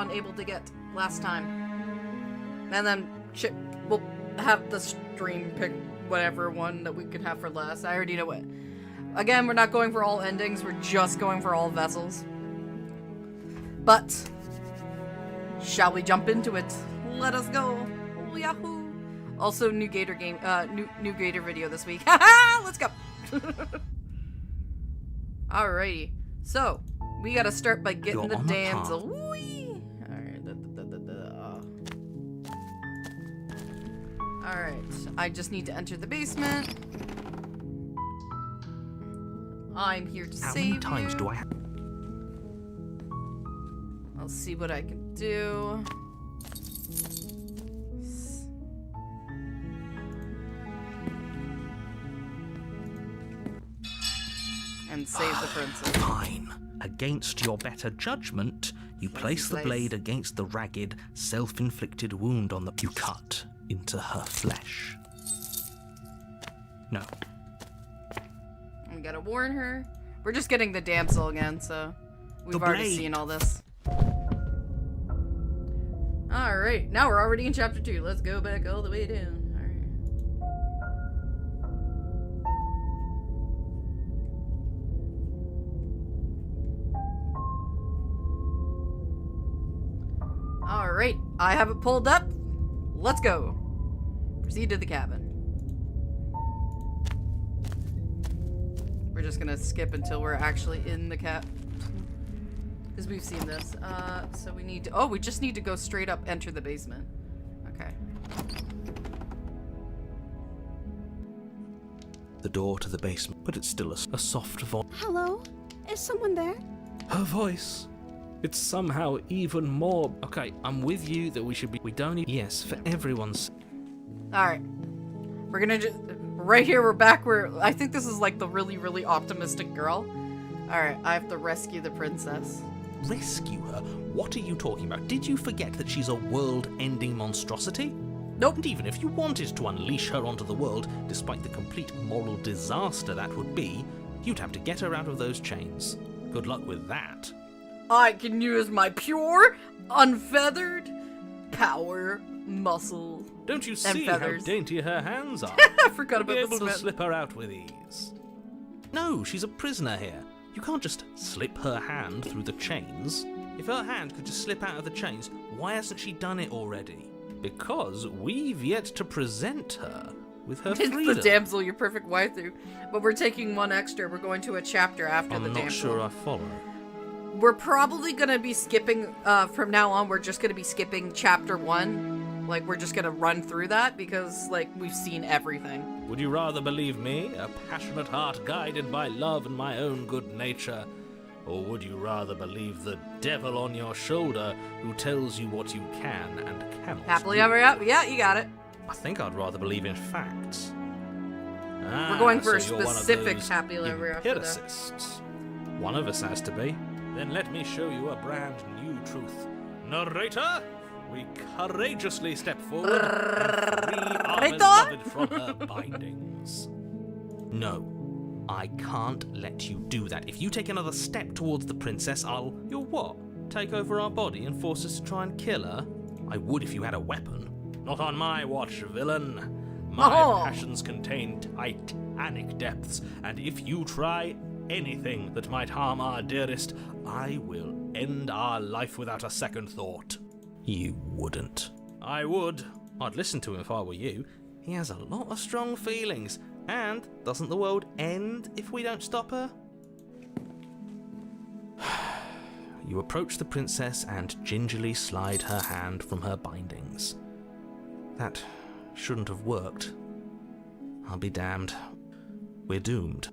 unable to get last time. And then we'll have the stream pick whatever one that we could have for last. I already know it. Again, we're not going for all endings, we're just going for all vessels. But shall we jump into it? Let us go. Oh, yahoo! Also, new Gator game, new Gator video this week. Haha! Let's go. Alrighty. So, we gotta start by getting the damsel. Whee! Alright. Alright. I just need to enter the basement. I'm here to save you. How many times do I have? I'll see what I can do. And save the princess. Fine. Against your better judgment, you place the blade against the ragged, self-inflicted wound on the... You cut into her flesh. No. We gotta warn her. We're just getting the damsel again, so we've already seen all this. Alright, now we're already in chapter 2. Let's go back all the way down. Alright, I have it pulled up. Let's go. Proceed to the cabin. We're just gonna skip until we're actually in the because we've seen this. So we need to... Oh, we just need to go straight up, enter the basement. Okay. The door to the basement, but it's still a soft voice. Hello? Is someone there? Her voice. It's somehow even more... Okay, I'm with you that we should be... We don't need... Yes, for everyone's... Alright. We're gonna just... Right here, we're back where... I think this is like the really, really optimistic girl. Alright, I have to rescue the princess. Rescue her? What are you talking about? Did you forget that she's a world-ending monstrosity? Nope. And even if you wanted to unleash her onto the world, despite the complete moral disaster that would be, you'd have to get her out of those chains. Good luck with that. I can use my pure, unfeathered power, muscle, Don't you see how dainty her hands are? I forgot about Be the able to smell. slip her out with ease. No, she's a prisoner here. You can't just slip her hand through the chains. If her hand could just slip out of the chains, why hasn't she done it already? Because we've yet to present her with her freedom. It's the damsel, your perfect waifu. But we're taking one extra. We're going to a chapter after the damsel. I'm not sure I follow. We're probably gonna be skipping, from now on, we're just gonna be skipping chapter 1. Like, we're just gonna run through that because, like, we've seen everything. Would you rather believe me, a passionate heart guided by love and my own good nature? Or would you rather believe the devil on your shoulder who tells you what you can and cannot Happily do? ever after? Yeah, you got it. I think I'd rather believe in facts. We're going for a so you're one of specific those happily ever after, though. empiricists. One of us has to be. Then let me show you a brand new truth. Narrator, we courageously step forward and free our beloved from her bindings. No, I can't let you do that. If you take another step towards the princess, I'll... You'll what? Take over our body and force us to try and kill her? I would if you had a weapon. Not on my watch, villain. My passions contain titanic depths, and if you try anything that might harm our dearest, I will end our life without a second thought. You wouldn't. I would. I'd listen to him if I were you. He has a lot of strong feelings. And doesn't the world end if we don't stop her? You approach the princess and gingerly slide her hand from her bindings. That shouldn't have worked. I'll be damned. We're doomed.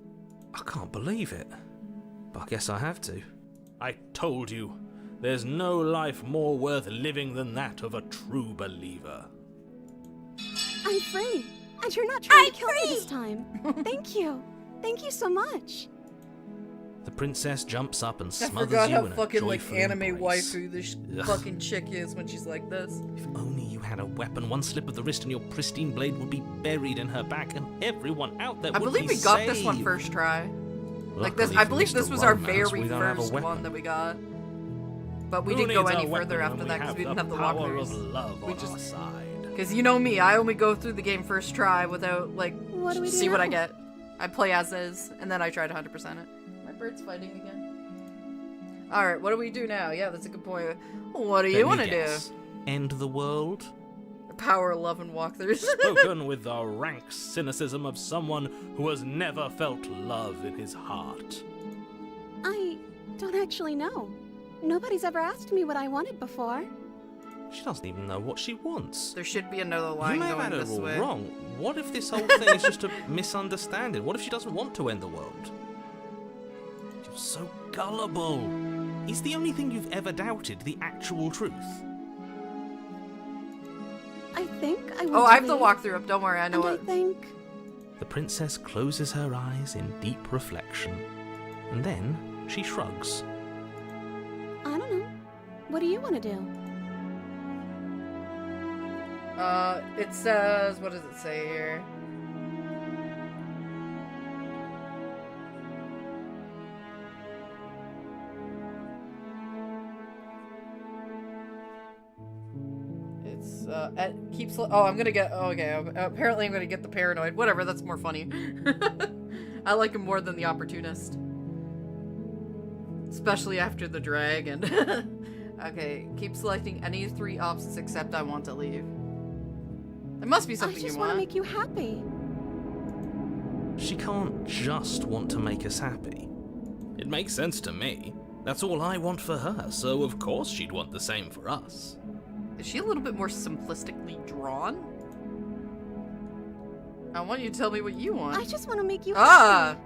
I can't believe it. But I guess I have to. I told you, there's no life more worth living than that of a true believer. I'm free. And you're not trying to kill me this time. Thank you. Thank you so much. The princess jumps up and I smothers forgot you how in a fucking, like, joyful anime embrace. waifu this Ugh. fucking chick is when she's like this. If only you had a weapon, one slip of the wrist and your pristine blade would be buried in her back and everyone out there I would believe be we got this saved. one first try. Like this, Luckily I for believe Mr. this was our Romance, very we don't have a first weapon. one that we got. But we Who didn't go needs a any further weapon after when that we because we have didn't have the power of walkthroughs. love We on just- our side. Because you know me, I only go through the game first try without, like, What do we do see what I now? get. I play as is, and then I try to 100% it. My bird's fighting again. Alright, what do we do now? Yeah, that's a good point. What do you want to do? Guess. End the world? Power, love, and walkthroughs. Spoken with the rank cynicism of someone who has never felt love in his heart. I don't actually know. Nobody's ever asked me what I wanted before. She doesn't even know what she wants. There should be another You line may have going had her this all way. wrong. What if this whole thing is just a misunderstanding? What if she doesn't want to end the world? You're so gullible. Is the only thing you've ever doubted the actual truth? I think I want Oh, to I have the leave, walkthrough up. Don't worry, I know and I what. think The princess closes her eyes in deep reflection, and then she shrugs. I don't know. What do you want to do? It says, what does it say here? It's, oh, I'm gonna get, oh, okay, apparently I'm gonna get the paranoid. Whatever, that's more funny. I like him more than the opportunist. Especially after the dragon. Okay, keep selecting any 3 options except I want to leave. There must be something I you just want. to make you happy. She can't just want to make us happy. It makes sense to me. That's all I want for her, so of course she'd want the same for us. Is she a little bit more simplistically drawn? I want you to tell me what you want. I just want to make you Ah! happy.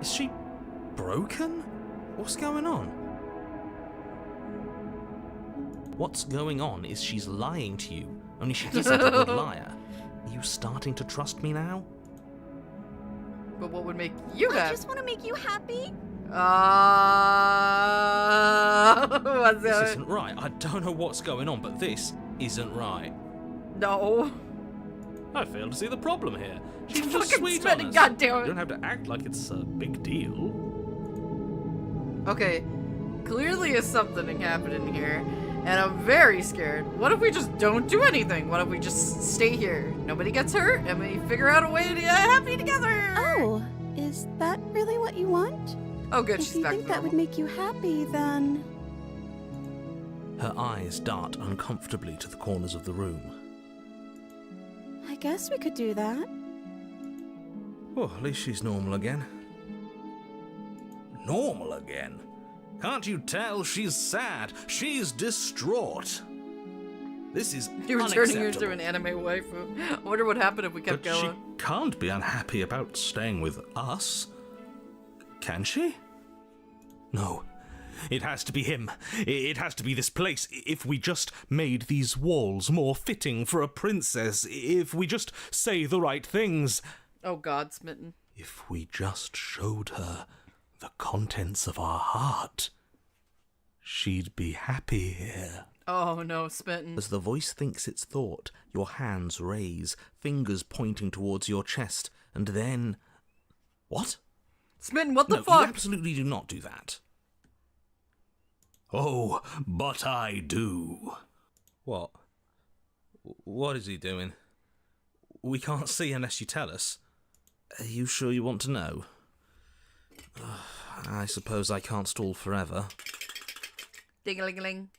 Is she broken? What's going on? What's going on is she's lying to you, only she isn't a good liar. Are you starting to trust me now? But what would make you I happy? just want to make you happy. What's This it? isn't right. I don't know what's going on, but this isn't right. No. I fail to see the problem here. She's just Fucking sweet spit on it, us. goddamn it. You don't have to act like it's a big deal. Okay, clearly is something happening here, and I'm very scared. What if we just don't do anything? What if we just stay here? Nobody gets hurt, and we figure out a way to get happy together. Oh, is that really what you want? Oh, good. If She's you back think to that would normal. make you happy, then Her eyes dart uncomfortably to the corners of the room. I guess we could do that. Oh, at least she's normal again. Normal again? Can't you tell she's sad? She's distraught. This is You're turning her unacceptable. into an anime waifu. I wonder what happened if we kept But she going. can't be unhappy about staying with us. Can she? No. It has to be him. It has to be this place. If we just made these walls more fitting for a princess, if we just say the right things, Oh God, Smitten. if we just showed her the contents of our heart, she'd be happy here. Oh no, Smitten. As the voice thinks its thought, your hands raise, fingers pointing towards your chest, and then... What? Smitten, what the No, you fuck? absolutely do not do that. Oh, but I do. What? What is he doing? We can't see unless you tell us. Are you sure you want to know? I suppose I can't stall forever. Ding-a-ling-a-ling.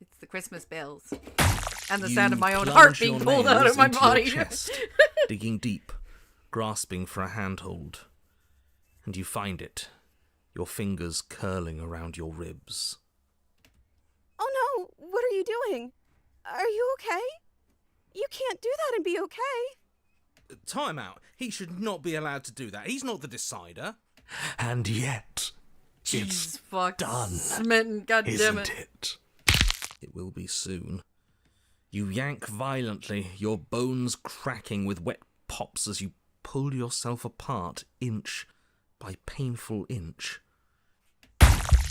It's the Christmas bells. And the You sound of my own plunge heart your being pulled out nails of my into your body. chest, digging deep, grasping for a handhold. And you find it, your fingers curling around your ribs. Oh no, what are you doing? Are you okay? You can't do that and be okay. Time out. He should not be allowed to do that. He's not the decider. And yet, Jeez, it's fuck. done, Smitten, god damn isn't it. it? It will be soon. You yank violently, your bones cracking with wet pops as you pull yourself apart inch by painful inch.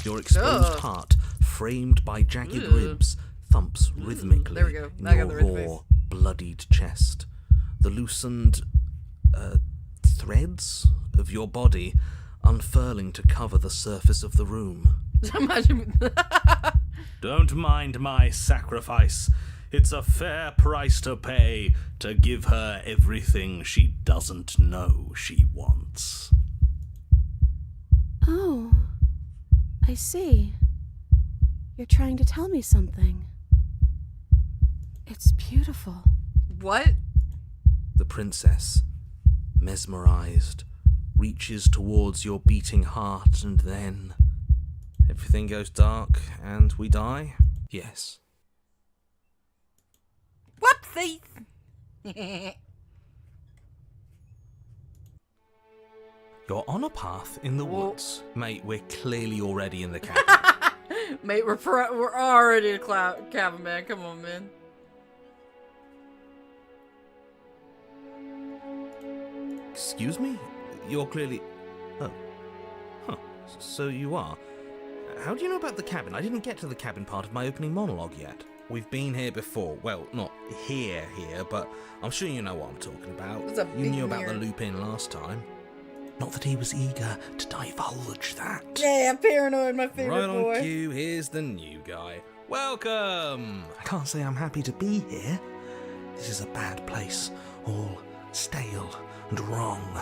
Your exposed Ugh. heart, framed by jagged Ugh. ribs, thumps rhythmically there we go. in I got your the red raw, face. bloodied chest. The loosened threads of your body unfurling to cover the surface of the room. Imagine. Don't mind my sacrifice. It's a fair price to pay to give her everything she doesn't know she wants. Oh, I see. You're trying to tell me something. It's beautiful. What? The princess, mesmerized, reaches towards your beating heart, and then everything goes dark and we die? Yes. Whoopsie! You're on a path in the Whoa. woods. Mate, we're clearly already in the cabin. Mate, we're already a cabin, man. Come on, man. Excuse me? You're clearly... Oh. Huh. So you are. How do you know about the cabin? I didn't get to the cabin part of my opening monologue yet. We've been here before. Well, not here, but I'm sure you know what I'm talking about. It's a You big knew about the mirror. loop-in last time. Not that he was eager to divulge that. Yeah, paranoid, my favorite Right on boy. cue, here's the new guy. Welcome! I can't say I'm happy to be here. This is a bad place. All stale and wrong.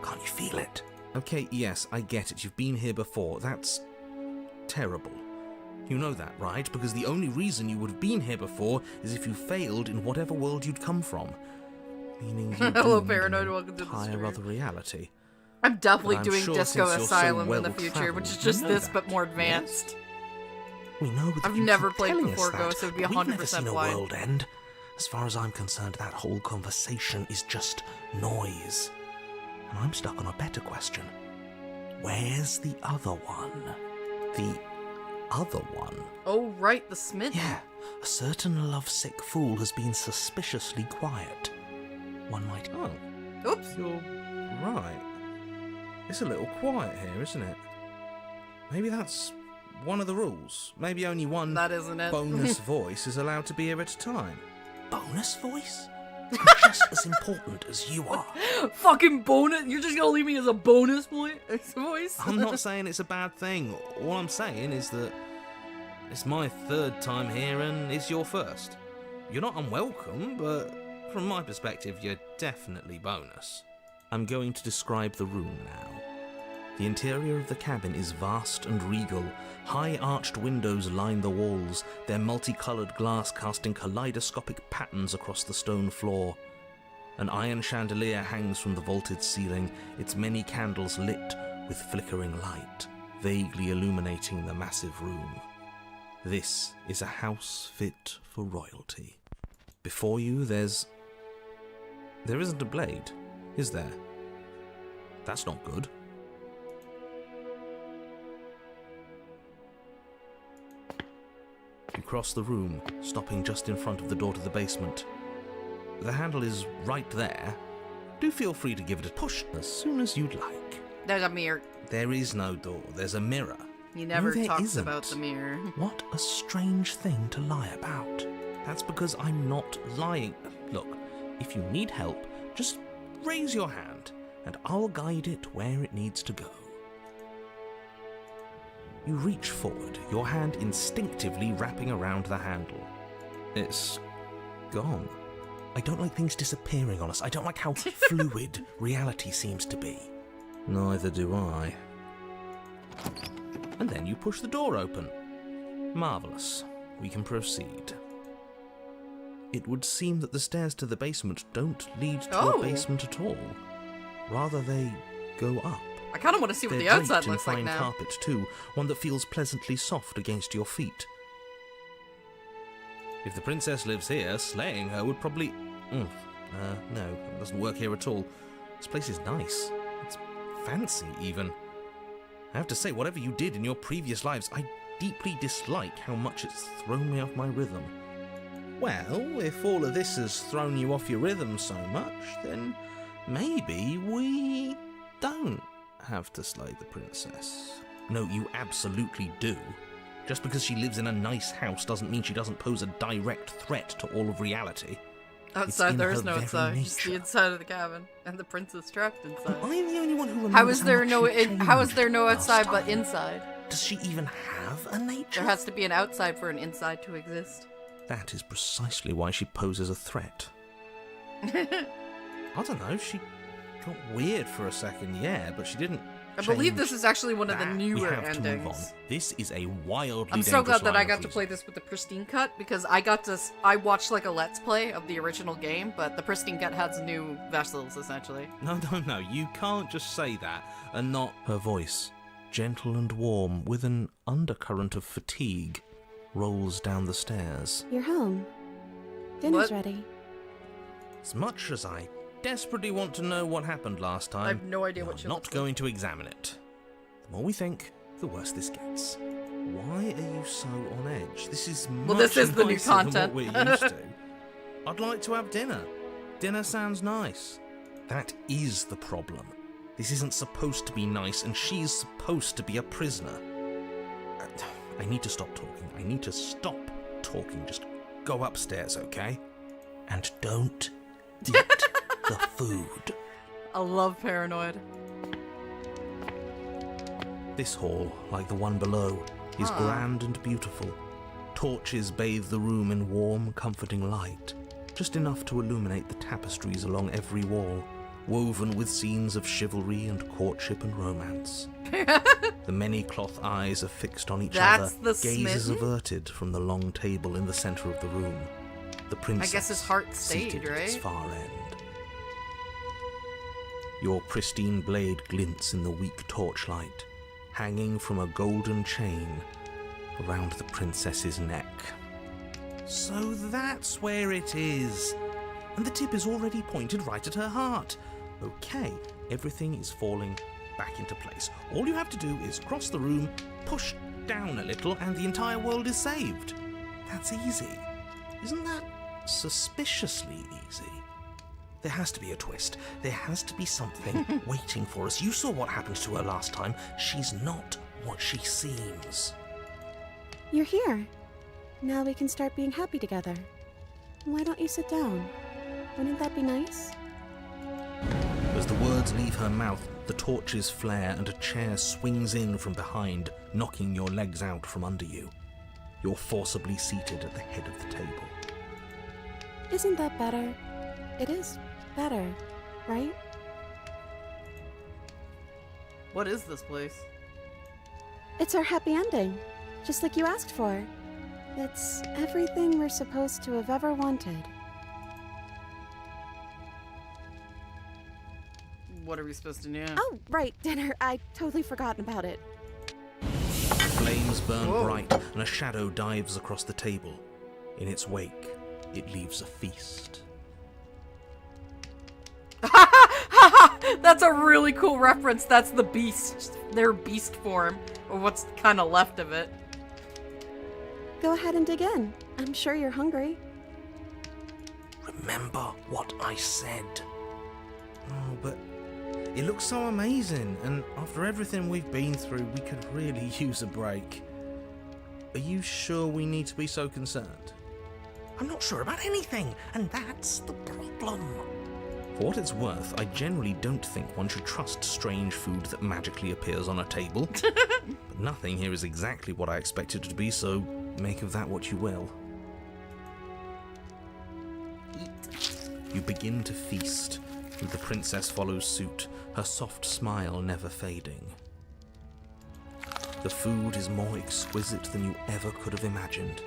Can't you feel it? Okay, yes, I get it. You've been here before. That's terrible. You know that, right? Because the only reason you would have been here before is if you failed in whatever world you'd come from. Meaning you Hello, doomed Paranoid. an Welcome to the entire stream. other reality. I'm definitely But I'm doing sure Disco since you're so Asylum in the future, well-travelled, which is you just know this that, but more yes? advanced. We know that I've you never keep played telling us before that, Ghost, so it'd be but we've never 100% seen a blind. world end. As far as I'm concerned, that whole conversation is just noise. And I'm stuck on a better question. Where's the other one? The other one? Oh, right, the Smith. Yeah, a certain lovesick fool has been suspiciously quiet. One might... Oh, Oops. you're right. It's a little quiet here, isn't it? Maybe that's one of the rules. Maybe only one That isn't it. bonus voice is allowed to be here at a time. Bonus voice? I'm just as important as you are. Fucking bonus. You're just gonna leave me as a bonus voice? I'm not saying it's a bad thing. All I'm saying is that it's my third time here and it's your first. You're not unwelcome, but from my perspective, you're definitely bonus. I'm going to describe the room now. The interior of the cabin is vast and regal. High arched windows line the walls, their multicoloured glass casting kaleidoscopic patterns across the stone floor. An iron chandelier hangs from the vaulted ceiling, its many candles lit with flickering light, vaguely illuminating the massive room. This is a house fit for royalty. Before you, there isn't a blade, is there? That's not good. You cross the room, stopping just in front of the door to the basement. The handle is right there. Do feel free to give it a push as soon as you'd like. There's a mirror. There is no door, there's a mirror. He never there talks isn't. about the mirror. What a strange thing to lie about. That's because I'm not lying. Look, if you need help, just raise your hand, and I'll guide it where it needs to go. You reach forward, your hand instinctively wrapping around the handle. It's gone. I don't like things disappearing on us. I don't like how fluid reality seems to be. Neither do I. And then you push the door open. Marvellous. We can proceed. It would seem that the stairs to the basement don't lead to Oh. a basement at all. Rather, they go up. I kind of want to see what They're the outside draped in looks like fine now. carpet too, one that feels pleasantly soft against your feet. If the princess lives here, slaying her would probably... no, it doesn't work here at all. This place is nice. It's fancy, even. I have to say, whatever you did in your previous lives, I deeply dislike how much it's thrown me off my rhythm. Well, if all of this has thrown you off your rhythm so much, then maybe we don't have to slay the princess. No, you absolutely do. Just because she lives in a nice house doesn't mean she doesn't pose a direct threat to all of reality. Outside, in there her is no very outside. Just the nature. inside of the cabin, and the princess trapped inside. I'm the only one who remembers How is there much no? you How is changed there no last outside but time. inside? Does she even have a nature? There has to be an outside for an inside to exist. That is precisely why she poses a threat. I don't know, she got weird for a second, yeah, but she didn't. I believe this is actually one of the newer we have endings. To move on. This is a wildly I'm so glad that I line of got to play this with the pristine cut, because I watched like a let's play of the original game, but the pristine cut has new vessels, essentially. No, you can't just say that and not... Her voice, gentle and warm, with an undercurrent of fatigue, rolls down the stairs. You're home. Dinner's What? ready. As much as I desperately want to know what happened last time, I have no idea we what are she not looks like. going to examine it. The more we think, the worse this gets. Why are you so on edge? This is much This is the new nicer than content. what we're used to. I'd like to have dinner. Dinner sounds nice. That is the problem. This isn't supposed to be nice, and she's supposed to be a prisoner. I need to stop talking. I need to stop talking. Just go upstairs, okay? And don't eat the food. I love Paranoid. This hall, like the one below, is grand and beautiful. Torches bathe the room in warm, comforting light, just enough to illuminate the tapestries along every wall, woven with scenes of chivalry and courtship and romance. The many cloth eyes are fixed on each That's other, the gazes smitten? averted from the long table in the center of the room. The princess, I guess his heart stayed, seated at its right? far end. Your pristine blade glints in the weak torchlight, hanging from a golden chain around the princess's neck. So that's where it is. And the tip is already pointed right at her heart. Okay, everything is falling back into place. All you have to do is cross the room, push down a little, and the entire world is saved. That's easy. Isn't that suspiciously easy? There has to be a twist. There has to be something waiting for us. You saw what happened to her last time. She's not what she seems. You're here. Now we can start being happy together. Why don't you sit down? Wouldn't that be nice? As the words leave her mouth, the torches flare and a chair swings in from behind, knocking your legs out from under you. You're forcibly seated at the head of the table. Isn't that better? It is better, right? What is this place? It's our happy ending, just like you asked for. It's everything we're supposed to have ever wanted. What are we supposed to do? Oh, right, dinner. I totally forgotten about it. Flames burn Whoa. bright, and a shadow dives across the table. In its wake, it leaves a feast. That's a really cool reference. That's the beast. Their beast form. Or what's kind of left of it. Go ahead and dig in. I'm sure you're hungry. Remember what I said. Oh, but it looks so amazing, and after everything we've been through, we could really use a break. Are you sure we need to be so concerned? I'm not sure about anything, and that's the problem. For what it's worth, I generally don't think one should trust strange food that magically appears on a table. But nothing here is exactly what I expected it to be, so make of that what you will. You begin to feast, and the princess follows suit, her soft smile never fading. The food is more exquisite than you ever could have imagined.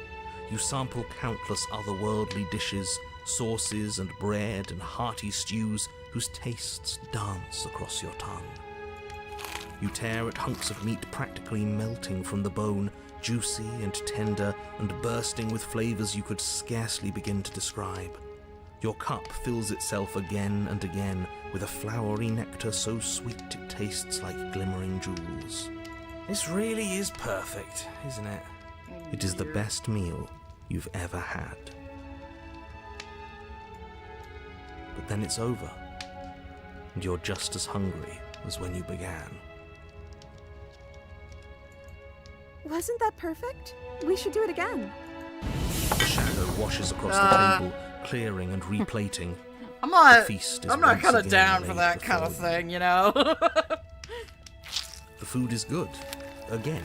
You sample countless otherworldly dishes, sauces and bread and hearty stews whose tastes dance across your tongue. You tear at hunks of meat practically melting from the bone, juicy and tender and bursting with flavors you could scarcely begin to describe. Your cup fills itself again and again with a flowery nectar so sweet it tastes like glimmering jewels. This really is perfect, isn't it? It is the best meal you've ever had. But then it's over, and you're just as hungry as when you began. Wasn't that perfect? We should do it again. The shadow washes across the table, clearing and replating. I'm not. The feast is I'm not once kind of again down for laid that kind of before you. thing, you know. The food is good, again.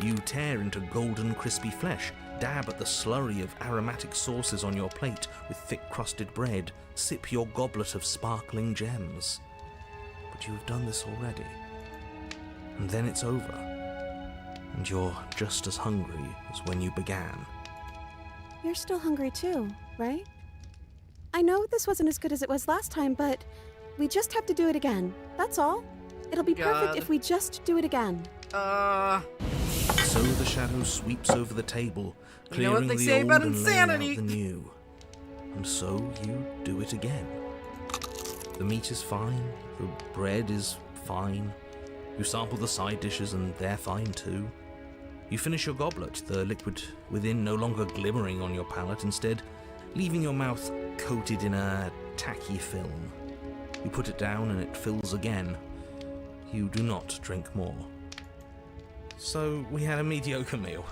You tear into golden crispy flesh, dab at the slurry of aromatic sauces on your plate with thick-crusted bread, sip your goblet of sparkling gems. But you have done this already. And then it's over. And you're just as hungry as when you began. You're still hungry too, right? I know this wasn't as good as it was last time, but we just have to do it again. That's all. It'll be perfect if we just do it again. So the shadow sweeps over the table, You know what clearing they the say old about and laying insanity. out the new. And so you do it again. The meat is fine, the bread is fine. You sample the side dishes and they're fine too. You finish your goblet, the liquid within no longer glimmering on your palate, instead leaving your mouth coated in a tacky film. You put it down and it fills again. You do not drink more. So we had a mediocre meal.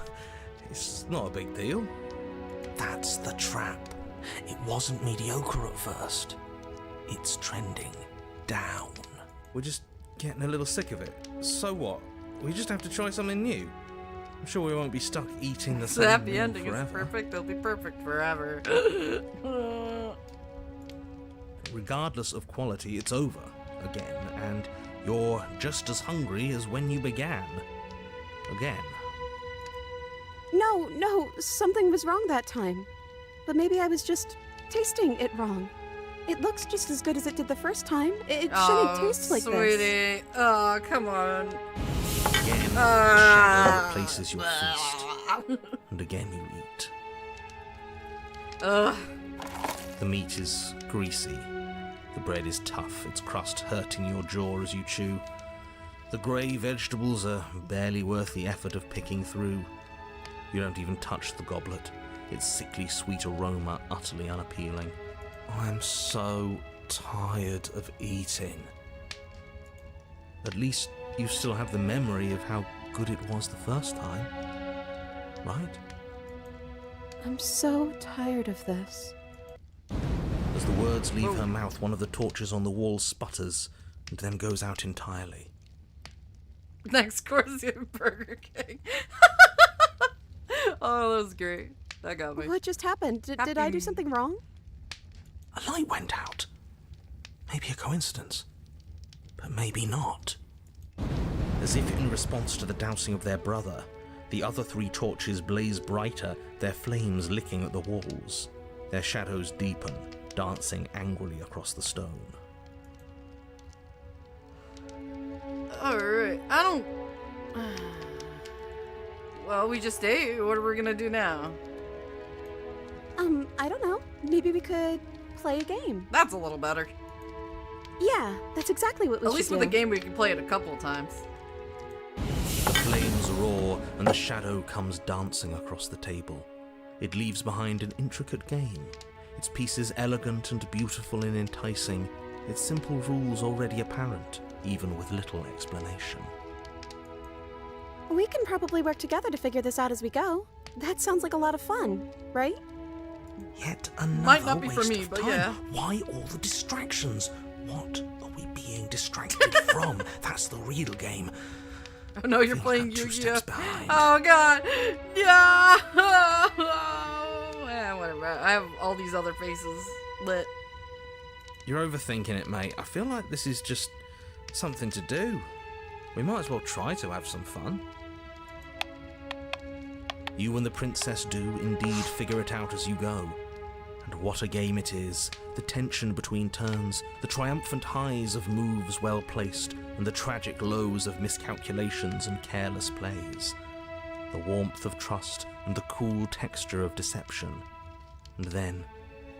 It's not a big deal. That's the trap. It wasn't mediocre at first. It's trending down. We're just getting a little sick of it. So what? We just have to try something new. I'm sure we won't be stuck eating the The same happy meal ending forever. is perfect. It'll be perfect forever. Regardless of quality, it's over again, and you're just as hungry as when you began. Again. No, something was wrong that time. But maybe I was just tasting it wrong. It looks just as good as it did the first time. It shouldn't taste like this. Sweetie. Oh, come on. Again, the shadow replaces your feast, and again you eat. Ugh. The meat is greasy. The bread is tough, its crust hurting your jaw as you chew. The grey vegetables are barely worth the effort of picking through. You don't even touch the goblet, its sickly sweet aroma utterly unappealing. I'm so tired of eating. At least you still have the memory of how good it was the first time, right? I'm so tired of this. As the words leave her mouth, one of the torches on the wall sputters and then goes out entirely. Next course, you have Burger King. Oh, that was great. That got me. What just happened? Did I do something wrong? A light went out. Maybe a coincidence, but maybe not. As if in response to the dousing of their brother, the other 3 torches blaze brighter, their flames licking at the walls. Their shadows deepen, dancing angrily across the stone. Alright, I don't... Well, we just ate. What are we gonna do now? I don't know. Maybe we could play a game. That's a little better. Yeah, that's exactly what we At should least do. with a game we can play it a couple of times. The flames roar, and the shadow comes dancing across the table. It leaves behind an intricate game, its pieces elegant and beautiful and enticing, its simple rules already apparent, even with little explanation. We can probably work together to figure this out as we go. That sounds like a lot of fun, right? Yet another Might not be for waste me, of but time. yeah. Why all the distractions? What are we being distracted from? That's the real game. Oh no, you're feel playing like I'm 2 Yu-Gi-Oh! steps behind. Oh god! Yeah! Yeah, whatever. I have all these other faces lit. You're overthinking it, mate. I feel like this is just something to do. We might as well try to have some fun. You and the princess do indeed figure it out as you go. And what a game it is. The tension between turns, the triumphant highs of moves well placed, and the tragic lows of miscalculations and careless plays. The warmth of trust and the cool texture of deception. And then,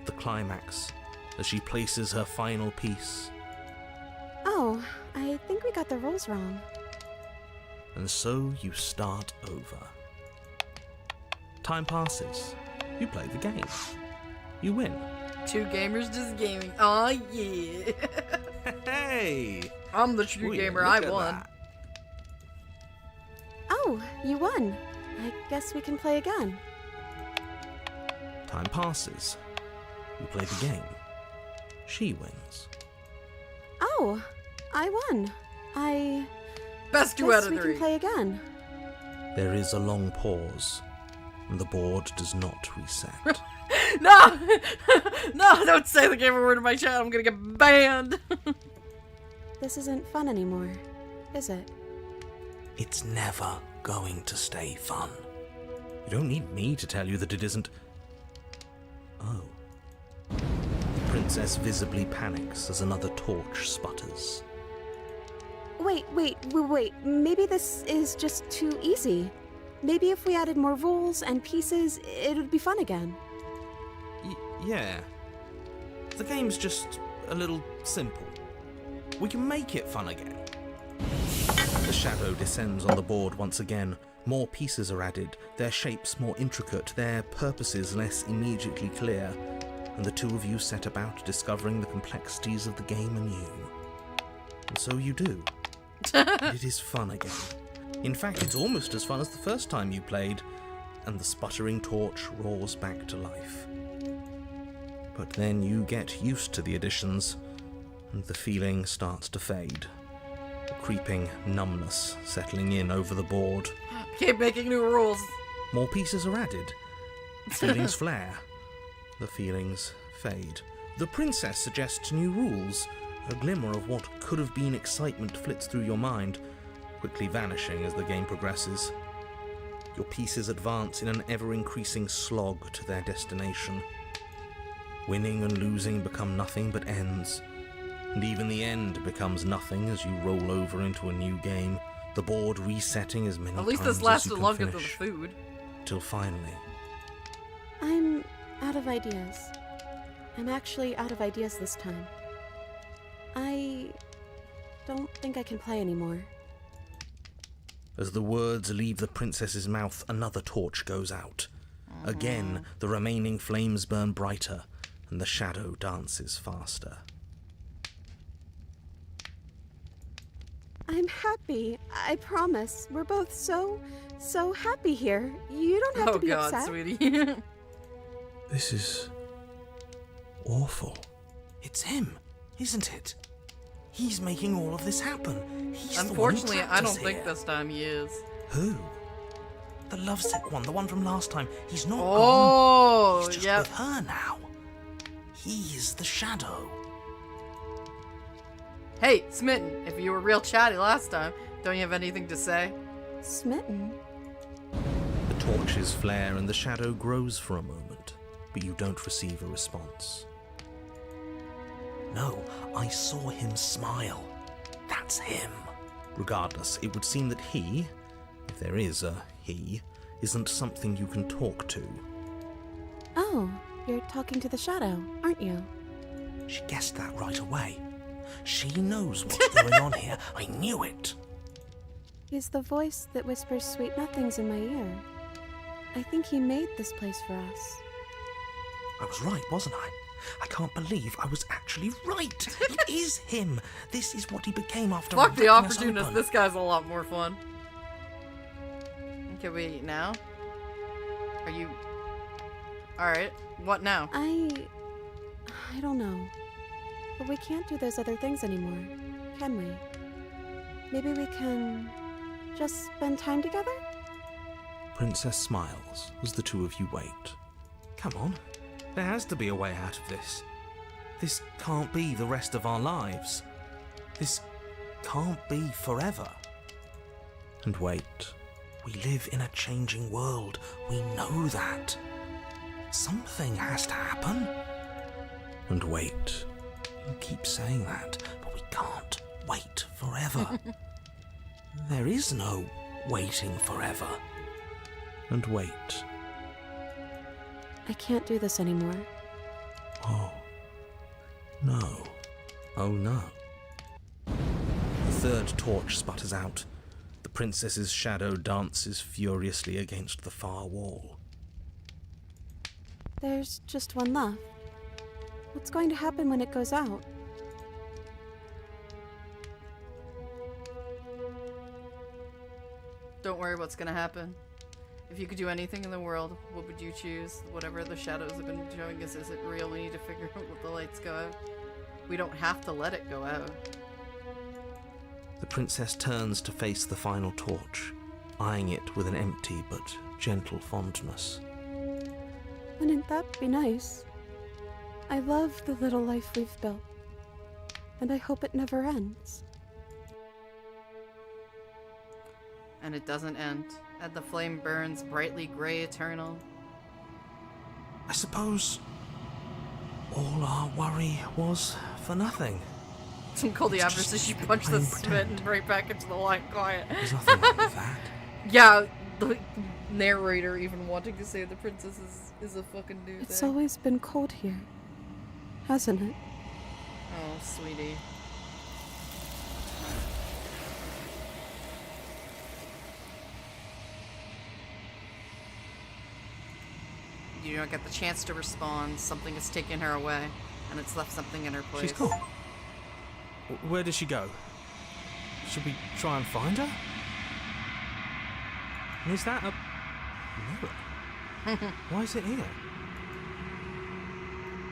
the climax, as she places her final piece. Oh, I think we got the rules wrong. And so you start over. Time passes. You play the game. You win. 2 gamers just gaming. Oh yeah! Hey! I'm the true Will gamer. look I at won. that. Oh, you won. I guess we can play again. Time passes. You play the game. She wins. Oh, I won. I Best 2 out guess of we 3. can play again. There is a long pause, and the board does not reset. No! No, don't say the gamer word in my chat. I'm gonna get banned. This isn't fun anymore, is it? It's never going to stay fun. You don't need me to tell you that it isn't. Oh. The princess visibly panics as another torch sputters. Wait. Maybe this is just too easy. Maybe if we added more rules and pieces, it would be fun again. Yeah. The game's just a little simple. We can make it fun again. The shadow descends on the board once again. More pieces are added, their shapes more intricate, their purposes less immediately clear, and the two of you set about discovering the complexities of the game anew. And so you do. And it is fun again. In fact, it's almost as fun as the first time you played, and the sputtering torch roars back to life. But then you get used to the additions, and the feeling starts to fade. A creeping numbness settling in over the board. Keep making new rules. More pieces are added. Feelings flare. The feelings fade. The princess suggests new rules. A glimmer of what could have been excitement flits through your mind, quickly vanishing as the game progresses. Your pieces advance in an ever-increasing slog to their destination. Winning and losing become nothing but ends, and even the end becomes nothing as you roll over into a new game, the board resetting as many At least times this as lasted you can longer than the finish, food. till finally. I'm out of ideas. I'm actually out of ideas this time. I don't think I can play anymore. As the words leave the princess's mouth, another torch goes out. Again, the remaining flames burn brighter, and the shadow dances faster. I'm happy. I promise. We're both so happy here. You don't have Oh to be god, upset. sweetie. This is awful. It's him, isn't it? He's making all of this happen. He's Unfortunately, the one who I trapped don't us think here. this time he is. Who? The lovesick one, the one from last time. He's not Oh, gone. He's just yep. with her now. He's the shadow. Hey, Smitten, if you were real chatty last time, don't you have anything to say? Smitten? The torches flare and the shadow grows for a moment, but you don't receive a response. No, I saw him smile. That's him. Regardless, it would seem that he, if there is a he, isn't something you can talk to. Oh, you're talking to the shadow, aren't you? She guessed that right away. She knows what's going on here. I knew it. He's the voice that whispers sweet nothings in my ear. I think he made this place for us. I was right, wasn't I? I can't believe I was actually right. It is him. This is what he became after Fuck the ripping us opportunist, open. this guy's a lot more fun. Can we eat now? Are you... Alright, what now? I don't know. But we can't do those other things anymore, can we? Maybe we can just spend time together? Princess smiles as the two of you wait. Come on. There has to be a way out of this. This can't be the rest of our lives. This can't be forever. And wait. We live in a changing world. We know that. Something has to happen. And wait. You keep saying that, but we can't wait forever. There is no waiting forever. And wait. I can't do this anymore. Oh. No. Oh no. The third torch sputters out. The princess's shadow dances furiously against the far wall. There's just one left. What's going to happen when it goes out? Don't worry what's gonna happen. If you could do anything in the world, what would you choose? Whatever the shadows have been showing us, is it real? We need to figure out what the lights go out. We don't have to let it go out. The princess turns to face the final torch, eyeing it with an empty but gentle fondness. Wouldn't that be nice? I love the little life we've built, and I hope it never ends. And it doesn't end. And the flame burns brightly gray eternal. I suppose all our worry was for nothing. Call the It's average just as she punched the plain cement pretend. and right back into the line quiet. There's nothing wrong with that. Yeah, the narrator even wanting to say the princess is a fucking new It's thing. always been cold here, hasn't it? Oh, sweetie. You don't get the chance to respond. Something has taken her away, and it's left something in her place. She's gone. Where did she go? Should we try and find her? And is that a mirror? Why is it here?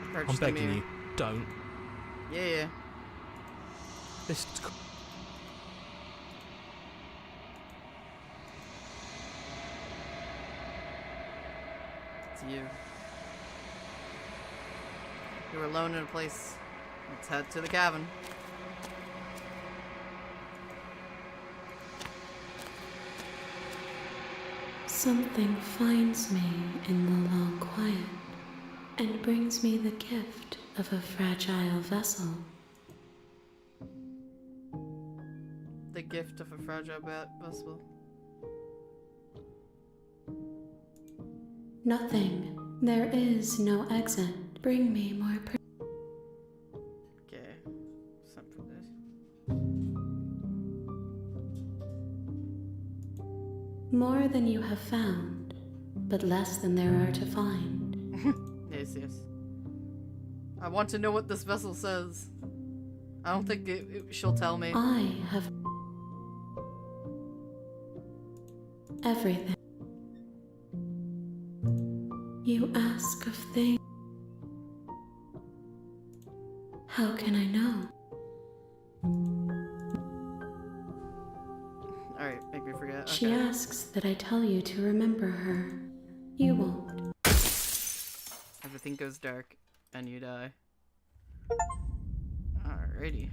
Approach I'm the begging mirror. you, don't. Yeah. This. It's you. You're alone in a place. Let's head to the cabin. Something finds me in the long quiet and brings me the gift of a fragile vessel. The gift of a fragile vessel. Nothing. There is no exit. Bring me more Okay. Some for this. more than you have found, but less than there are to find. Yes. I want to know what this vessel says. I don't think she'll tell me. I have everything. You ask of things. How can I know? Alright, make me forget. She Okay. asks that I tell you to remember her. You won't. Everything goes dark, and you die. Alrighty.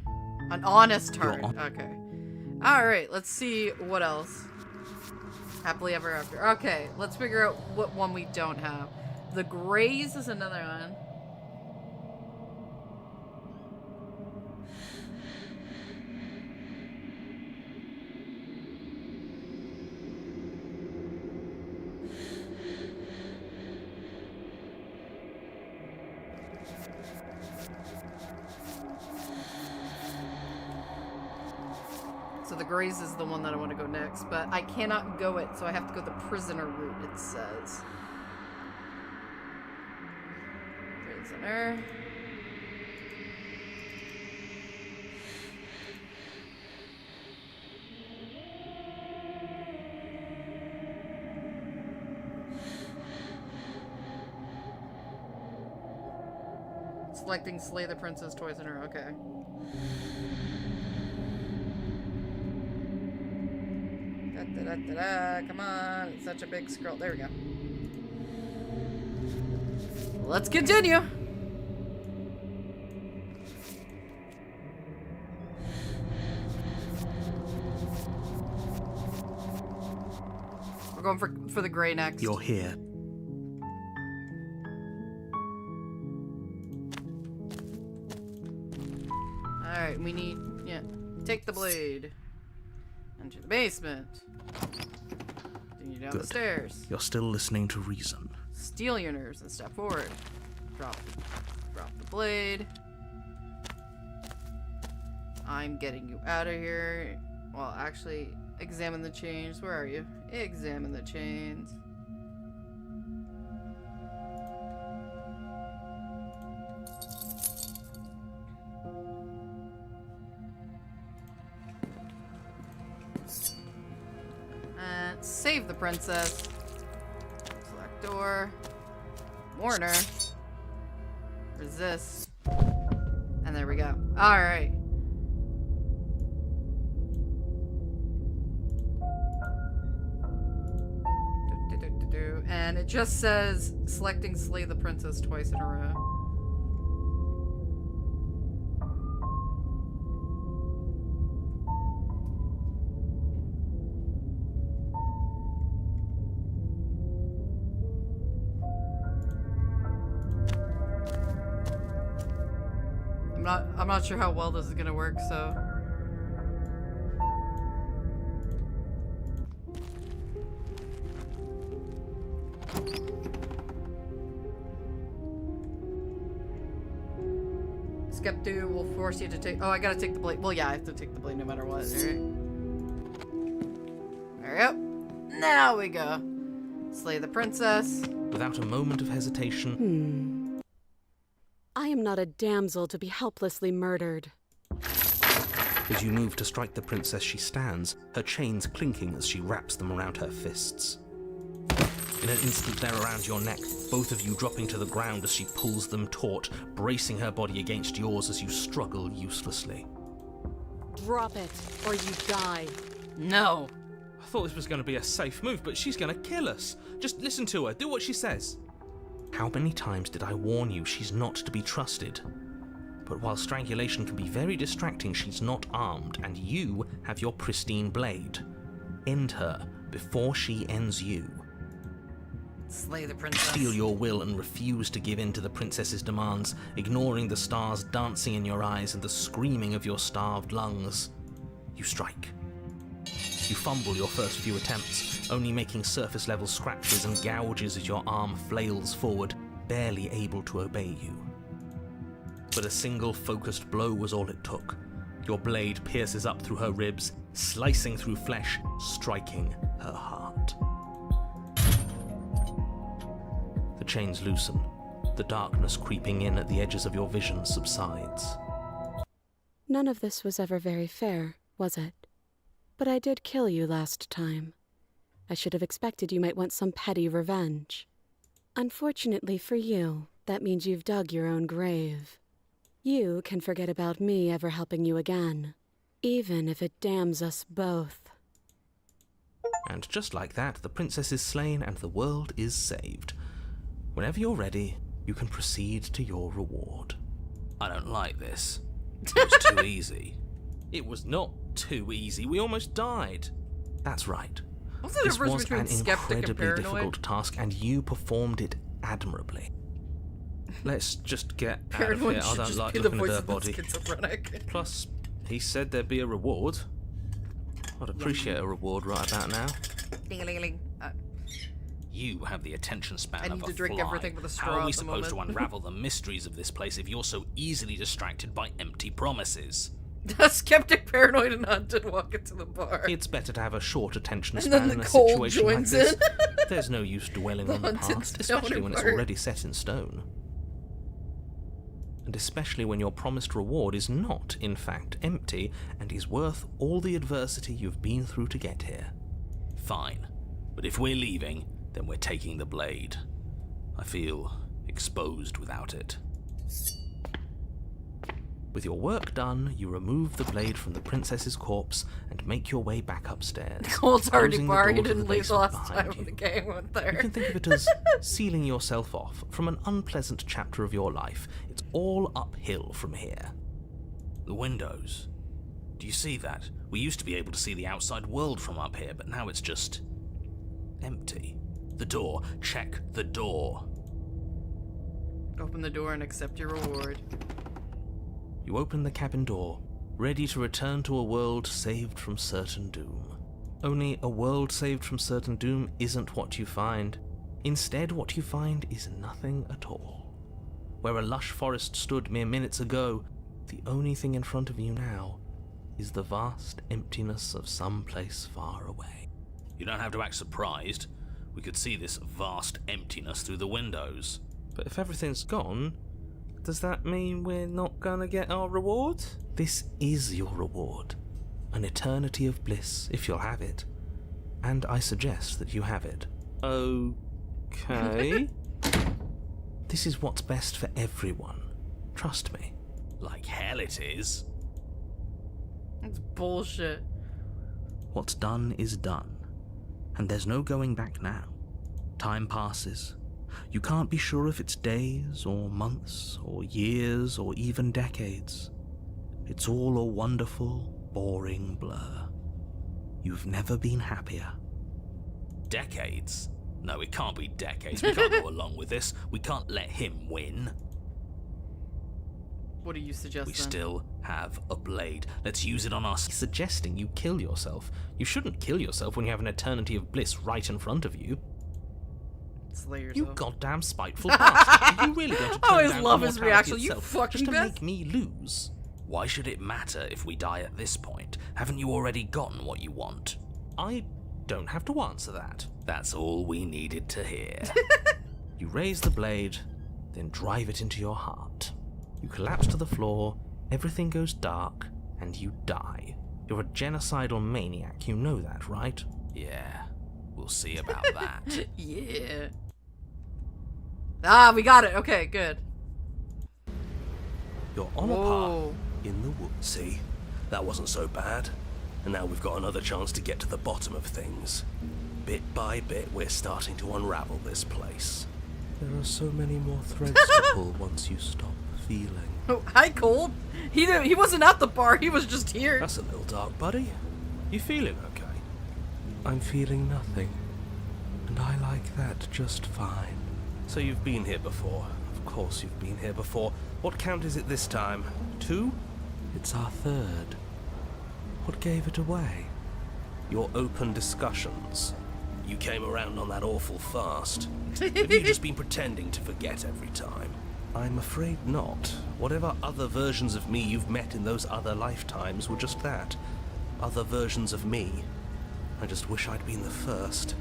An honest heart. Okay. Alright, let's see what else. Happily ever after. Okay, let's figure out what one we don't have. The Grays is another one. So the Grays is the one that I want to go next, but I cannot go it, so I have to go the prisoner route, it says. Prisoner. Selecting Slay the Princess Poisoner, okay. Come on, it's such a big scroll. There we go. Let's continue. We're going for the gray next. You're here. Alright, we need... Yeah. Take the blade. Enter the basement. Continue down the Good. stairs. You're still listening to reason. Steel your nerves and step forward. Drop the blade. I'm getting you out of here. Well, actually, examine the chains. Where are you? Examine the chains. And save the princess. Select door. Warner. Resist. And there we go. Alright. And it just says selecting slay the princess twice in a row. I'm not sure how well this is gonna work, so. Skeptu will force you to take. Oh, I gotta take the blade. Well, yeah, I have to take the blade no matter what. Alright. There we go. Now we go. Slay the princess. Without a moment of hesitation, I am not a damsel to be helplessly murdered. as you move to strike the princess, she stands, her chains clinking as she wraps them around her fists. In an instant, they're around your neck, both of you dropping to the ground as she pulls them taut, bracing her body against yours as you struggle uselessly. Drop it, or you die. No. I thought this was going to be a safe move, but she's going to kill us. Just listen to her, do what she says. How many times did I warn you she's not to be trusted? But while strangulation can be very distracting, she's not armed, and you have your pristine blade. End her before she ends you. Slay the princess. Steel your will and refuse to give in to the princess's demands, ignoring the stars dancing in your eyes and the screaming of your starved lungs. You strike. You fumble your first few attempts, only making surface-level scratches and gouges as your arm flails forward, barely able to obey you. But a single focused blow was all it took. Your blade pierces up through her ribs, slicing through flesh, striking her heart. The chains loosen. The darkness creeping in at the edges of your vision subsides. None of this was ever very fair, was it? But I did kill you last time. I should have expected you might want some petty revenge. Unfortunately for you, that means you've dug your own grave. You can forget about me ever helping you again, even if it damns us both. And just like that, the princess is slain and the world is saved. Whenever you're ready, you can proceed to your reward. I don't like this. It was too easy. It was not too easy. We almost died. That's right. What's the This difference was between an skeptic and incredibly paranoid? difficult task, and you performed it admirably. Let's just get out of Paranoid here. I should don't just like be the looking at voice her of the body. schizophrenic. Plus, he said there'd be a reward. I'd appreciate a reward right about now. Ding-a-ling-a-ling. You have the attention span I of need a to drink fly. everything with a straw How are we at the supposed to moment? unravel the mysteries of this place if you're so easily distracted by empty promises? Skeptic, paranoid, and hunted walk into the bar. It's better to have a short attention And span then in the a cold situation like joins this. in. There's no use dwelling The on the hunted past, stoner especially when it's part. already set in stone. And especially when your promised reward is not, in fact, empty and is worth all the adversity you've been through to get here. Fine. But if we're leaving, then we're taking the blade. I feel exposed without it. With your work done, you remove the blade from the princess's corpse and make your way back upstairs. Cold's already closing the bar. door He to didn't the leave the basement last behind time when you. the game went there. You can think of it as sealing yourself off from an unpleasant chapter of your life. It's all uphill from here. The windows. Do you see that? We used to be able to see the outside world from up here, but now it's just empty. The door. Check the door. Open the door and accept your reward. You open the cabin door, ready to return to a world saved from certain doom. Only a world saved from certain doom isn't what you find. Instead, what you find is nothing at all. Where a lush forest stood mere minutes ago, the only thing in front of you now is the vast emptiness of some place far away. You don't have to act surprised. We could see this vast emptiness through the windows. But if everything's gone, does that mean we're not gonna get our reward? This is your reward. An eternity of bliss, if you'll have it. And I suggest that you have it. Okay. This is what's best for everyone. Trust me. Like hell it is. That's bullshit. What's done is done. And there's no going back now. Time passes. You can't be sure if it's days, or months, or years, or even decades. It's all a wonderful, boring blur. You've never been happier. Decades? No, it can't be decades. We can't go along with this. We can't let him win. What do you suggest We then? still have a blade. Let's use it on us. Suggesting you kill yourself. You shouldn't kill yourself when you have an eternity of bliss right in front of you. Slay yourself. You goddamn spiteful bastard. Are you really going to turn I always down love his immortality reaction. You itself fucking just to best. make me lose? Why should it matter if we die at this point? Haven't you already gotten what you want? I don't have to answer that. That's all we needed to hear. You raise the blade, then drive it into your heart. You collapse to the floor, everything goes dark, and you die. You're a genocidal maniac, you know that, right? Yeah, we'll see about that. Yeah. Ah, we got it. Okay, good. You're on a Whoa. path in the woods. See, that wasn't so bad. And now we've got another chance to get to the bottom of things. Bit by bit, we're starting to unravel this place. There are so many more threads to pull once you stop feeling. Oh, hi, Cold. He wasn't at the bar. He was just here. That's a little dark, buddy. You feeling okay? I'm feeling nothing, and I like that just fine. So you've been here before. Of course you've been here before. What count is it this time? 2? It's our third. What gave it away? Your open discussions. You came around on that awful fast. Have you just been pretending to forget every time? I'm afraid not. Whatever other versions of me you've met in those other lifetimes were just that. Other versions of me. I just wish I'd been the first.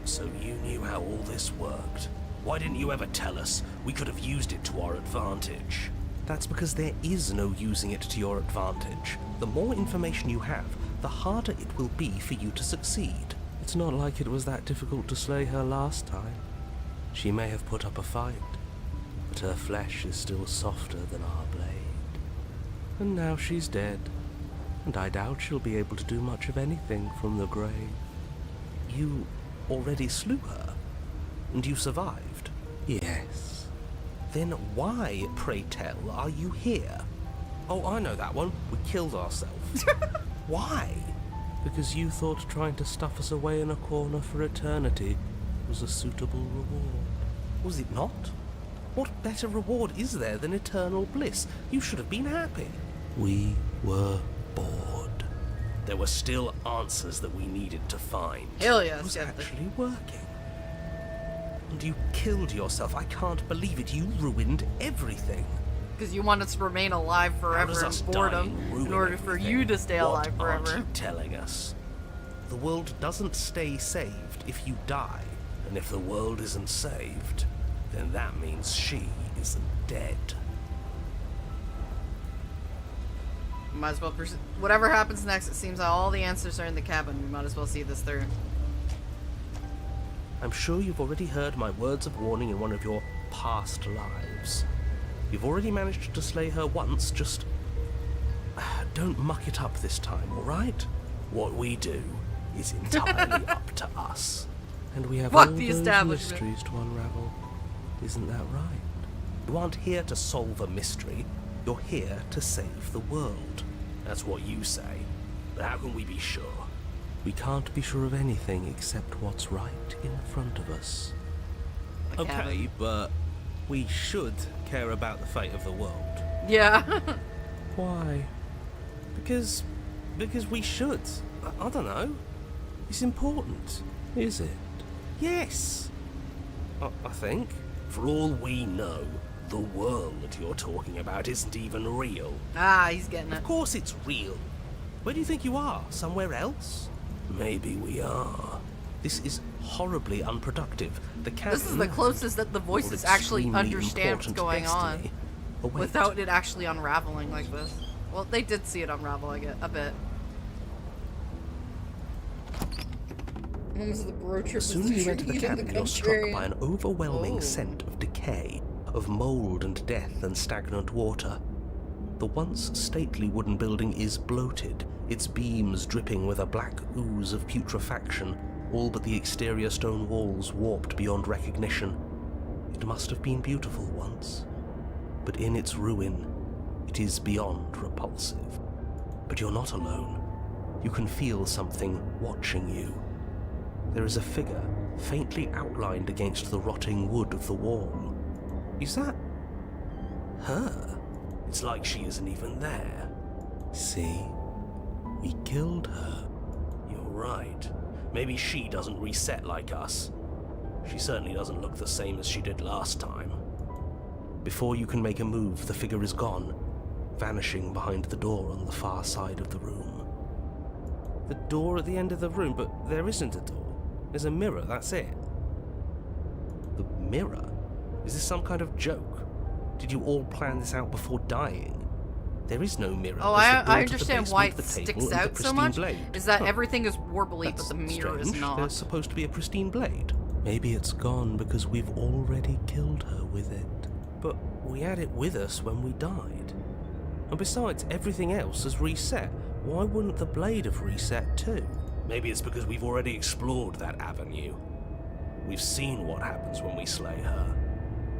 So you knew how all this worked. Why didn't you ever tell us? We could have used it to our advantage. That's because there is no using it to your advantage. The more information you have, the harder it will be for you to succeed. It's not like it was that difficult to slay her last time. She may have put up a fight, but her flesh is still softer than our blade. And now she's dead, and I doubt she'll be able to do much of anything from the grave. You already slew her? And you survived? Yes. Then why, pray tell, are you here? Oh, I know that one. We killed ourselves. Why? Because you thought trying to stuff us away in a corner for eternity was a suitable reward. Was it not? What better reward is there than eternal bliss? You should have been happy. We were bored. There were still answers that we needed to find. Hell It yes. was Yeah, actually working. And you killed yourself. I can't believe it. You ruined everything. because you want us to remain alive How forever does us in boredom dying ruin in order for everything? you to stay alive What forever. aren't you telling us? The world doesn't stay saved if you die. And if the world isn't saved, then that means she isn't dead. Might as well whatever happens next, it seems that all the answers are in the cabin. We might as well see this through. I'm sure you've already heard my words of warning in one of your past lives. You've already managed to slay her once, just don't muck it up this time, alright? What we do is entirely up to us. And we have Fuck all the those establishment. mysteries to unravel. Isn't that right? You aren't here to solve a mystery, you're here to save the world. That's what you say. But how can we be sure? We can't be sure of anything except what's right in front of us. The cabin. Okay, but we should care about the fate of the world. Yeah. Why? Because we should. I don't know. It's important. Is it? Yes. I think. For all we know, the world you're talking about isn't even real. Ah, he's getting it. Of course it's real. Where do you think you are? Somewhere else? Maybe we are. This is horribly unproductive. The cabin, This is the closest that the voices your actually extremely understand what's important going on destiny, awaits. without it actually unraveling like this. Well, they did see it unravel, I get a bit. When was the brochure? As soon as you enter the cabin, you're struck by an overwhelming scent of decay, of mold and death and stagnant water. The once stately wooden building is bloated, its beams dripping with a black ooze of putrefaction, all but the exterior stone walls warped beyond recognition. It must have been beautiful once, but in its ruin, it is beyond repulsive. But you're not alone. You can feel something watching you. There is a figure faintly outlined against the rotting wood of the wall. Is that her? It's like she isn't even there. See? We killed her. You're right. Maybe she doesn't reset like us. She certainly doesn't look the same as she did last time. Before you can make a move, the figure is gone, vanishing behind the door on the far side of the room. The door at the end of the room, but there isn't a door. There's a mirror, that's it. The mirror? Is this some kind of joke? Did you all plan this out before dying? There is no mirror. Oh, I understand why it sticks out so much. Blade. Is that everything is warbly, but the mirror is strange. not. There's supposed to be a pristine blade. Maybe it's gone because we've already killed her with it. But we had it with us when we died. And besides, everything else has reset. Why wouldn't the blade have reset too? Maybe it's because we've already explored that avenue. We've seen what happens when we slay her.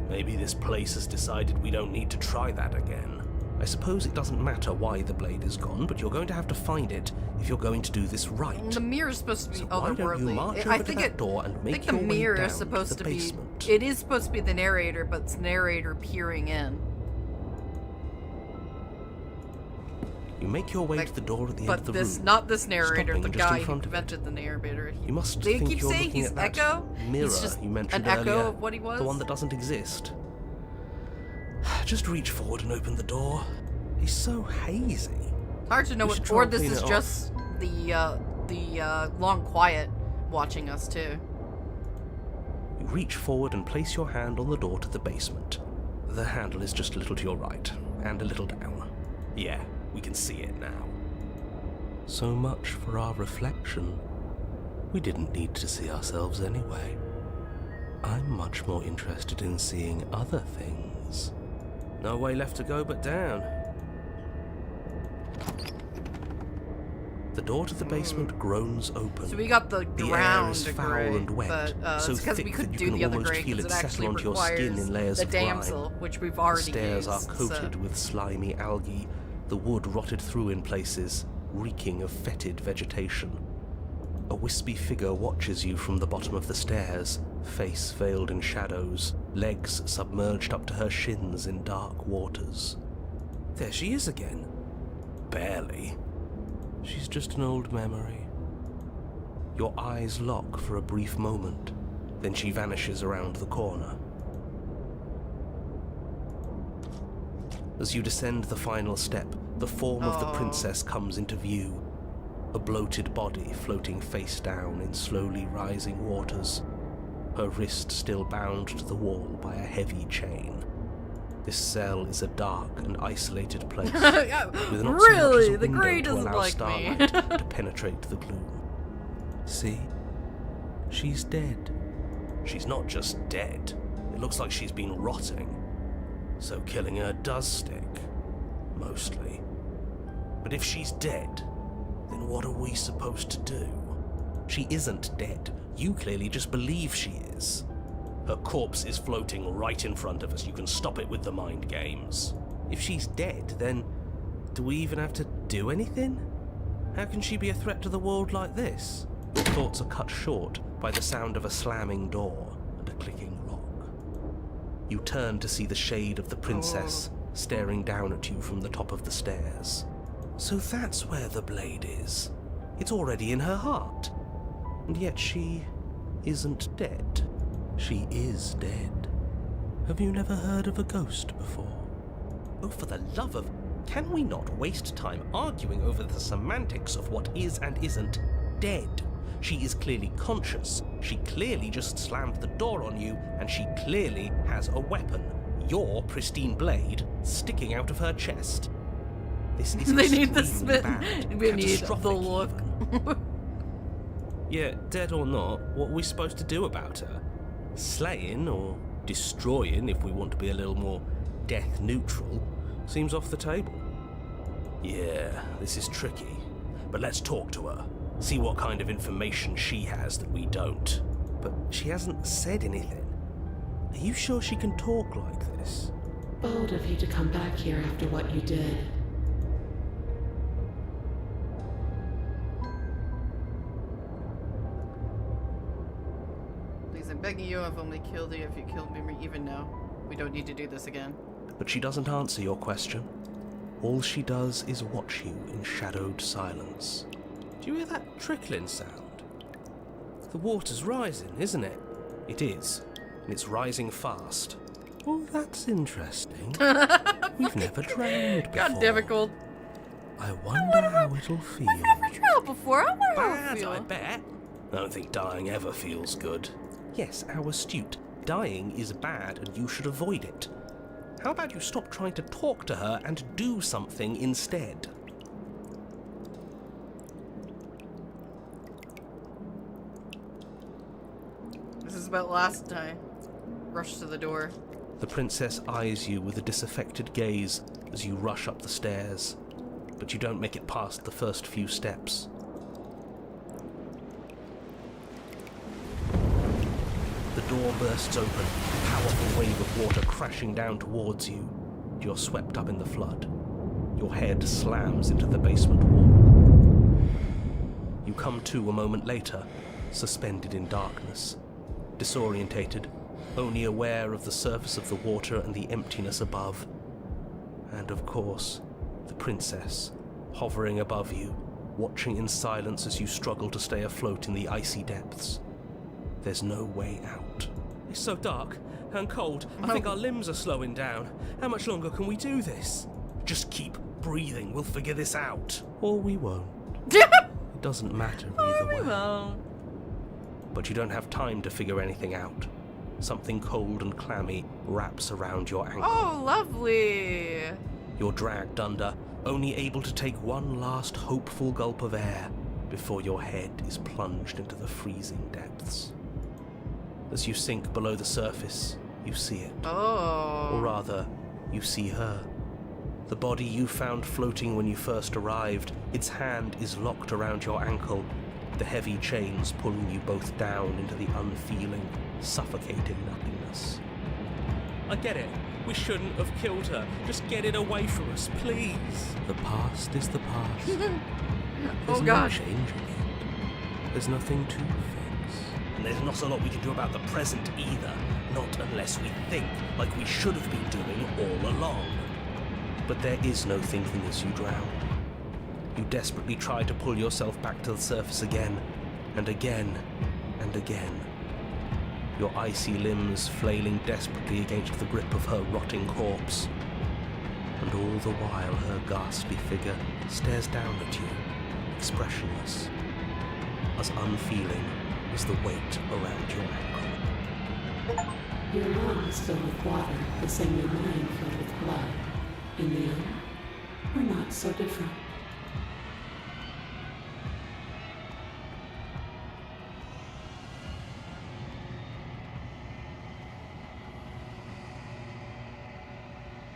Maybe this place has decided we don't need to try that again. I suppose it doesn't matter why the blade is gone, but you're going to have to find it if you're going to do this right. The mirror is supposed to be So why don't you otherworldly. march I over think to that door and make the your way mirror down is supposed to to the be. basement. It is supposed to be the narrator, but it's the narrator peering in. You make your way to the door at the end of the room. Not this narrator, stopping the just guy in who front of it. invented the narrator. You must They think keep you're saying looking he's at that Echo. mirror He's just you mentioned an echo earlier, of what he was. the one that doesn't exist. Just reach forward and open the door. He's so hazy. It's hard to know We what should try or and this clean is it just the long quiet watching us too. You reach forward and place your hand on the door to the basement. The handle is just a little to your right, and a little down. Yeah, we can see it now. So much for our reflection. We didn't need to see ourselves anyway. I'm much more interested in seeing other things. No way left to go but down. The door to the basement groans open. So we got the The air ground is foul gray, and wet, but so it's because thick we that couldn't you do can the other almost gray feel because it it settle actually onto your skin requires in layers the of grime. damsel, which we've The already stairs used. are coated with slimy algae, the wood rotted through in places, reeking of fetid vegetation. A wispy figure watches you from the bottom of the stairs, face veiled in shadows, legs submerged up to her shins in dark waters. There she is again. Barely. She's just an old memory. Your eyes lock for a brief moment, then she vanishes around the corner. As you descend the final step, the form of the princess comes into view. A bloated body floating face down in slowly rising waters, her wrist still bound to the wall by a heavy chain. This cell is a dark and isolated place, with not so much as Really? a The window grey to doesn't allow like me. starlight to penetrate the gloom. See? She's dead. She's not just dead. It looks like she's been rotting. So killing her does stick. Mostly. But if she's dead, then what are we supposed to do? She isn't dead. You clearly just believe she is. Her corpse is floating right in front of us. You can stop it with the mind games. If she's dead, then do we even have to do anything? How can she be a threat to the world like this? Your thoughts are cut short by the sound of a slamming door and a clicking lock. You turn to see the shade of the princess staring down at you from the top of the stairs. So that's where the blade is. It's already in her heart. And yet she isn't dead. She is dead. Have you never heard of a ghost before? Oh, for the love of... Can we not waste time arguing over the semantics of what is and isn't dead? She is clearly conscious. She clearly just slammed the door on you, and she clearly has a weapon. Your pristine blade sticking out of her chest. This is They need the extremely spit. bad, We need the catastrophic look. even. Yeah, dead or not, what are we supposed to do about her? Slaying, or destroying, if we want to be a little more death neutral, seems off the table. Yeah, this is tricky, but let's talk to her. See what kind of information she has that we don't. But she hasn't said anything. Are you sure she can talk like this? Bold of you to come back here after what you did. Please, I'm begging you, I've only killed you. If you killed me even now, we don't need to do this again. But she doesn't answer your question. All she does is watch you in shadowed silence. Do you hear that trickling sound? The water's rising, isn't it? It is, and it's rising fast. Oh, that's interesting. We've never drowned before. God difficult. I wonder how it'll feel. I've never drowned before. I wonder how it Bad, I feels. bet. I don't think dying ever feels good. Yes, how astute. Dying is bad and you should avoid it. How about you stop trying to talk to her and do something instead? This is about last time. Rush to the door. The princess eyes you with a disaffected gaze as you rush up the stairs, but you don't make it past the first few steps. The door bursts open, a powerful wave of water crashing down towards you. You're swept up in the flood. Your head slams into the basement wall. You come to a moment later, suspended in darkness, disorientated, only aware of the surface of the water and the emptiness above. And of course, the princess, hovering above you, watching in silence as you struggle to stay afloat in the icy depths. There's no way out. It's so dark and cold. I think our limbs are slowing down. How much longer can we do this? Just keep breathing. We'll figure this out. Or we won't. It doesn't matter either way. Well, But you don't have time to figure anything out. Something cold and clammy wraps around your ankle. oh, lovely. You're dragged under, only able to take one last hopeful gulp of air before your head is plunged into the freezing depths. As you sink below the surface, you see it. Oh. Or rather, you see her. The body you found floating when you first arrived, its hand is locked around your ankle, the heavy chains pulling you both down into the unfeeling, suffocating nothingness. I get it. We shouldn't have killed her. Just get it away from us, please. The past is the past. There's no God. changing it. There's nothing to fix. And there's not a lot we can do about the present either. Not unless we think like we should have been doing all along. But there is no thinking as you drown. You desperately try to pull yourself back to the surface again, and again, and again. Your icy limbs flailing desperately against the grip of her rotting corpse. And all the while her ghastly figure stares down at you, expressionless, as unfeeling as the weight around your ankle. Your lungs filled with water, the same as mine filled with blood. In the end, we're not so different.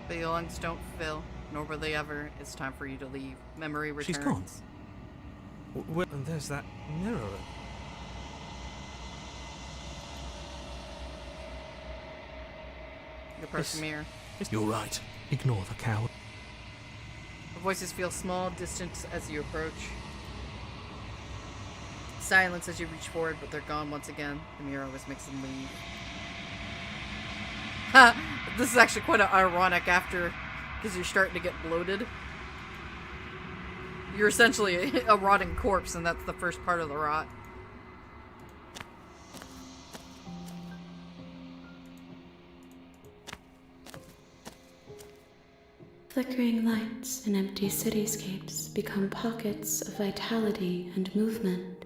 The lungs don't fill, nor will they ever. It's time for you to leave. Memory returns. She's gone. Well, and there's that mirror. The person mirror. You're right. Ignore the coward. The voices feel small, distant as you approach. Silence as you reach forward, but they're gone once again. The mirror always makes them leave. Ha! This is actually quite ironic after, because you're starting to get bloated. You're essentially a rotting corpse, and that's the first part of the rot. Flickering lights and empty cityscapes become pockets of vitality and movement.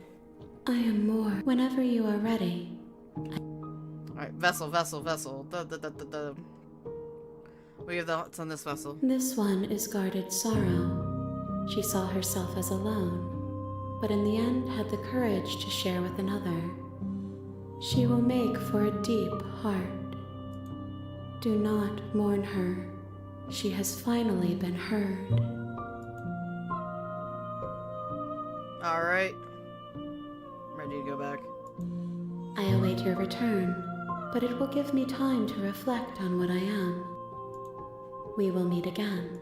I am more whenever you are ready. Alright, vessel. We have the thoughts on this vessel. This one is guarded sorrow. She saw herself as alone, but in the end had the courage to share with another. She will make for a deep heart. Do not mourn her. She has finally been heard. Alright. await your return, but it will give me time to reflect on what I am. We will meet again.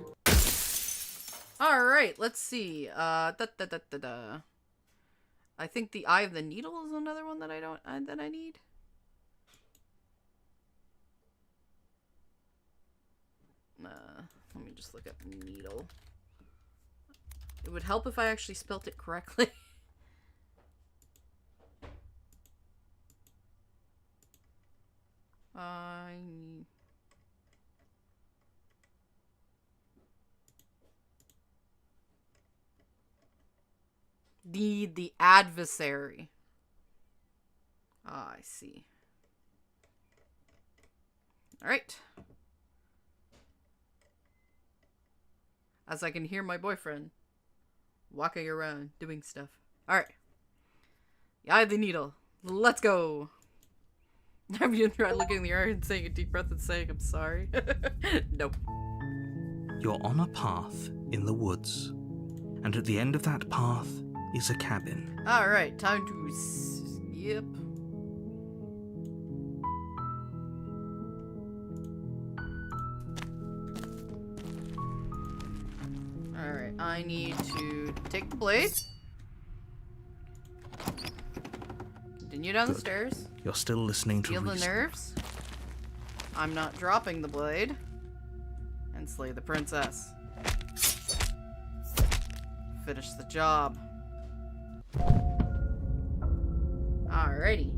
Alright, let's see. I think the Eye of the Needle is another one that I need. Let me just look up needle. It would help if I actually spelt it correctly. The adversary. Ah, I see. Alright. As I can hear my boyfriend walking around doing stuff. Alright. The Eye of the Needle. Let's go. Have you tried looking in the mirror and taking a deep breath and saying, I'm sorry? Nope. You're on a path in the woods, and at the end of that path is a cabin. Alright, time to skip. Alright, I need to take the blade. Continue down the stairs. You're still listening to Feel the nerves. I'm not dropping the blade. And slay the princess. Finish the job. Alrighty.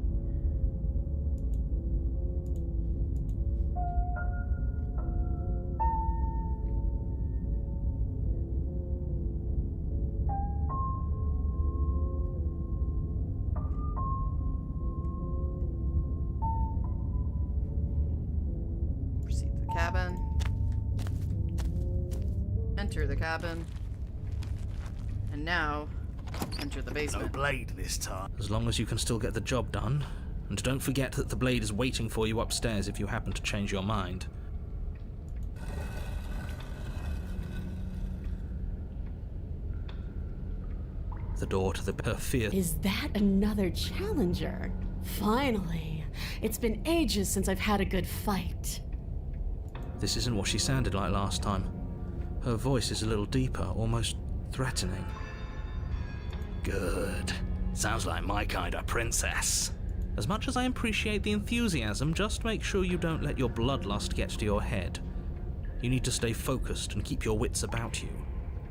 Proceed to the cabin. Enter the cabin. And now, enter the basement. No blade this time. As long as you can still get the job done. And don't forget that the blade is waiting for you upstairs if you happen to change your mind. The door to the perfier. Is that another challenger? Finally. It's been ages since I've had a good fight. This isn't what she sounded like last time. Her voice is a little deeper, almost threatening. Good. Sounds like my kind of princess. As much as I appreciate the enthusiasm, just make sure you don't let your bloodlust get to your head. You need to stay focused and keep your wits about you.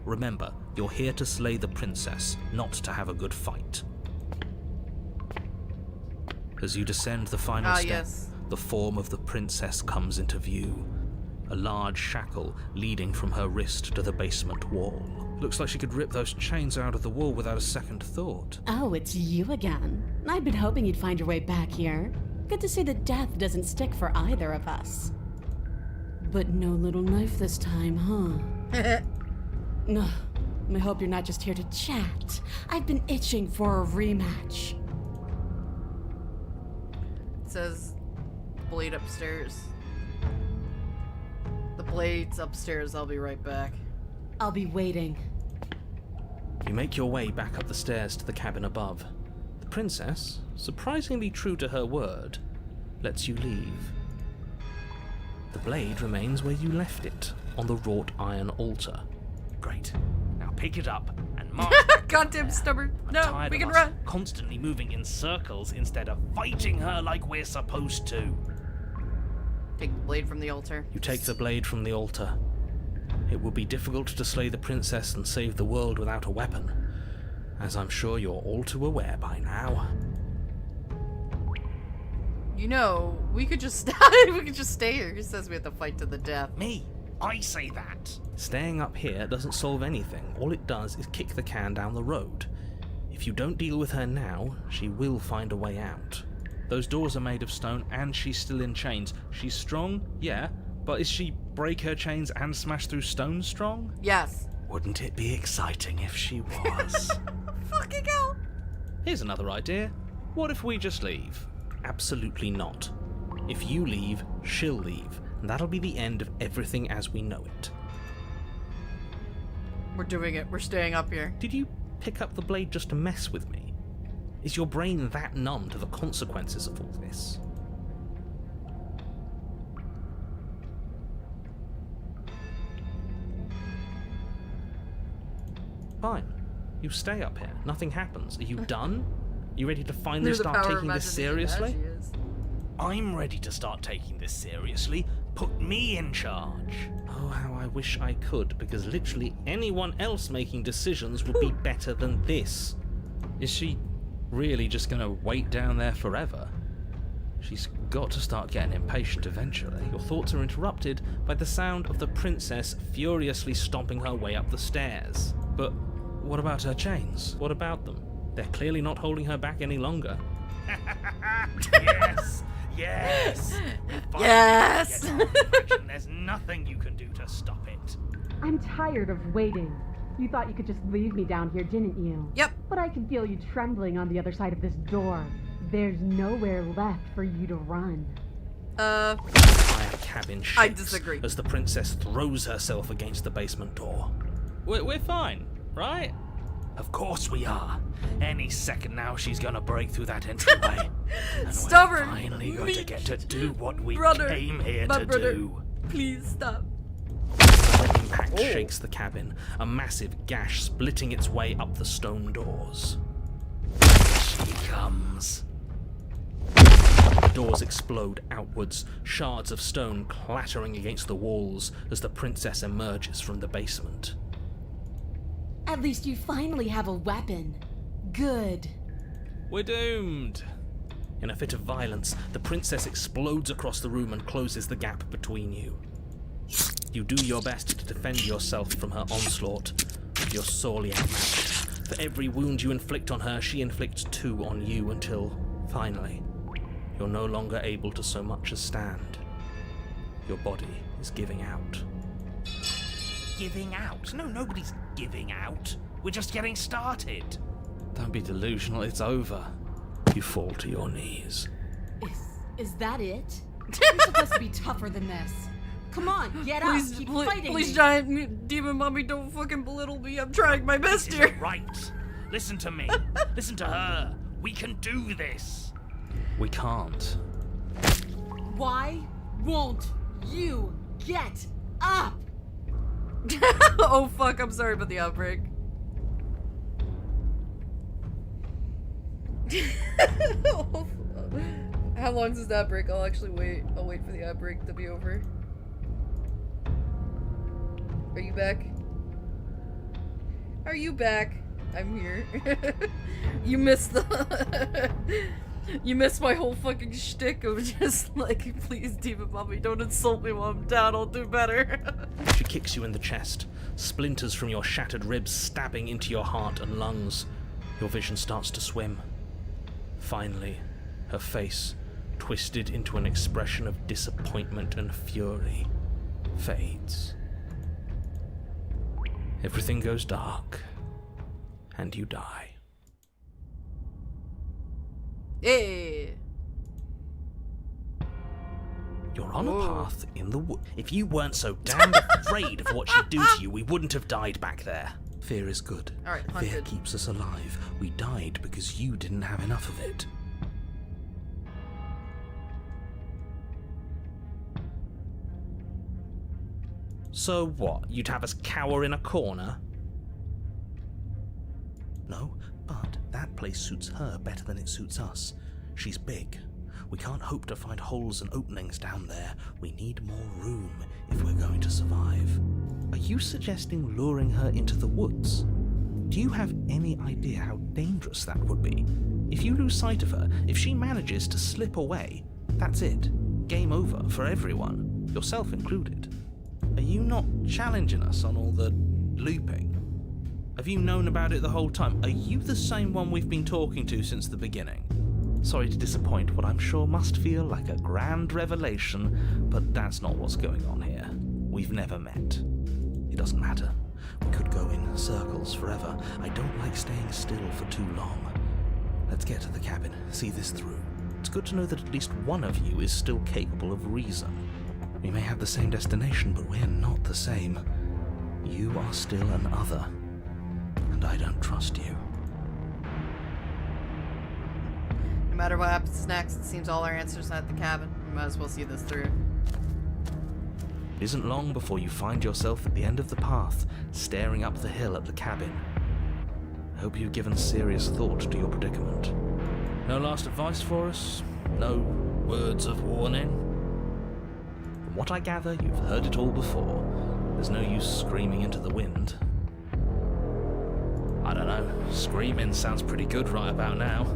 Remember, you're here to slay the princess, not to have a good fight. As you descend the final step, yes. the form of the princess comes into view. A large shackle leading from her wrist to the basement wall. Looks like she could rip those chains out of the wall without a second thought. Oh, it's you again. I've been hoping you'd find your way back here. Good to see that death doesn't stick for either of us. But no little knife this time, huh? No, I hope you're not just here to chat. I've been itching for a rematch. It says blade upstairs. The blade's upstairs. I'll be right back. I'll be waiting. You make your way back up the stairs to the cabin above. The princess, surprisingly true to her word, lets you leave. The blade remains where you left it, on the wrought iron altar. Great. Now pick it up and march. Goddamn stubborn. No, Tired we of can us run. constantly moving in circles instead of fighting her like we're supposed to. Take the blade from the altar. You take the blade from the altar. It would be difficult to slay the princess and save the world without a weapon, as I'm sure you're all too aware by now. You know, we could just stay here. Who says we have to fight to the death? Me? I say that. Staying up here doesn't solve anything. All it does is kick the can down the road. If you don't deal with her now, she will find a way out. Those doors are made of stone and she's still in chains. She's strong, yeah, but is she break her chains and smash through stone strong? Yes. Wouldn't it be exciting if she was? Fucking hell. Here's another idea. What if we just leave? Absolutely not. If you leave, she'll leave, and that'll be the end of everything as we know it. We're doing it. We're staying up here. Did you pick up the blade just to mess with me? Is your brain that numb to the consequences of all this? Fine. You stay up here. Nothing happens. Are you done? You ready to finally start taking this seriously? I'm ready to start taking this seriously. Put me in charge. Oh, how I wish I could, because literally anyone else making decisions would be better than this. Is she really just gonna wait down there forever? She's got to start getting impatient eventually. Your thoughts are interrupted by the sound of the princess furiously stomping her way up the stairs. But what about her chains? What about them? They're clearly not holding her back any longer. Yes! Yes! Yes! There's nothing you can do to stop it. I'm tired of waiting. You thought you could just leave me down here, didn't you? Yep. But I can feel you trembling on the other side of this door. There's nowhere left for you to run. The entire cabin shakes I disagree. as the princess throws herself against the basement door. We're fine, right? Of course we are. Any second now she's gonna break through that entryway. And Stubborn. we're finally going to get to do what we Brother. came here My to brother. do. Please stop. The impact shakes the cabin, a massive gash splitting its way up the stone doors. She comes. The doors explode outwards, shards of stone clattering against the walls as the princess emerges from the basement. At least you finally have a weapon. Good. We're doomed. In a fit of violence, the princess explodes across the room and closes the gap between you. You do your best to defend yourself from her onslaught, but you're sorely outmatched. For every wound you inflict on her, she inflicts 2 on you until, finally, you're no longer able to so much as stand. Your body is giving out. Giving out? No, nobody's giving out. We're just getting started. Don't be delusional, it's over. You fall to your knees. Is that it? You're supposed to be tougher than this. Come on, get up. Keep fighting please, me. giant demon mommy, don't fucking belittle me. I'm trying my best This here. isn't right. Listen to me. Listen to her. We can do this. We can't. Why won't you get up? Oh fuck, I'm sorry about the outbreak. How long does that break? I'll actually wait. I'll wait for the outbreak to be over. Are you back? Are you back? I'm here. You missed the you missed my whole fucking shtick of just like, please demon mommy, don't insult me while I'm down, I'll do better. She kicks you in the chest, splinters from your shattered ribs stabbing into your heart and lungs. Your vision starts to swim. Finally, her face, twisted into an expression of disappointment and fury, fades. Everything goes dark, and you die. Hey. You're on a path in the wood. If you weren't so damned afraid of what she'd do to you, we wouldn't have died back there. Fear is good. Alright, Fear hunted. keeps us alive. We died because you didn't have enough of it. So what? You'd have us cower in a corner? No, but that place suits her better than it suits us. She's big. We can't hope to find holes and openings down there. We need more room if we're going to survive. Are you suggesting luring her into the woods? Do you have any idea how dangerous that would be? If you lose sight of her, if she manages to slip away, that's it. Game over for everyone, yourself included. Are you not challenging us on all the looping? Have you known about it the whole time? Are you the same one we've been talking to since the beginning? Sorry to disappoint what I'm sure must feel like a grand revelation, but that's not what's going on here. We've never met. It doesn't matter. We could go in circles forever. I don't like staying still for too long. Let's get to the cabin, see this through. It's good to know that at least one of you is still capable of reason. We may have the same destination, but we're not the same. You are still an other, and I don't trust you. matter what happens next, it seems all our answers are at the cabin. We might as well see this through. It isn't long before you find yourself at the end of the path, staring up the hill at the cabin. I hope you've given serious thought to your predicament. No last advice for us? No words of warning? From what I gather, you've heard it all before. There's no use screaming into the wind. I don't know. Screaming sounds pretty good right about now.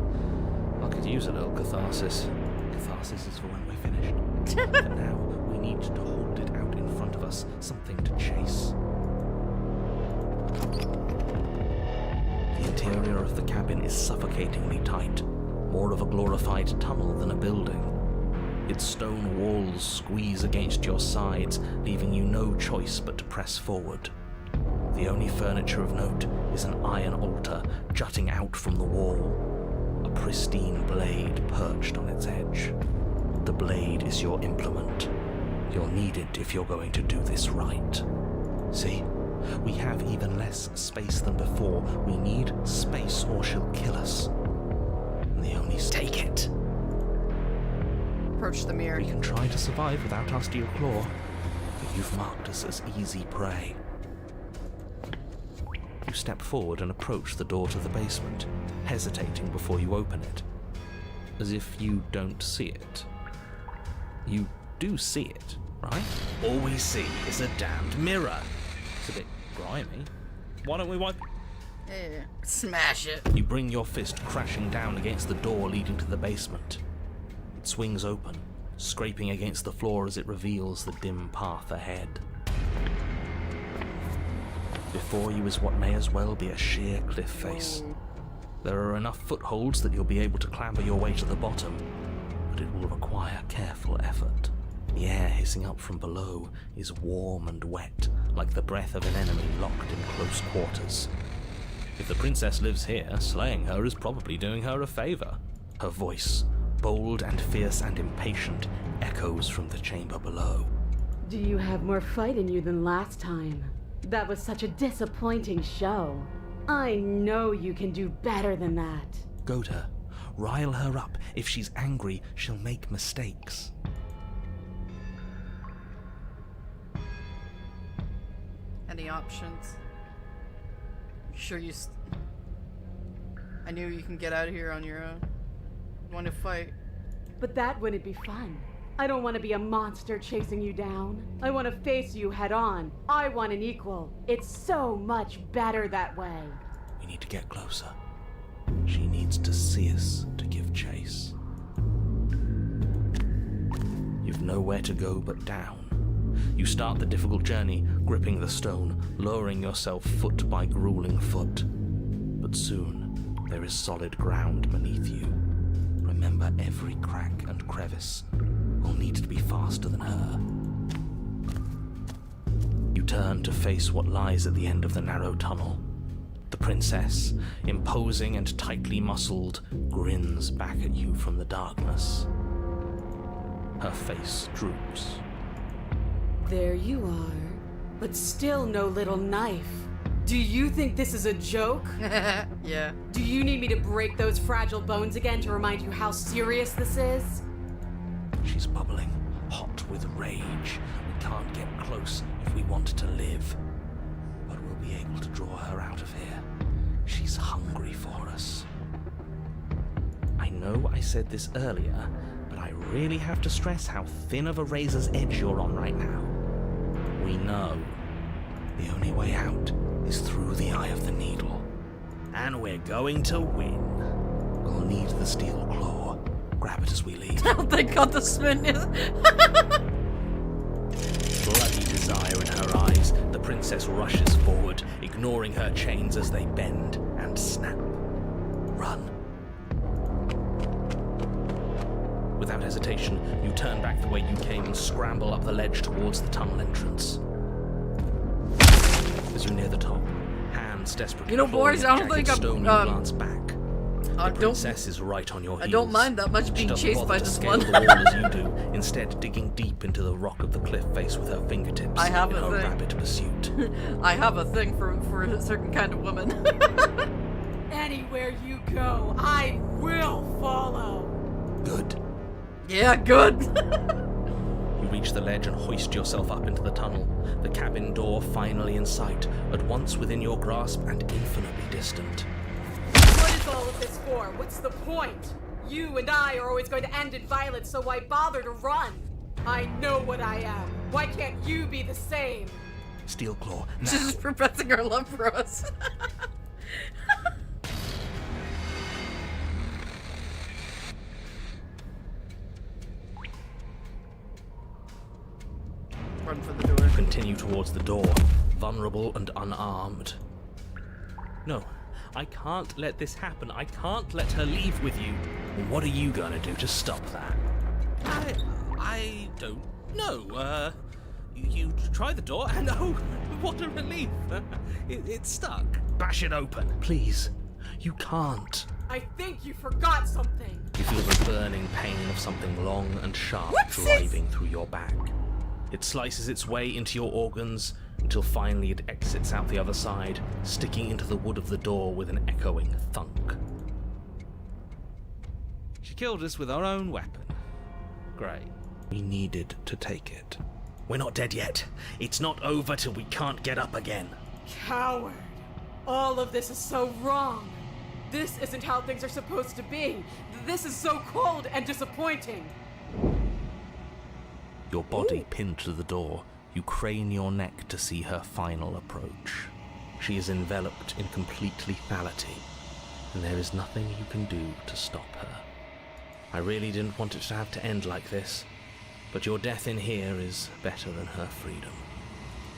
I could use a little catharsis. Catharsis is for when we're finished. For now, we need to hold it out in front of us, something to chase. The interior of the cabin is suffocatingly tight, more of a glorified tunnel than a building. Its stone walls squeeze against your sides, leaving you no choice but to press forward. The only furniture of note is an iron altar jutting out from the wall, a pristine blade perched on its edge. The blade is your implement. You'll need it if you're going to do this right. See? We have even less space than before. We need space or she'll kill us. And the only... Take it! Approach the mirror. We can try to survive without our steel claw, but you've marked us as easy prey. You step forward and approach the door to the basement, hesitating before you open it, as if you don't see it. You do see it, right? All we see is a damned mirror. It's a bit grimy. Why don't we wipe... Yeah. Smash it. You bring your fist crashing down against the door leading to the basement. It swings open, scraping against the floor as it reveals the dim path ahead. Before you is what may as well be a sheer cliff face. There are enough footholds that you'll be able to clamber your way to the bottom, but it will require careful effort. The air hissing up from below is warm and wet, like the breath of an enemy locked in close quarters. If the princess lives here, slaying her is probably doing her a favor. Her voice, bold and fierce and impatient, echoes from the chamber below. Do you have more fight in you than last time? That was such a disappointing show. I know you can do better than that. Goad her. Rile her up. If she's angry, she'll make mistakes. Any options? Sure you... I knew you can get out of here on your own. You want to fight? But that wouldn't be fun. I don't want to be a monster chasing you down. I want to face you head on. I want an equal. It's so much better that way. We need to get closer. She needs to see us to give chase. You've nowhere to go but down. You start the difficult journey, gripping the stone, lowering yourself foot by grueling foot. But soon, there is solid ground beneath you. Remember every crack and crevice. We'll need to be faster than her. You turn to face what lies at the end of the narrow tunnel. The princess, imposing and tightly muscled, grins back at you from the darkness. Her face droops. There you are, but still no little knife. Do you think this is a joke? Yeah. Do you need me to break those fragile bones again to remind you how serious this is? She's bubbling, hot with rage. We can't get close if we want to live. But we'll be able to draw her out of here. She's hungry for us. I know I said this earlier, but I really have to stress how thin of a razor's edge you're on right now. We know. The only way out is through the eye of the needle. And we're going to win. We'll need the steel claw. Grab it as we leave. Thank God the spin is... Bloody desire in her eyes, the princess rushes forward, ignoring her chains as they bend and snap. Run. Without hesitation, you turn back the way you came and scramble up the ledge towards the tunnel entrance. As you near the top, hands desperately You know, boys, I don't think I'm... Stone, you glance back. I The princess is right on your heels. I don't mind that much She being doesn't chased bother by to this scale one. the wall as you do, instead digging deep into the rock of the cliff face with her fingertips I have in a her thing. rapid pursuit. I have a thing for a certain kind of woman. Anywhere you go, I will follow. Good. Yeah, good. You reach the ledge and hoist yourself up into the tunnel, the cabin door finally in sight, at once within your grasp and infinitely distant. What is all of this for? What's the point? You and I are always going to end in violence, so why bother to run? I know what I am. Why can't you be the same? Steelclaw, now. She's just professing her love for us. Run for the door. Continue towards the door, vulnerable and unarmed. No, I can't let this happen. I can't let her leave with you. What are you gonna do to stop that? I don't know. You try the door, and oh, what a relief. It's stuck. Bash it open, please. You can't. I think you forgot something. You feel the burning pain of something long and sharp driving through your back. It slices its way into your organs until finally it exits out the other side, sticking into the wood of the door with an echoing thunk. She killed us with our own weapon. Great. We needed to take it. We're not dead yet. It's not over till we can't get up again. Coward. All of this is so wrong. This isn't how things are supposed to be. This is so cold and disappointing. Your body pinned to the door, you crane your neck to see her final approach. She is enveloped in complete lethality, and there is nothing you can do to stop her. I really didn't want it to have to end like this, but your death in here is better than her freedom.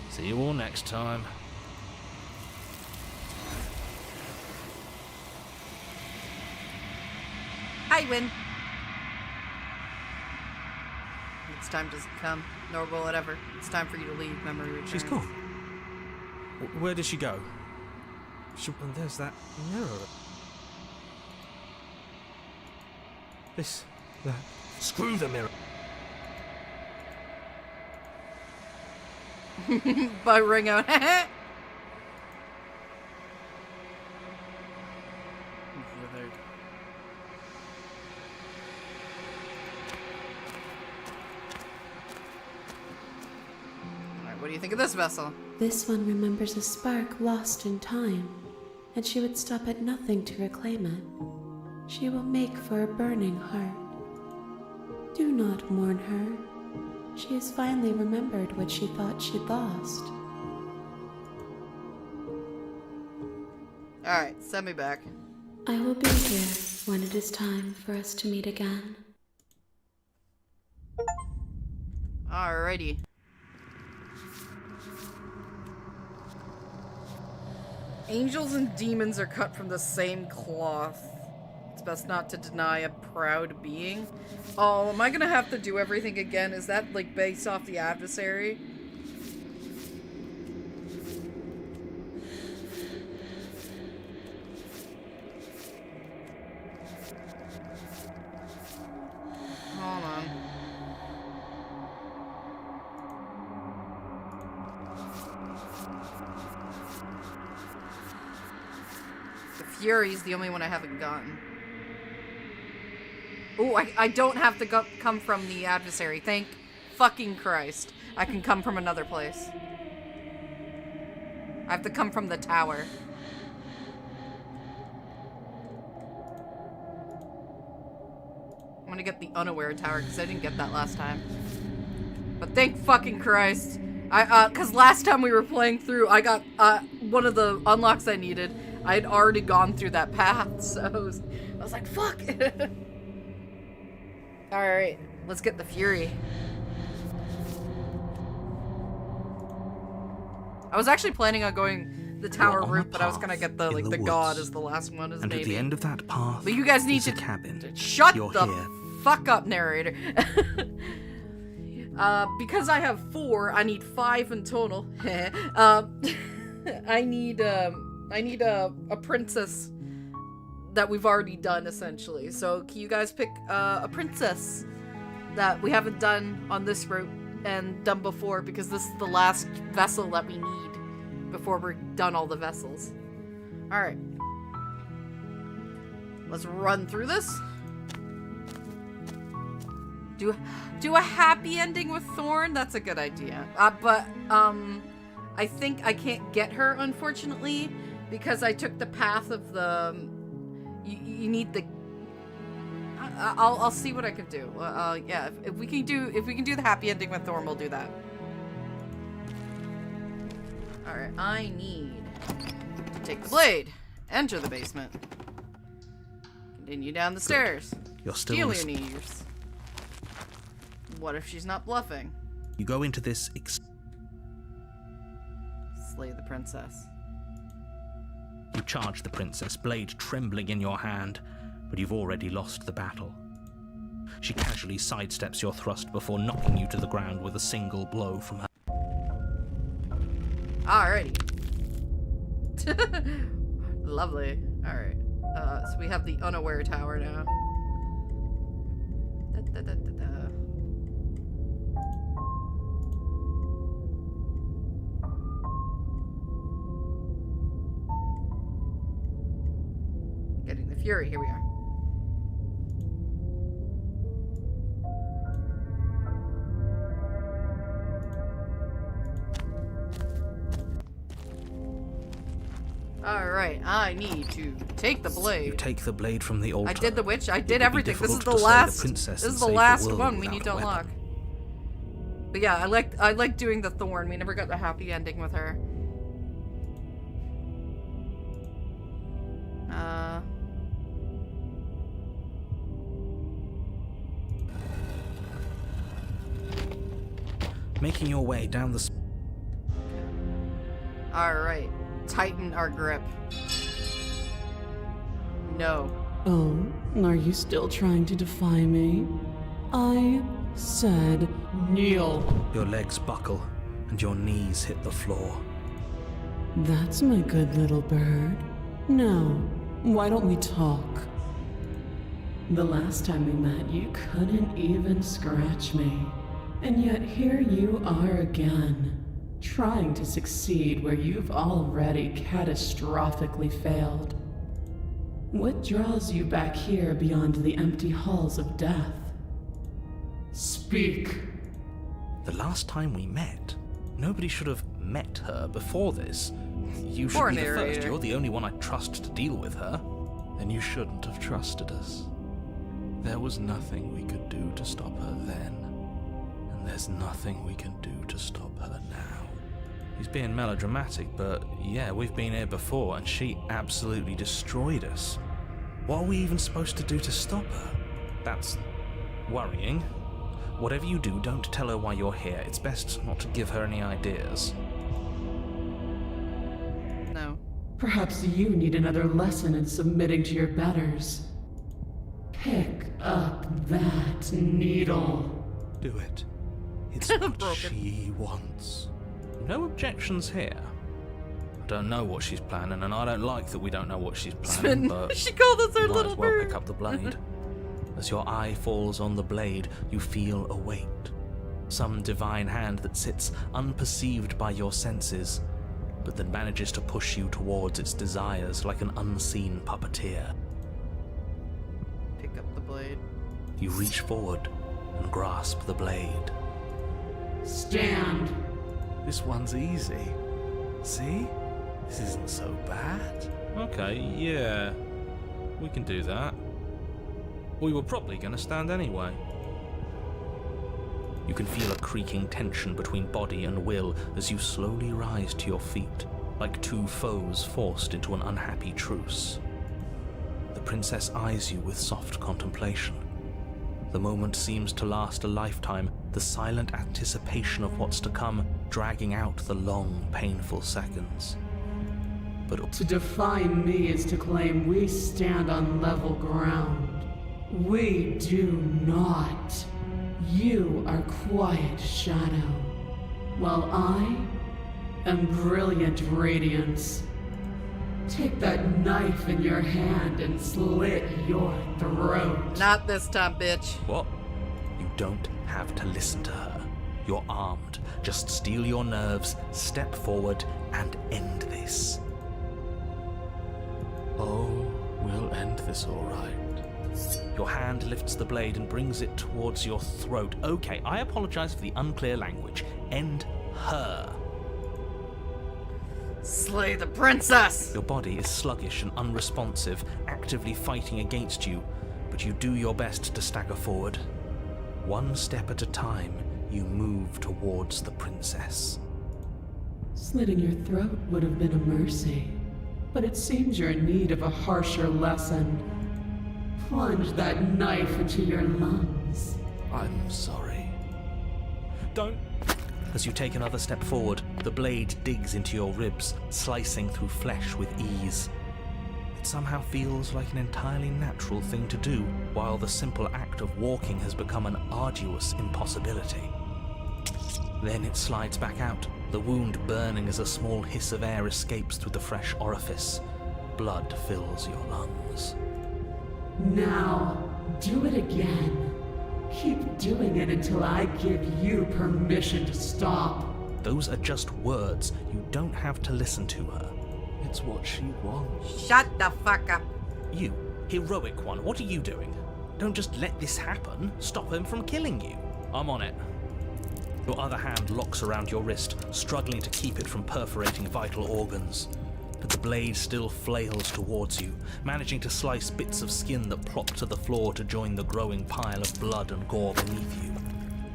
See you all next time. I win. It's time to come. Normal, whatever. It's time for you to leave. Memory returns. She's gone. Where did she go? And there's that mirror. That. Screw the mirror. By ring out. Alright, what do you think of this vessel? This one remembers a spark lost in time, and she would stop at nothing to reclaim it. She will make for a burning heart. Do not mourn her. She has finally remembered what she thought she'd lost. Alright, send me back. I will be here when it is time for us to meet again. Alrighty. Angels and demons are cut from the same cloth. It's best not to deny a proud being. Oh, am I gonna have to do everything again? Is that, like, based off the adversary? Hold on. The Fury's the only one I haven't gotten. Ooh, I don't have to come from the adversary. Thank fucking Christ. I can come from another place. I have to come from the tower. I'm gonna get the unaware tower because I didn't get that last time. But thank fucking Christ. Cause last time we were playing through, I got, one of the unlocks I needed. I had already gone through that path, so I was like, fuck. Alright, let's get the Fury. I was actually planning on going the tower on route, a but I was gonna path get the, in like, the the god woods. as the last one, as And maybe. at the end of that path, But you guys need is a to cabin. shut You're the here. fuck up, narrator. Because I have 4, I need 5 in total. I need a princess that we've already done, essentially. So can you guys pick a princess that we haven't done on this route and done before, because this is the last vessel that we need before we're done all the vessels. Alright. Let's run through this. Do a happy ending with Thorn? That's a good idea. But I think I can't get her, unfortunately, because I took the path of the... You need the... I'll see what I can do. Yeah, if we can do the happy ending with Thorn, we'll do that. Alright, I need to take the blade. Enter the basement. Continue down the stairs. You're still Steal your ears. What if she's not bluffing? You go into this Slay the princess. You charge the princess, blade trembling in your hand, but you've already lost the battle. She casually sidesteps your thrust before knocking you to the ground with a single blow from her. Alrighty. Lovely. Alright. So we have the unaware tower now. Getting the fury. Here we are. Alright, I need to take the blade. You take the blade from the altar. I did the witch. I It did would be everything. This is difficult the to slay last. princess This and is the save last world one we need to without a unlock. weapon. But yeah, I like doing the Thorn. We never got the happy ending with her. Making your way down the... Alright. Tighten our grip. No. Oh, are you still trying to defy me? I said kneel. Your legs buckle, and your knees hit the floor. That's my good little bird. Now, why don't we talk? The last time we met, you couldn't even scratch me. And yet here you are again, trying to succeed where you've already catastrophically failed. What draws you back here beyond the empty halls of death? Speak. The last time we met, nobody should have met her before this. You should Poor be the narrator. first. You're the only one I'd trust to deal with her. Then you shouldn't have trusted us. There was nothing we could do to stop her then. And there's nothing we can do to stop her now. He's being melodramatic, but yeah, we've been here before, and she absolutely destroyed us. What are we even supposed to do to stop her? That's worrying. Whatever you do, don't tell her why you're here. It's best not to give her any ideas. No. Perhaps you need another lesson in submitting to your betters. Pick up that needle. Do it. It's what Broken. she wants. No objections here. I don't know what she's planning, and I don't like that we don't know what she's planning, but She called us our might little as well bird. pick up the blade. As your eye falls on the blade, you feel a weight. Some divine hand that sits unperceived by your senses, but that manages to push you towards its desires like an unseen puppeteer. Pick up the blade. You reach forward and grasp the blade. Stand. This one's easy. See? This isn't so bad. Okay, yeah, we can do that. We were probably going to stand anyway. You can feel a creaking tension between body and will as you slowly rise to your feet, like two foes forced into an unhappy truce. The princess eyes you with soft contemplation. The moment seems to last a lifetime, the silent anticipation of what's to come dragging out the long, painful seconds. But To define me is to claim we stand on level ground. We do not. You are quiet shadow, while I am brilliant radiance. Take that knife in your hand and slit your throat. Not this time, bitch. what? You don't have to listen to her. You're armed. Just steel your nerves, step forward, and end this. Oh, we'll end this all right. Your hand lifts the blade and brings it towards your throat. Okay, I apologize for the unclear language. End her. Slay the princess! Your body is sluggish and unresponsive, actively fighting against you, but you do your best to stagger forward. One step at a time, you move towards the princess. Slitting your throat would have been a mercy, but it seems you're in need of a harsher lesson. Plunge that knife into your lungs. I'm sorry. Don't. As you take another step forward, the blade digs into your ribs, slicing through flesh with ease. It somehow feels like an entirely natural thing to do, while the simple act of walking has become an arduous impossibility. Then it slides back out, the wound burning as a small hiss of air escapes through the fresh orifice. Blood fills your lungs. Now, do it again. Keep doing it until I give you permission to stop. Those are just words. You don't have to listen to her. It's what she wants. Shut the fuck up. You, heroic one, what are you doing? Don't just let this happen. Stop him from killing you. I'm on it. Your other hand locks around your wrist, struggling to keep it from perforating vital organs. But the blade still flails towards you, managing to slice bits of skin that plop to the floor to join the growing pile of blood and gore beneath you.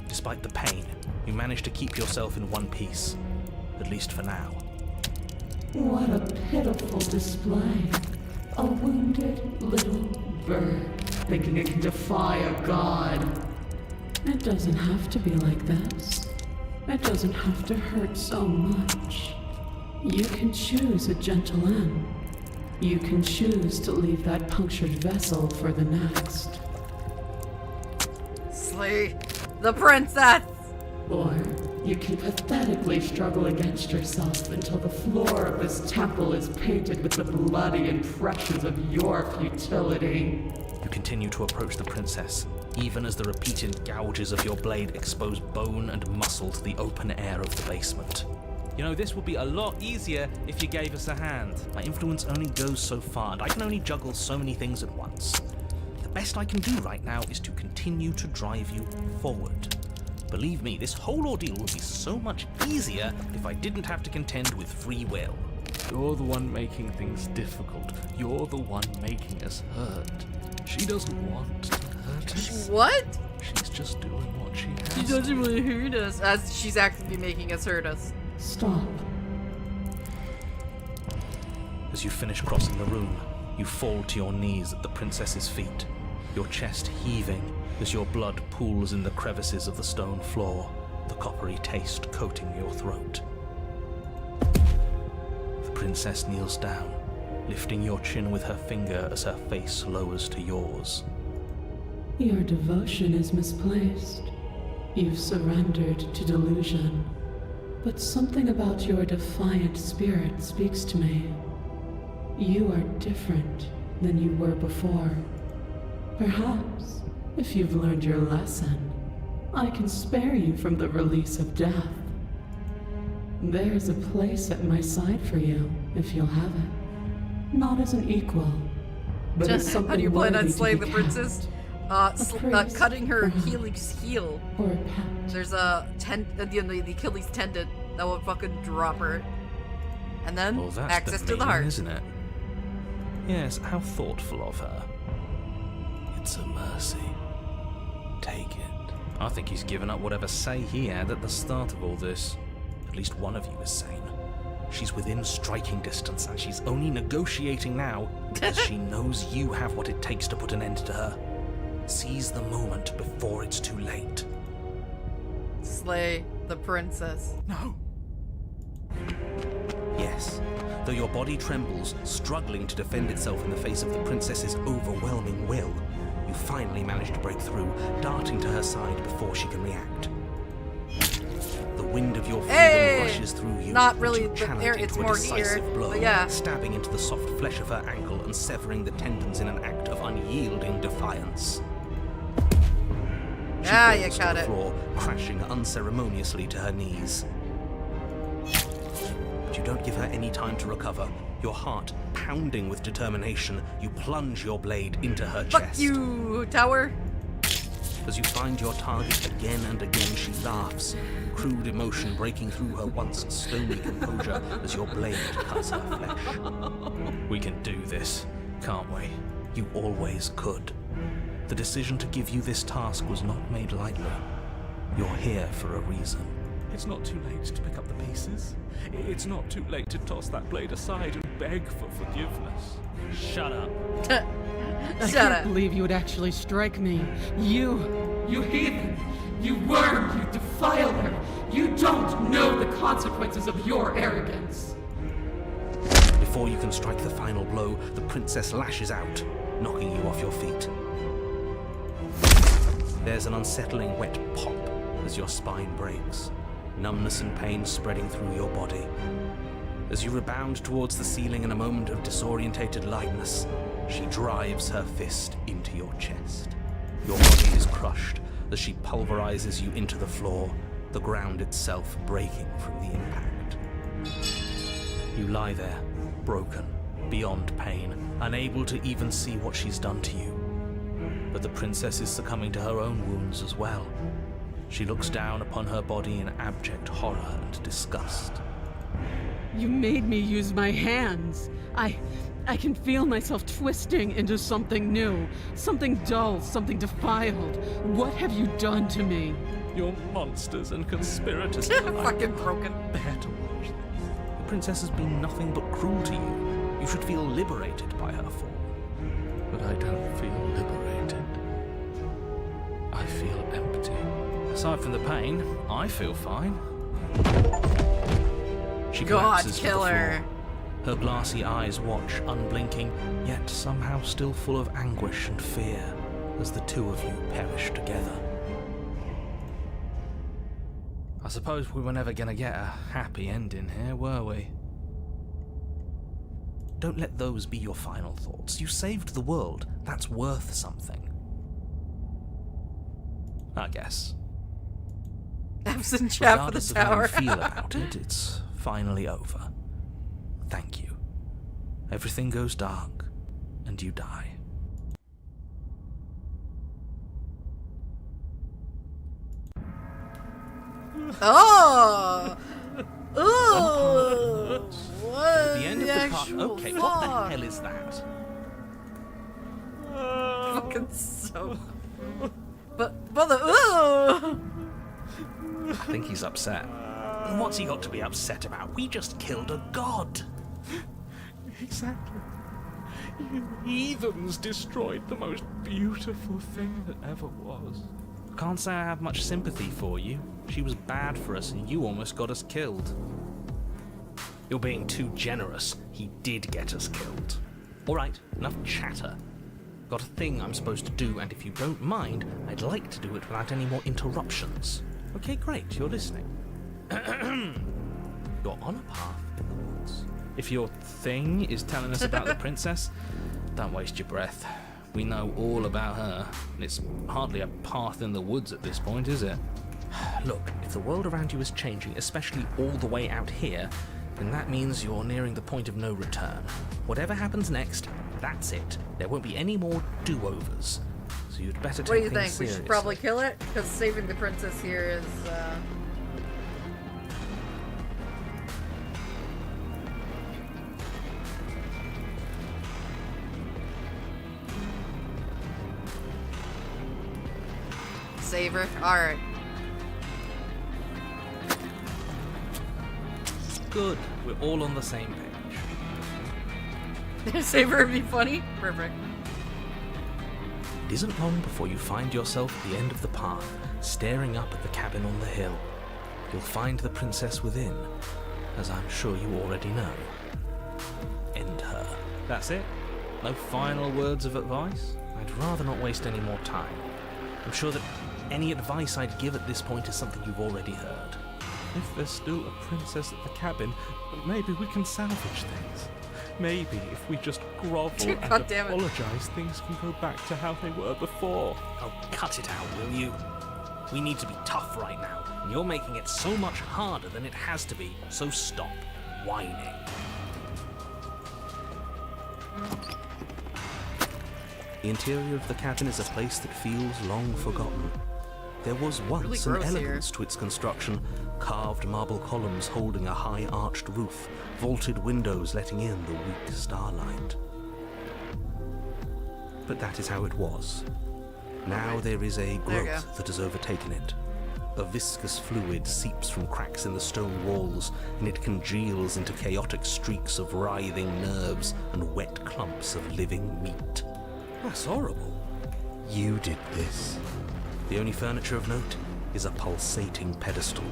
Despite the pain, you manage to keep yourself in one piece, at least for now. What a pitiful display. A wounded little bird thinking it can defy a god. It doesn't have to be like this. It doesn't have to hurt so much. You can choose a gentle end. You can choose to leave that punctured vessel for the next. Slay the princess! Or you can pathetically struggle against yourself until the floor of this temple is painted with the bloody impressions of your futility. You continue to approach the princess, even as the repeated gouges of your blade expose bone and muscle to the open air of the basement. You know, this would be a lot easier if you gave us a hand. My influence only goes so far, and I can only juggle so many things at once. The best I can do right now is to continue to drive you forward. Believe me, this whole ordeal would be so much easier if I didn't have to contend with free will. You're the one making things difficult. You're the one making us hurt. She doesn't want to hurt us. What? She's just doing what she has. She doesn't really hurt us, as she's actively making us hurt us. Stop. As you finish crossing the room, you fall to your knees at the princess's feet, your chest heaving as your blood pools in the crevices of the stone floor, the coppery taste coating your throat. The princess kneels down, lifting your chin with her finger as her face lowers to yours. Your devotion is misplaced. You've surrendered to delusion. But something about your defiant spirit speaks to me. You are different than you were before. Perhaps, if you've learned your lesson, I can spare you from the release of death. There's a place at my side for you, if you'll have it. Not as an equal, but as something How do you plan on worthy to slaying be the princess? priest, Cutting her perhaps. Achilles heel. Or a pet. There's the Achilles tendon that will fucking drop her. And then, Well, that's access to the demeaning, heart. isn't it? Yes, how thoughtful of her. It's a mercy. Take it. I think he's given up whatever say he had at the start of all this. At least one of you is sane. She's within striking distance, and she's only negotiating now because she knows you have what it takes to put an end to her. Seize the moment before it's too late. Slay the princess. No. Yes. Though your body trembles, struggling to defend itself in the face of the princess's overwhelming will, you finally manage to break through, darting to her side before she can react. The wind of your freedom rushes through you. Not and really, you but channel there it it's into a more decisive here, blow, but yeah. stabbing into the soft flesh of her ankle and severing the tendons in an act of unyielding defiance. She Ah, you falls to got the it. floor, crashing unceremoniously to her knees. But you don't give her any time to recover. Your heart pounds pounding with determination, you plunge your blade into her Fuck chest. you, tower. As you find your target again and again, she laughs, crude emotion breaking through her once stony composure as your blade cuts her flesh. We can do this, can't we? You always could. The decision to give you this task was not made lightly. You're here for a reason. It's not too late to pick up the pieces. It's not too late to toss that blade aside and beg for forgiveness. Shut up. I Shut can't up. believe you would actually strike me. You heathen! You worm! You defiler! You don't know the consequences of your arrogance! Before you can strike the final blow, the princess lashes out, knocking you off your feet. There's an unsettling wet pop as your spine breaks, numbness and pain spreading through your body. As you rebound towards the ceiling in a moment of disorientated lightness, she drives her fist into your chest. Your body is crushed as she pulverizes you into the floor, the ground itself breaking from the impact. You lie there, broken, beyond pain, unable to even see what she's done to you. But the princess is succumbing to her own wounds as well. She looks down upon her body in abject horror and disgust. You made me use my hands. I can feel myself twisting into something new, something dull, something defiled. What have you done to me? You're monsters and conspirators. Fucking broken. Bear to watch this. The princess has been nothing but cruel to you. You should feel liberated by her fall. But I don't feel liberated. I feel empty. Aside from the pain, I feel fine. She God, collapses to the kill her. floor. Her glassy eyes watch, unblinking, yet somehow still full of anguish and fear, as the two of you perish together. I suppose we were never gonna get a happy ending here, were we? Don't let those be your final thoughts. You saved the world. That's worth something. I guess. Absent chat for the Regardless of how tower. you feel about it, it's finally over. Thank you. Everything goes dark, and you die. Oh! Ooh! What At the end of the part. actual Okay, what the fuck? hell is that? Fucking so. But the ooh! I think he's upset. And what's he got to be upset about? We just killed a god. Exactly. You heathens destroyed the most beautiful thing that ever was. Can't say I have much sympathy for you. She was bad for us, and you almost got us killed. You're being too generous. He did get us killed. All right, enough chatter. Got a thing I'm supposed to do, and if you don't mind, I'd like to do it without any more interruptions. Okay, great, you're listening. You're on a path in the woods. If your thing is telling us about the princess, don't waste your breath. We know all about her, and it's hardly a path in the woods at this point, is it? Look, if the world around you is changing, especially all the way out here, then that means you're nearing the point of no return. Whatever happens next, that's it. There won't be any more do-overs. So you'd better take What do you things think? We seriously. should probably kill it? Because saving the princess here is, Save her? Alright. Good. We're all on the same page. Save her would be funny? Perfect. It isn't long before you find yourself at the end of the path, staring up at the cabin on the hill. You'll find the princess within, as I'm sure you already know. End her. That's it? No final words of advice? I'd rather not waste any more time. I'm sure that any advice I'd give at this point is something you've already heard. If there's still a princess at the cabin, maybe we can salvage things. Maybe if we just grovel and God damn it. apologize, things can go back to how they were before. Oh, cut it out, will you? We need to be tough right now, and you're making it so much harder than it has to be, so stop whining. The interior of the cabin is a place that feels long forgotten. There was once Really an gross elegance here. to its construction, carved marble columns holding a high arched roof, vaulted windows letting in the weak starlight. But that is how it was. Now there is a There you growth go. that has overtaken it. A viscous fluid seeps from cracks in the stone walls, and it congeals into chaotic streaks of writhing nerves and wet clumps of living meat. That's horrible. You did this. The only furniture of note is a pulsating pedestal,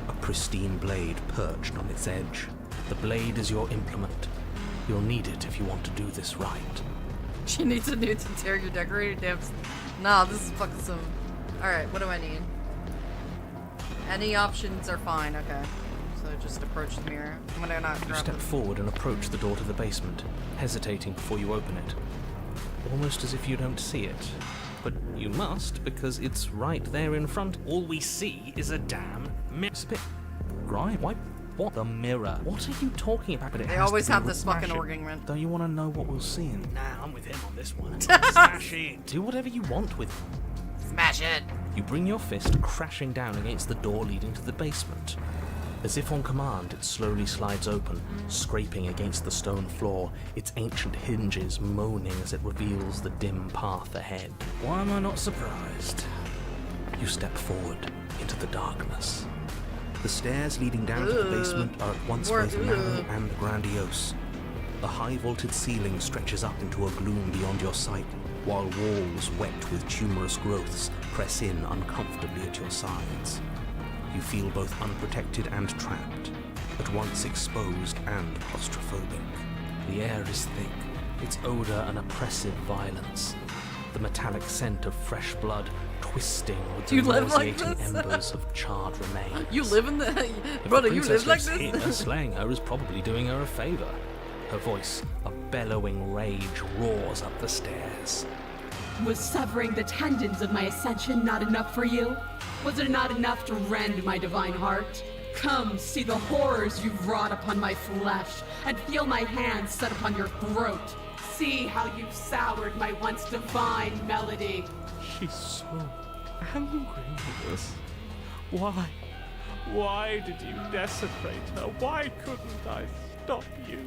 a pristine blade perched on its edge. The blade is your implement. You'll need it if you want to do this right. She needs a new interior decorator. Damn. Nah, this is fucking some. Alright, what do I need? Any options are fine, okay. So just approach the mirror. I'm gonna not You grab step it. forward and approach the door to the basement, hesitating before you open it. Almost as if you don't see it. But you must, because it's right there in front. All we see is a damn mirror. Spit. Grime. Why? What? The mirror. What are you talking about? But it They has always to be have with this fucking smashing. argument. Don't you want to know what we'll see in? Nah, I'm with him on this one. Smash it. Do whatever you want with Smash it! You bring your fist crashing down against the door leading to the basement. As if on command, it slowly slides open, scraping against the stone floor, its ancient hinges moaning as it reveals the dim path ahead. Why am I not surprised? You step forward into the darkness. The stairs leading down to the basement are at once both narrow and grandiose. The high vaulted ceiling stretches up into a gloom beyond your sight, while walls wet with tumorous growths press in uncomfortably at your sides. You feel both unprotected and trapped, at once exposed and claustrophobic. The air is thick, its odor an oppressive violence. The metallic scent of fresh blood twisting with Do you the live like nauseating this? embers of charred remains. You live in the. If Brother, the you princess live like lives this? here, slaying her is probably doing her a favor. Her voice, a bellowing rage, roars up the stairs. Was severing the tendons of my ascension not enough for you? Was it not enough to rend my divine heart? Come, see the horrors you've wrought upon my flesh, and feel my hands set upon your throat. See how you've soured my once divine melody. She's so angry with us. Why? Why did you desecrate her? Why couldn't I stop you?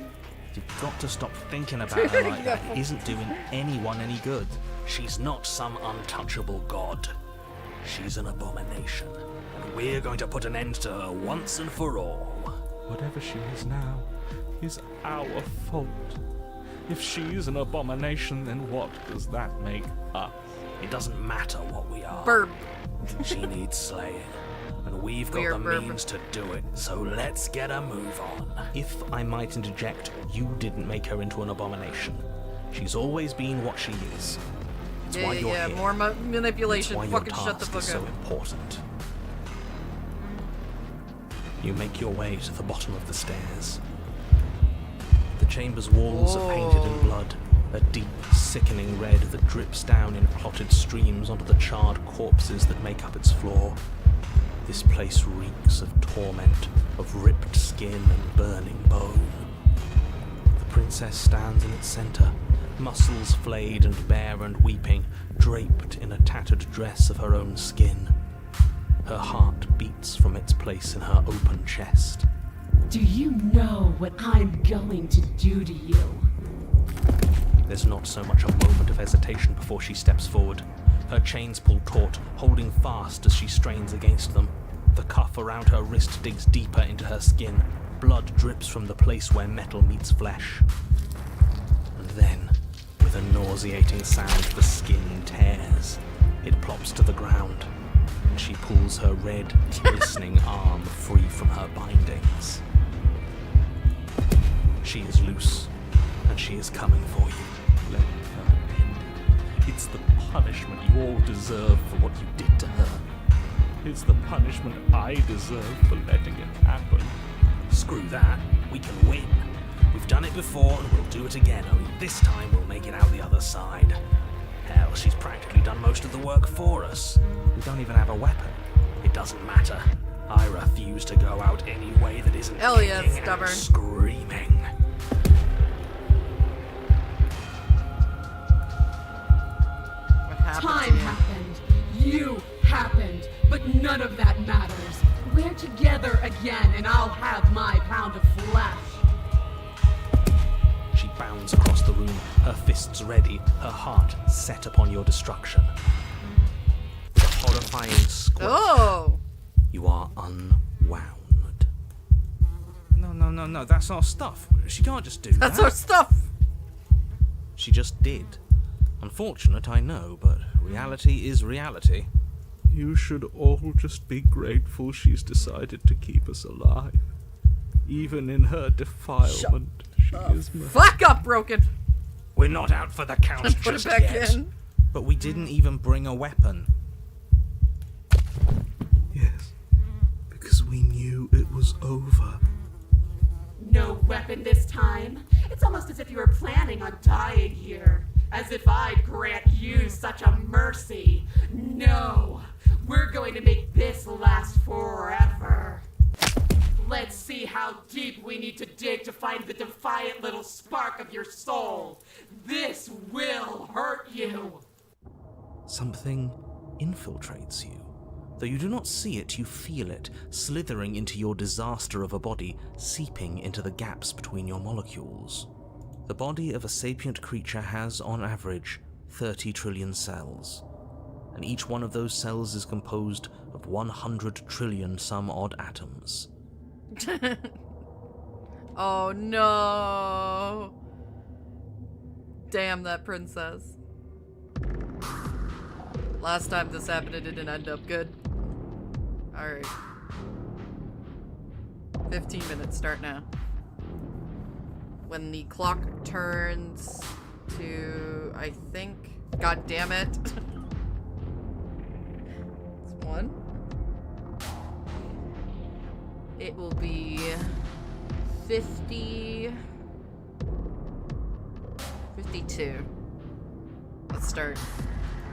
You've got to stop thinking about her like that. It isn't doing anyone any good. She's not some untouchable god. She's an abomination. And we're going to put an end to her once and for all. Whatever she is now is our fault. If she's an abomination, then what does that make us? It doesn't matter what we are. Burp. She needs slaying. And we've got Weird the burp. means to do it. So let's get a move on. If I might interject, you didn't make her into an abomination. She's always been what she is. It's why you're here. More It's manipulation. why your Fucking shut the task fuck is so up. important. You make your way to the bottom of the stairs. The chamber's walls are painted in blood, a deep, sickening red that drips down in clotted streams onto the charred corpses that make up its floor. This place reeks of torment, of ripped skin and burning bone. The princess stands in its center, muscles flayed and bare and weeping, draped in a tattered dress of her own skin. Her heart beats from its place in her open chest. Do you know what I'm going to do to you? There's not so much a moment of hesitation before she steps forward. Her chains pull taut, holding fast as she strains against them. The cuff around her wrist digs deeper into her skin. Blood drips from the place where metal meets flesh. And then, with a nauseating sound, the skin tears. It plops to the ground, and she pulls her red, glistening arm free from her bindings. She is loose, and she is coming for you. Let her end. It's the punishment you all deserve for what you did to her. It's the punishment I deserve for letting it happen. Screw that. We can win. We've done it before and we'll do it again, only this time we'll make it out the other side. Hell, she's practically done most of the work for us. We don't even have a weapon. It doesn't matter. I refuse to go out any way that isn't Hell yeah, kicking and stubborn. screaming. happened Time to you. happened. You happened. But none of that matters. We're together again, and I'll have my pound of flesh. She bounds across the room, her fists ready, her heart set upon your destruction. With a horrifying squeak, Oh! you are unwound. No, that's our stuff. She can't just do That's that. our stuff! She just did. Unfortunate, I know, but reality is reality. You should all just be grateful she's decided to keep us alive. Even in her defilement, she is Fuck up, Broken! We're not out for the count Put it just back yet. in. But we didn't even bring a weapon. Yes, because we knew it was over. No weapon this time? It's almost as if you were planning on dying here. As if I'd grant you such a mercy. No, we're going to make this last forever. Let's see how deep we need to dig to find the defiant little spark of your soul. This will hurt you. Something infiltrates you. Though you do not see it, you feel it, slithering into your disaster of a body, seeping into the gaps between your molecules. The body of a sapient creature has, on average, 30 trillion cells, and each one of those cells is composed of 100 trillion some odd atoms. Oh no! Damn that princess. Last time this happened, it didn't end up good. Alright. 15 minutes, start now. When the clock turns to, I think, god damn it. It's 1. It will be 52. Let's start.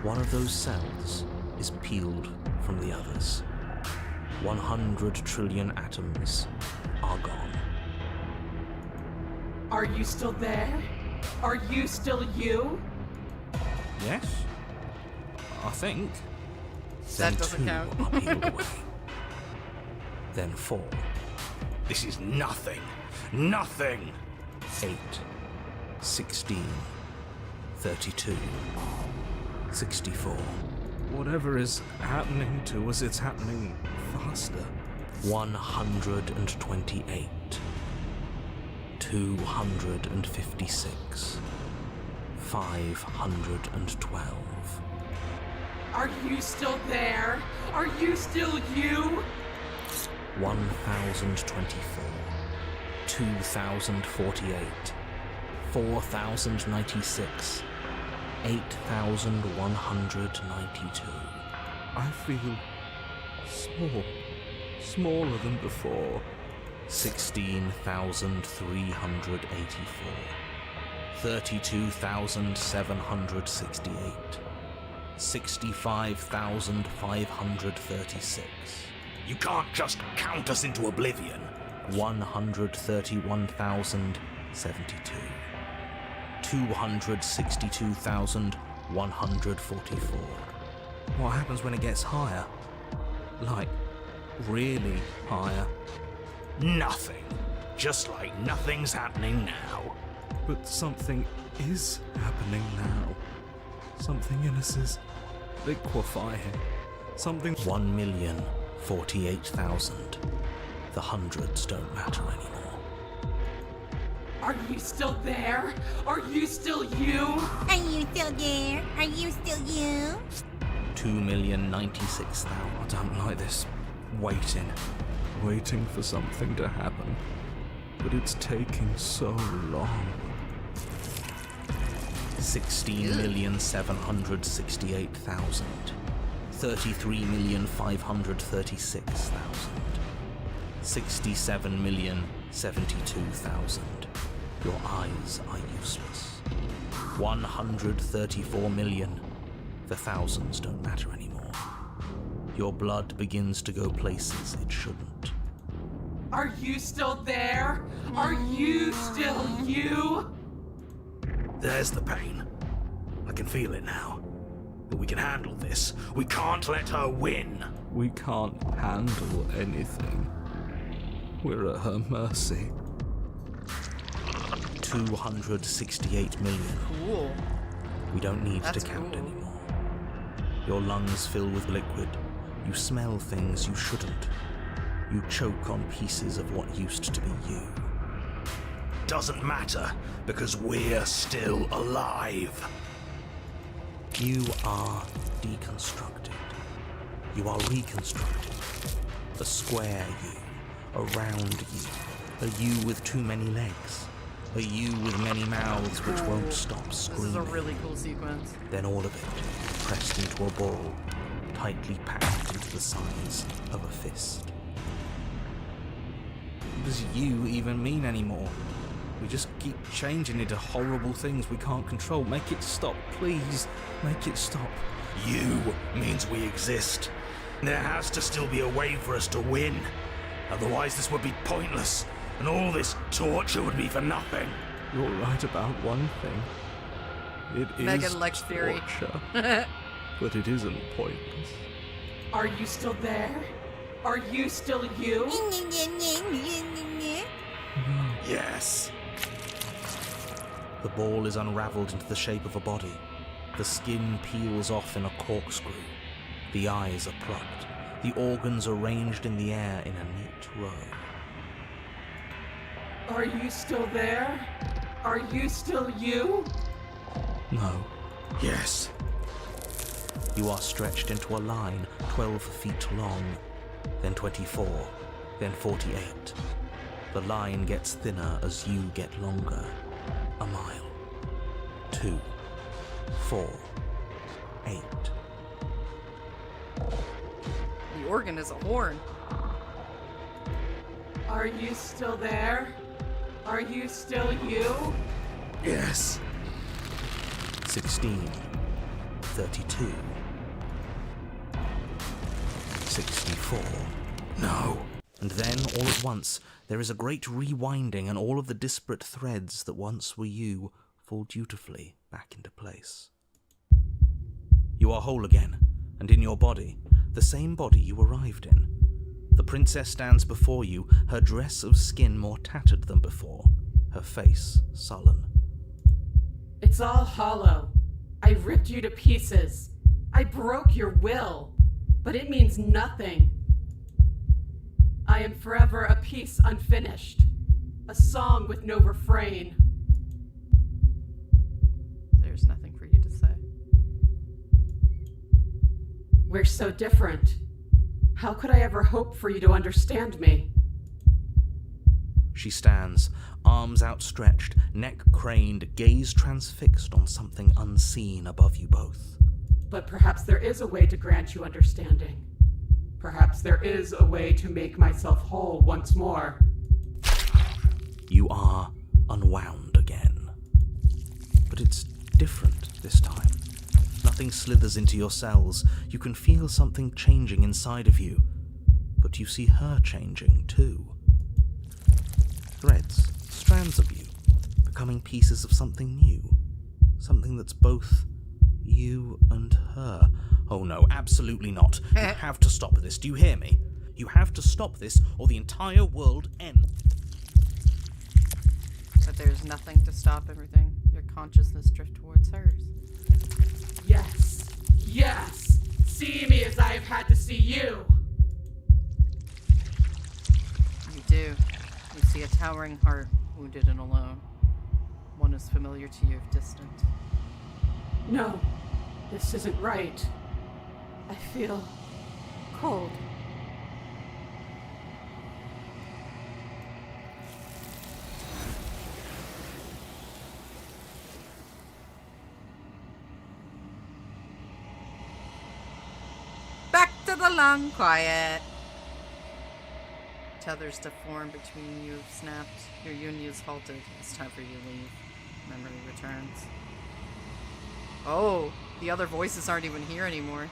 One of those cells is peeled from the others. 100 trillion atoms are gone. Are you still there? Are you still you? Yes? I think. That Then doesn't 2 count. are peeled away. Then 4. This is nothing. Nothing! 8. 16. 32. 64. Whatever is happening to us, it's happening faster. 128. 256. 512. Are you still there? Are you still you? 1024. 2048. 4096. 8192. I feel small. Smaller than before. 16,384. 32,768. 65,536. You can't just count us into oblivion. 131,072. 262,144. What happens when it gets higher? Like, really higher? Nothing. Just like nothing's happening now. But something is happening now. Something in us is liquefying. Something. 1,048,000. The hundreds don't matter anymore. Are you still there? Are you still you? Are you still there? Are you still you? 2,096,000. I don't like this. Waiting for something to happen. But it's taking so long. 16,768,000. 33,536,000. 67,072,000. Your eyes are useless. 134 million. The thousands don't matter anymore. Your blood begins to go places it shouldn't. Are you still there? Are you still you? There's the pain. I can feel it now. that we can handle this. We can't let her win. We can't handle anything. We're at her mercy. 268 million. Cool. We don't need That's to count cool. anymore. Your lungs fill with liquid. You smell things you shouldn't. You choke on pieces of what used to be you. Doesn't matter, because we're still alive. You are deconstructed. You are reconstructed. A square you, a round you, a you with too many legs, a you with many mouths which won't stop screaming. This is a really cool sequence. Then all of it, pressed into a ball, tightly packed into the size of a fist. What does you even mean anymore? We just keep changing into horrible things we can't control. Make it stop, please. Make it stop. You means we exist. There has to still be a way for us to win. Otherwise this would be pointless, and all this torture would be for nothing. You're right about one thing. It is Megan likes theory. torture, but it isn't pointless. Are you still there? Are you still you? Yes. The ball is unraveled into the shape of a body. The skin peels off in a corkscrew. The eyes are plucked. The organs arranged in the air in a neat row. Are you still there? Are you still you? No. Yes. You are stretched into a line 12 feet long, then 24, then 48. The line gets thinner as you get longer. A mile. 2. 4. 8. The organ is a horn. Are you still there? Are you still you? Yes. 16. 32. 64. No. And then, all at once, there is a great rewinding, and all of the disparate threads that once were you fall dutifully back into place. You are whole again, and in your body, the same body you arrived in. The princess stands before you, her dress of skin more tattered than before, her face sullen. It's all hollow. I ripped you to pieces. I broke your will, but it means nothing. I am forever a piece unfinished, a song with no refrain. There's nothing for you to say. We're so different. How could I ever hope for you to understand me? She stands, arms outstretched, neck craned, gaze transfixed on something unseen above you both. But perhaps there is a way to grant you understanding. Perhaps there is a way to make myself whole once more. You are unwound again. But it's different this time. Nothing slithers into your cells. You can feel something changing inside of you. But you see her changing too. Threads, strands of you, becoming pieces of something new. Something that's both you and her. Oh no, absolutely not. You have to stop this. Do you hear me? You have to stop this, or the entire world ends. But there's nothing to stop everything. Your consciousness drift towards hers. Yes. Yes. See me as I have had to see you. You do. You see a towering heart, wounded and alone. One as familiar to you, distant. No, this isn't right. I feel cold. Back to the long quiet. Tethers to form between you have snapped. Your union is halted. It's time for you to leave. Memory returns. Oh, the other voices aren't even here anymore.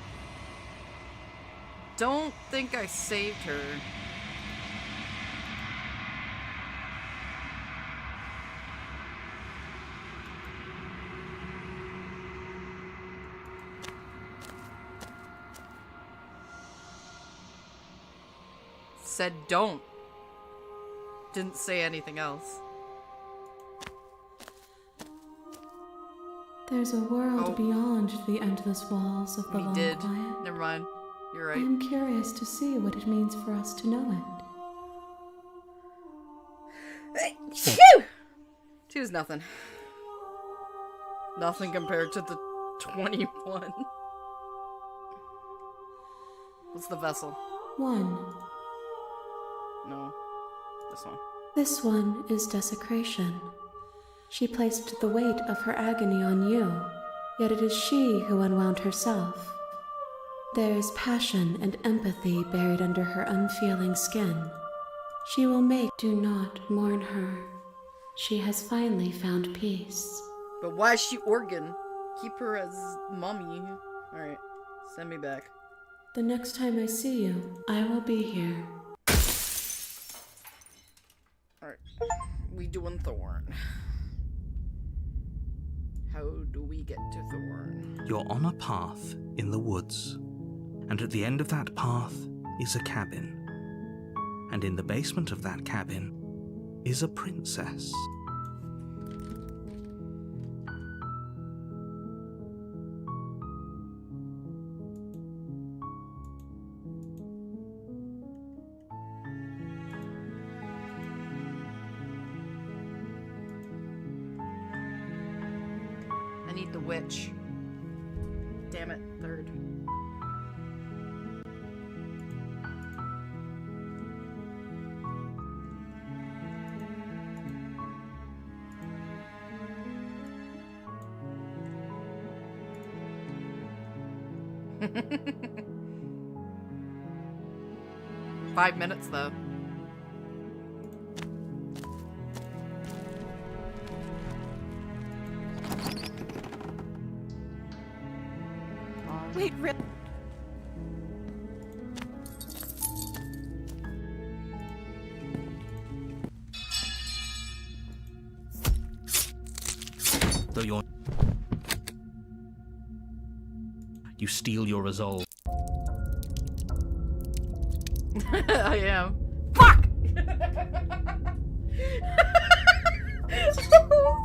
Don't think I saved her. said don't. Didn't say anything else. There's a world Oh. beyond the endless walls of the We long did. quiet. Never mind. You're right. I'm curious to see what it means for us to know it. Phew! 2's nothing. Nothing compared to the 21. What's the vessel? 1. No. This one. This one is desecration. She placed the weight of her agony on you, yet it is she who unwound herself. There is passion and empathy buried under her unfeeling skin. She will make. Do not mourn her. She has finally found peace. But why is she organ? Keep her as mummy. Alright. Send me back. The next time I see you, I will be here. Alright. We doing Thorn. How do we get to Thorn? You're on a path in the woods, and at the end of that path is a cabin. And in the basement of that cabin is a princess. I need the witch. Damn it, 3rd. Five minutes though. Wait, Rip. Though you steel your resolve. I am. Fuck!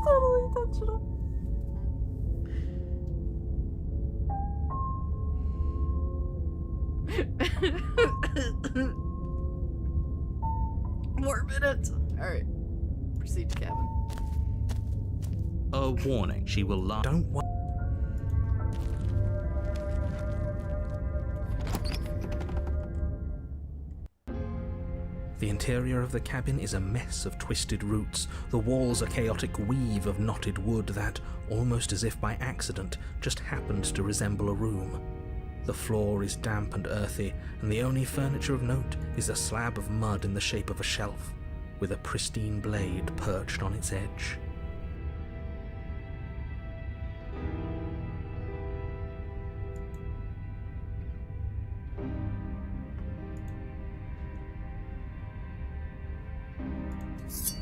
Totally intentional. More minutes. Alright. Proceed to cabin. A warning, she will lie. Don't wa- The interior of the cabin is a mess of twisted roots. The walls a chaotic weave of knotted wood that, almost as if by accident, just happened to resemble a room. The floor is damp and earthy, and the only furniture of note is a slab of mud in the shape of a shelf, with a pristine blade perched on its edge.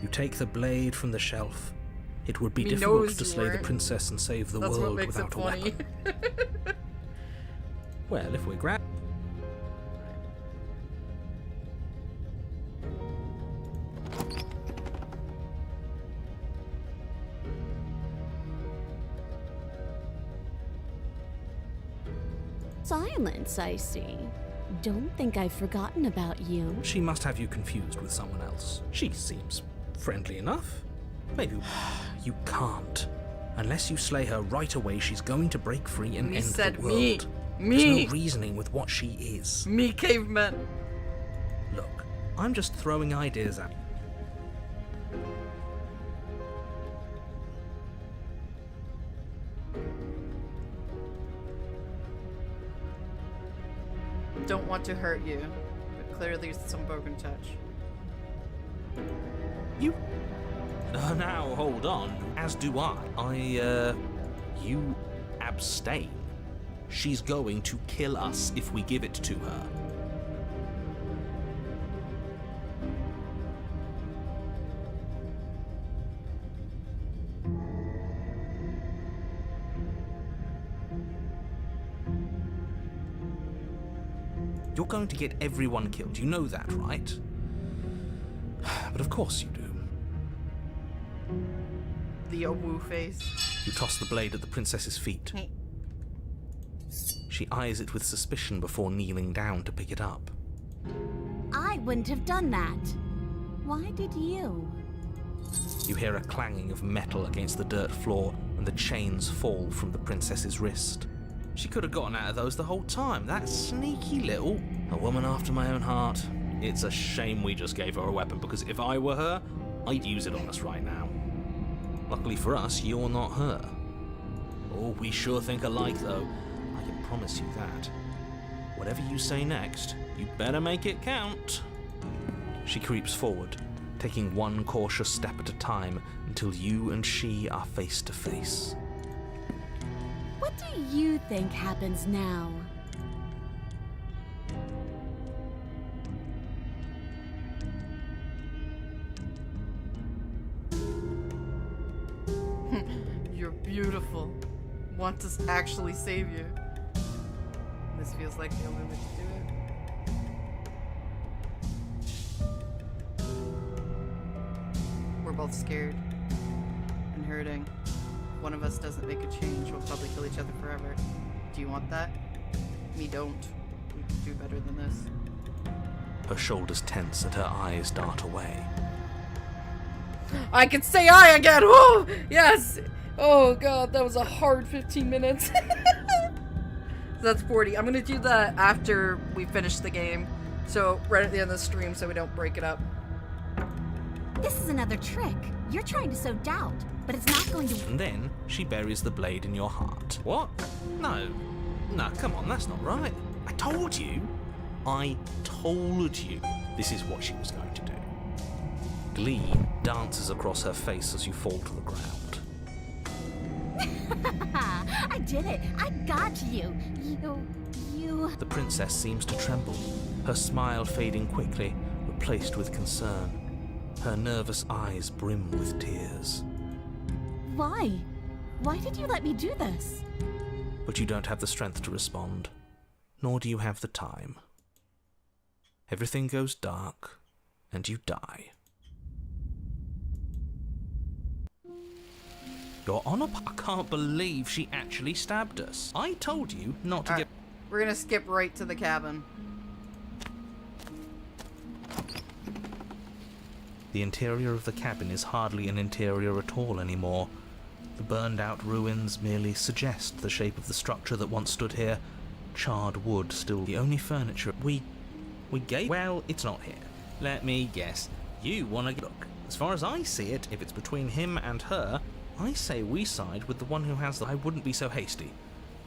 You take the blade from the shelf. It would be He difficult knows to you slay the weren't. princess and save the That's what world makes it without a funny. weapon. Well, if we're gra- Silence, I see. Don't think I've forgotten about you. She must have you confused with someone else. She seems friendly enough. Maybe you can't. Unless you slay her right away, she's going to break free and Me end said the world. me. There's Me. no reasoning with what she is. Me, caveman. Look, I'm just throwing ideas at you. Don't want to hurt you, but clearly some broken touch. You... now, hold on. As do I. You abstain. She's going to kill us if we give it to her. You're going to get everyone killed. You know that, right? But of course you do. The woo face. You toss the blade at the princess's feet. Hey. She eyes it with suspicion before kneeling down to pick it up. I wouldn't have done that. Why did you? You hear a clanging of metal against the dirt floor, and the chains fall from the princess's wrist. She could have gotten out of those the whole time. That sneaky little... A woman after my own heart. It's a shame we just gave her a weapon, because if I were her, I'd use it on us right now. Luckily for us, you're not her. Oh, we sure think alike, though. I can promise you that. Whatever you say next, you better make it count. She creeps forward, taking one cautious step at a time until you and she are face to face. What do you think happens now? You're beautiful. Want to actually save you. This feels like the only way to do it. We're both scared and hurting. If one of us doesn't make a change, we'll probably kill each other forever. Do you want that? Me don't. We can do better than this. Her shoulders tense and her eyes dart away. I can say I again! Woo! Yes! Oh god, that was a hard 15 minutes. That's 40. I'm gonna do that after we finish the game. So, right at the end of the stream so we don't break it up. This is another trick. You're trying to sow doubt, but it's not going to... And then she buries the blade in your heart. What? No, come on, that's not right. I told you this is what she was going to do. Glee dances across her face as you fall to the ground. I did it. I got you. You... The princess seems to tremble, her smile fading quickly, replaced with concern. Her nervous eyes brim with tears. Why? Why did you let me do this? But you don't have the strength to respond, nor do you have the time. Everything goes dark, and you die. Your Honor, I can't believe she actually stabbed us. I told you not to get... We're gonna skip right to the cabin. The interior of the cabin is hardly an interior at all anymore. The burned-out ruins merely suggest the shape of the structure that once stood here. Charred wood still the only furniture we gave... Well, it's not here. Let me guess. You want to look. As far as I see it, if it's between him and her, I say we side with the one who has the... I wouldn't be so hasty.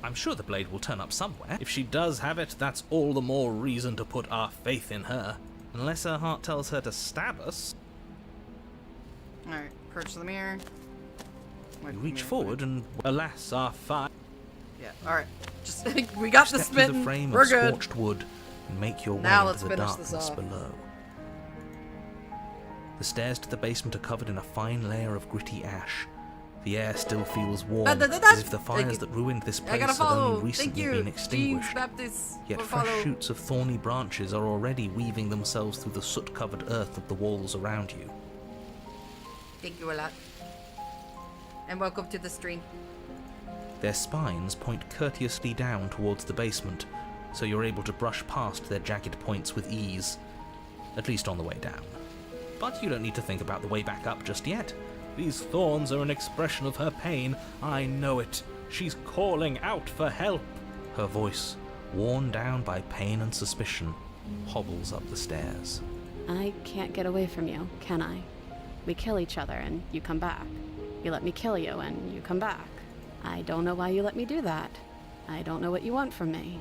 I'm sure the blade will turn up somewhere. If she does have it, that's all the more reason to put our faith in her. Unless her heart tells her to stab us. Alright, perch the mirror. You reach forward and, alas, our fire. Yeah, alright. Just, we got the Step smitten. through the frame We're of good. scorched wood and make your way Now into let's the finish this darkness off. below. The stairs to the basement are covered in a fine layer of gritty ash. The air still feels warm, as if the fires that ruined this place had only recently been extinguished. Yet fresh shoots of thorny branches are already weaving themselves through the soot-covered earth of the walls around you. Thank you a lot. And welcome to the stream. Their spines point courteously down towards the basement, so you're able to brush past their jagged points with ease, at least on the way down. But you don't need to think about the way back up just yet. These thorns are an expression of her pain. I know it. She's calling out for help. Her voice, worn down by pain and suspicion, hobbles up the stairs. I can't get away from you, can I? We kill each other and you come back. You let me kill you and you come back. I don't know why you let me do that. I don't know what you want from me.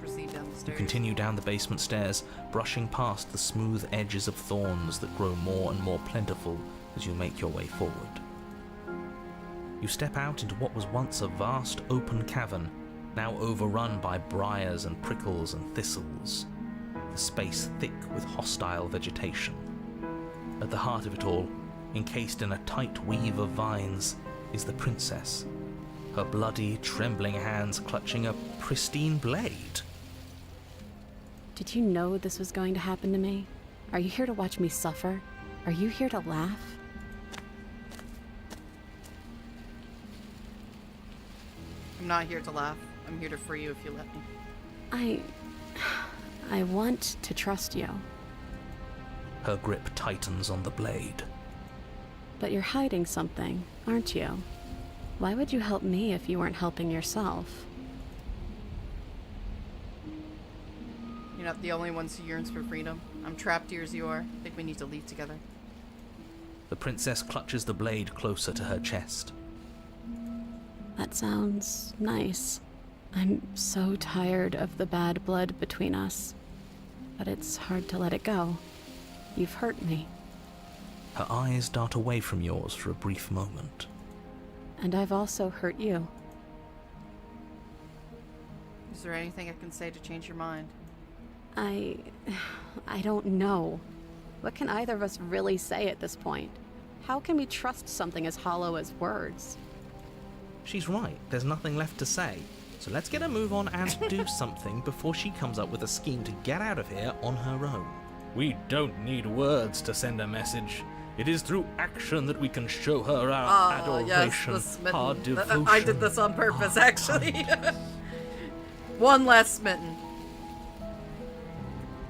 Proceed down the You stairs. continue down the basement stairs, brushing past the smooth edges of thorns that grow more and more plentiful as you make your way forward. You step out into what was once a vast open cavern, now overrun by briars and prickles and thistles, the space thick with hostile vegetation. At the heart of it all, encased in a tight weave of vines, is the princess, her bloody, trembling hands clutching a pristine blade. Did you know this was going to happen to me? Are you here to watch me suffer? Are you here to laugh? I'm not here to laugh. I'm here to free you if you let me. I want to trust you. Her grip tightens on the blade. But you're hiding something, aren't you? Why would you help me if you weren't helping yourself? You're not the only one who yearns for freedom. I'm trapped here as you are. I think we need to leave together. The princess clutches the blade closer to her chest. That sounds nice. I'm so tired of the bad blood between us. But it's hard to let it go. You've hurt me. Her eyes dart away from yours for a brief moment. And I've also hurt you. Is there anything I can say to change your mind? I don't know. What can either of us really say at this point? How can we trust something as hollow as words? She's right, there's nothing left to say. So let's get a move on and do something before she comes up with a scheme to get out of here on her own. We don't need words to send a message. It is through action that we can show her our adoration, our devotion. I did this on purpose, actually. One less smitten.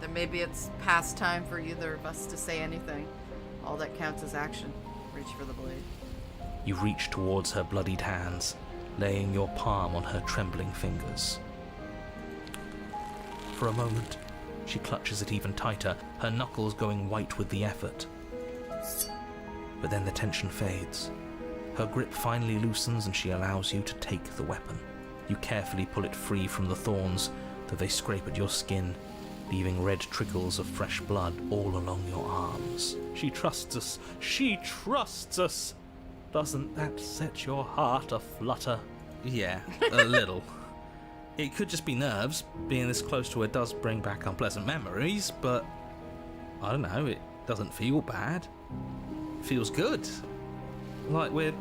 Then maybe it's past time for either of us to say anything. All that counts is action. Reach for the blade. You reach towards her bloodied hands, laying your palm on her trembling fingers. For a moment, she clutches it even tighter, her knuckles going white with the effort. But then the tension fades. Her grip finally loosens and she allows you to take the weapon. You carefully pull it free from the thorns, though they scrape at your skin, leaving red trickles of fresh blood all along your arms. She trusts us. She trusts us. Doesn't that set your heart aflutter? Yeah, a little. It could just be nerves. Being this close to her does bring back unpleasant memories, but I don't know, it doesn't feel bad. It feels good. Like we're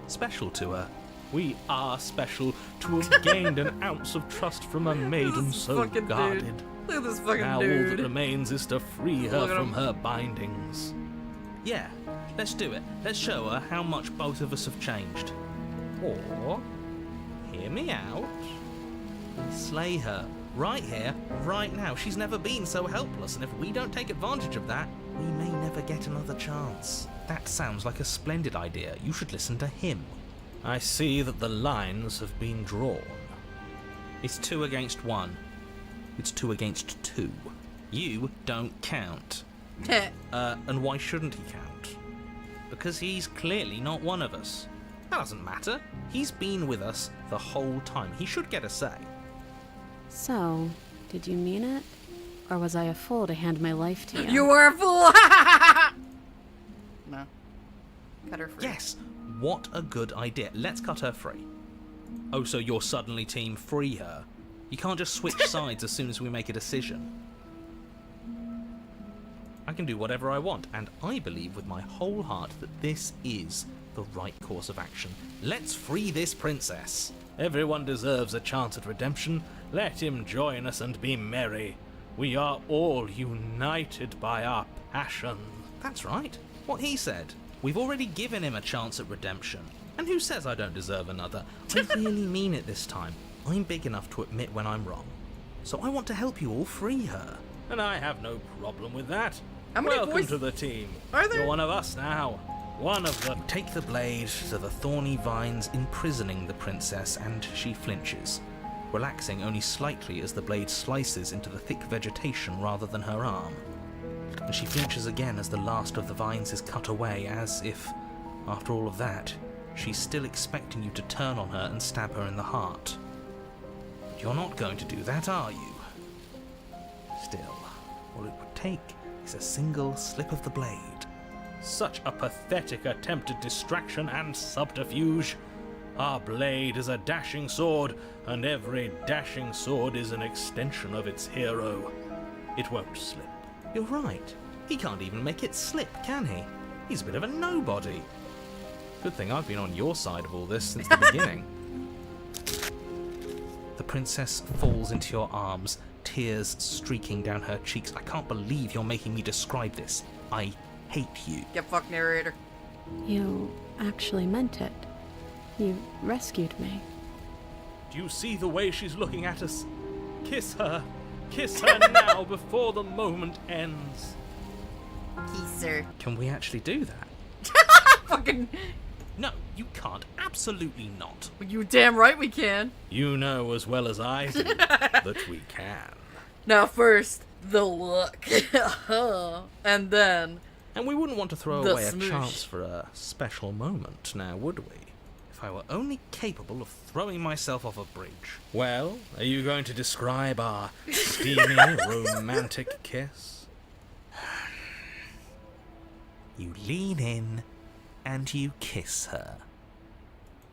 special to her. We are special to have gained an ounce of trust from a maiden so guarded. Dude. Look at this fucking Now dude. all that remains is to free her from her bindings. Yeah, let's do it. Let's show her how much both of us have changed. Or, hear me out, we slay her right here, right now. She's never been so helpless, and if we don't take advantage of that, we may never get another chance. That sounds like a splendid idea. You should listen to him. I see that the lines have been drawn. It's 2 against 1. It's 2 against 2. You don't count. And why shouldn't he count? Because he's clearly not one of us. That doesn't matter. He's been with us the whole time. He should get a say. So, did you mean it? Or was I a fool to hand my life to you? You were a fool! No. Cut her free. Yes, what a good idea. Let's cut her free. Oh, so you're suddenly team free her? You can't just switch sides as soon as we make a decision. I can do whatever I want, and I believe with my whole heart that this is the right course of action. Let's free this princess. Everyone deserves a chance at redemption. Let him join us and be merry. We are all united by our passion. That's right. What he said. We've already given him a chance at redemption. And who says I don't deserve another? I really mean it this time. I'm big enough to admit when I'm wrong. So I want to help you all free her. And I have no problem with that. How many Welcome voices to the team. are there? You're one of us now. One of them. Take the blade to the thorny vines imprisoning the princess, and she flinches, relaxing only slightly as the blade slices into the thick vegetation rather than her arm. And she flinches again as the last of the vines is cut away, as if, after all of that, she's still expecting you to turn on her and stab her in the heart. You're not going to do that, are you? Still, all it would take is a single slip of the blade. Such a pathetic attempt at distraction and subterfuge. Our blade is a dashing sword, and every dashing sword is an extension of its hero. It won't slip. You're right. He can't even make it slip, can he? He's a bit of a nobody. Good thing I've been on your side of all this since the beginning. The princess falls into your arms, tears streaking down her cheeks. I can't believe you're making me describe this. I hate you. Get fucked, narrator. You actually meant it. You rescued me. Do you see the way she's looking at us? Kiss her. Kiss her now before the moment ends. Kiss her. Can we actually do that? Fucking. No, you can't. Absolutely not. You damn right we can. You know as well as I do that we can. Now first, the look. And then... And we wouldn't want to throw The away smoosh. a chance for a special moment, now would we? If I were only capable of throwing myself off a bridge. Well, are you going to describe our steamy, romantic kiss? You lean in and you kiss her.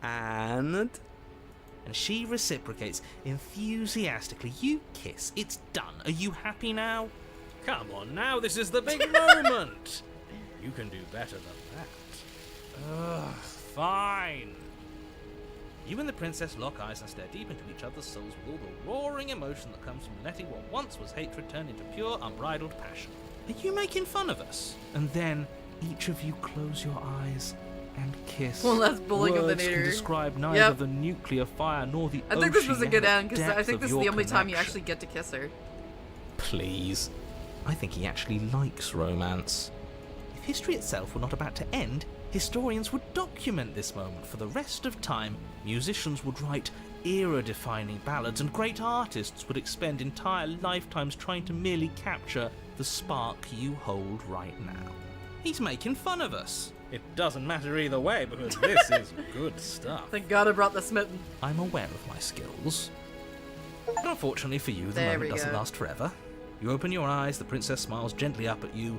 And she reciprocates enthusiastically. You kiss. It's done. Are you happy now? Come on now, this is the big moment. You can do better than that. Ugh. Fine. You and the princess lock eyes and stare deep into each other's souls with all the roaring emotion that comes from letting what once was hatred turn into pure, unbridled passion. Are you making fun of us? And then each of you close your eyes and kiss. Well, that's bullying of the Words can nadir. describe neither Yep. the nuclear fire nor the I think this was a good end, because I depth think of this is your the only time you connection. actually get to kiss her. Please. I think he actually likes romance. If history itself were not about to end, historians would document this moment for the rest of time. Musicians would write era-defining ballads, and great artists would expend entire lifetimes trying to merely capture the spark you hold right now. He's making fun of us. It doesn't matter either way because this is good stuff. Thank God I brought the smitten. I'm aware of my skills. But unfortunately for you, the There moment we doesn't go. last forever. You open your eyes, the princess smiles gently up at you.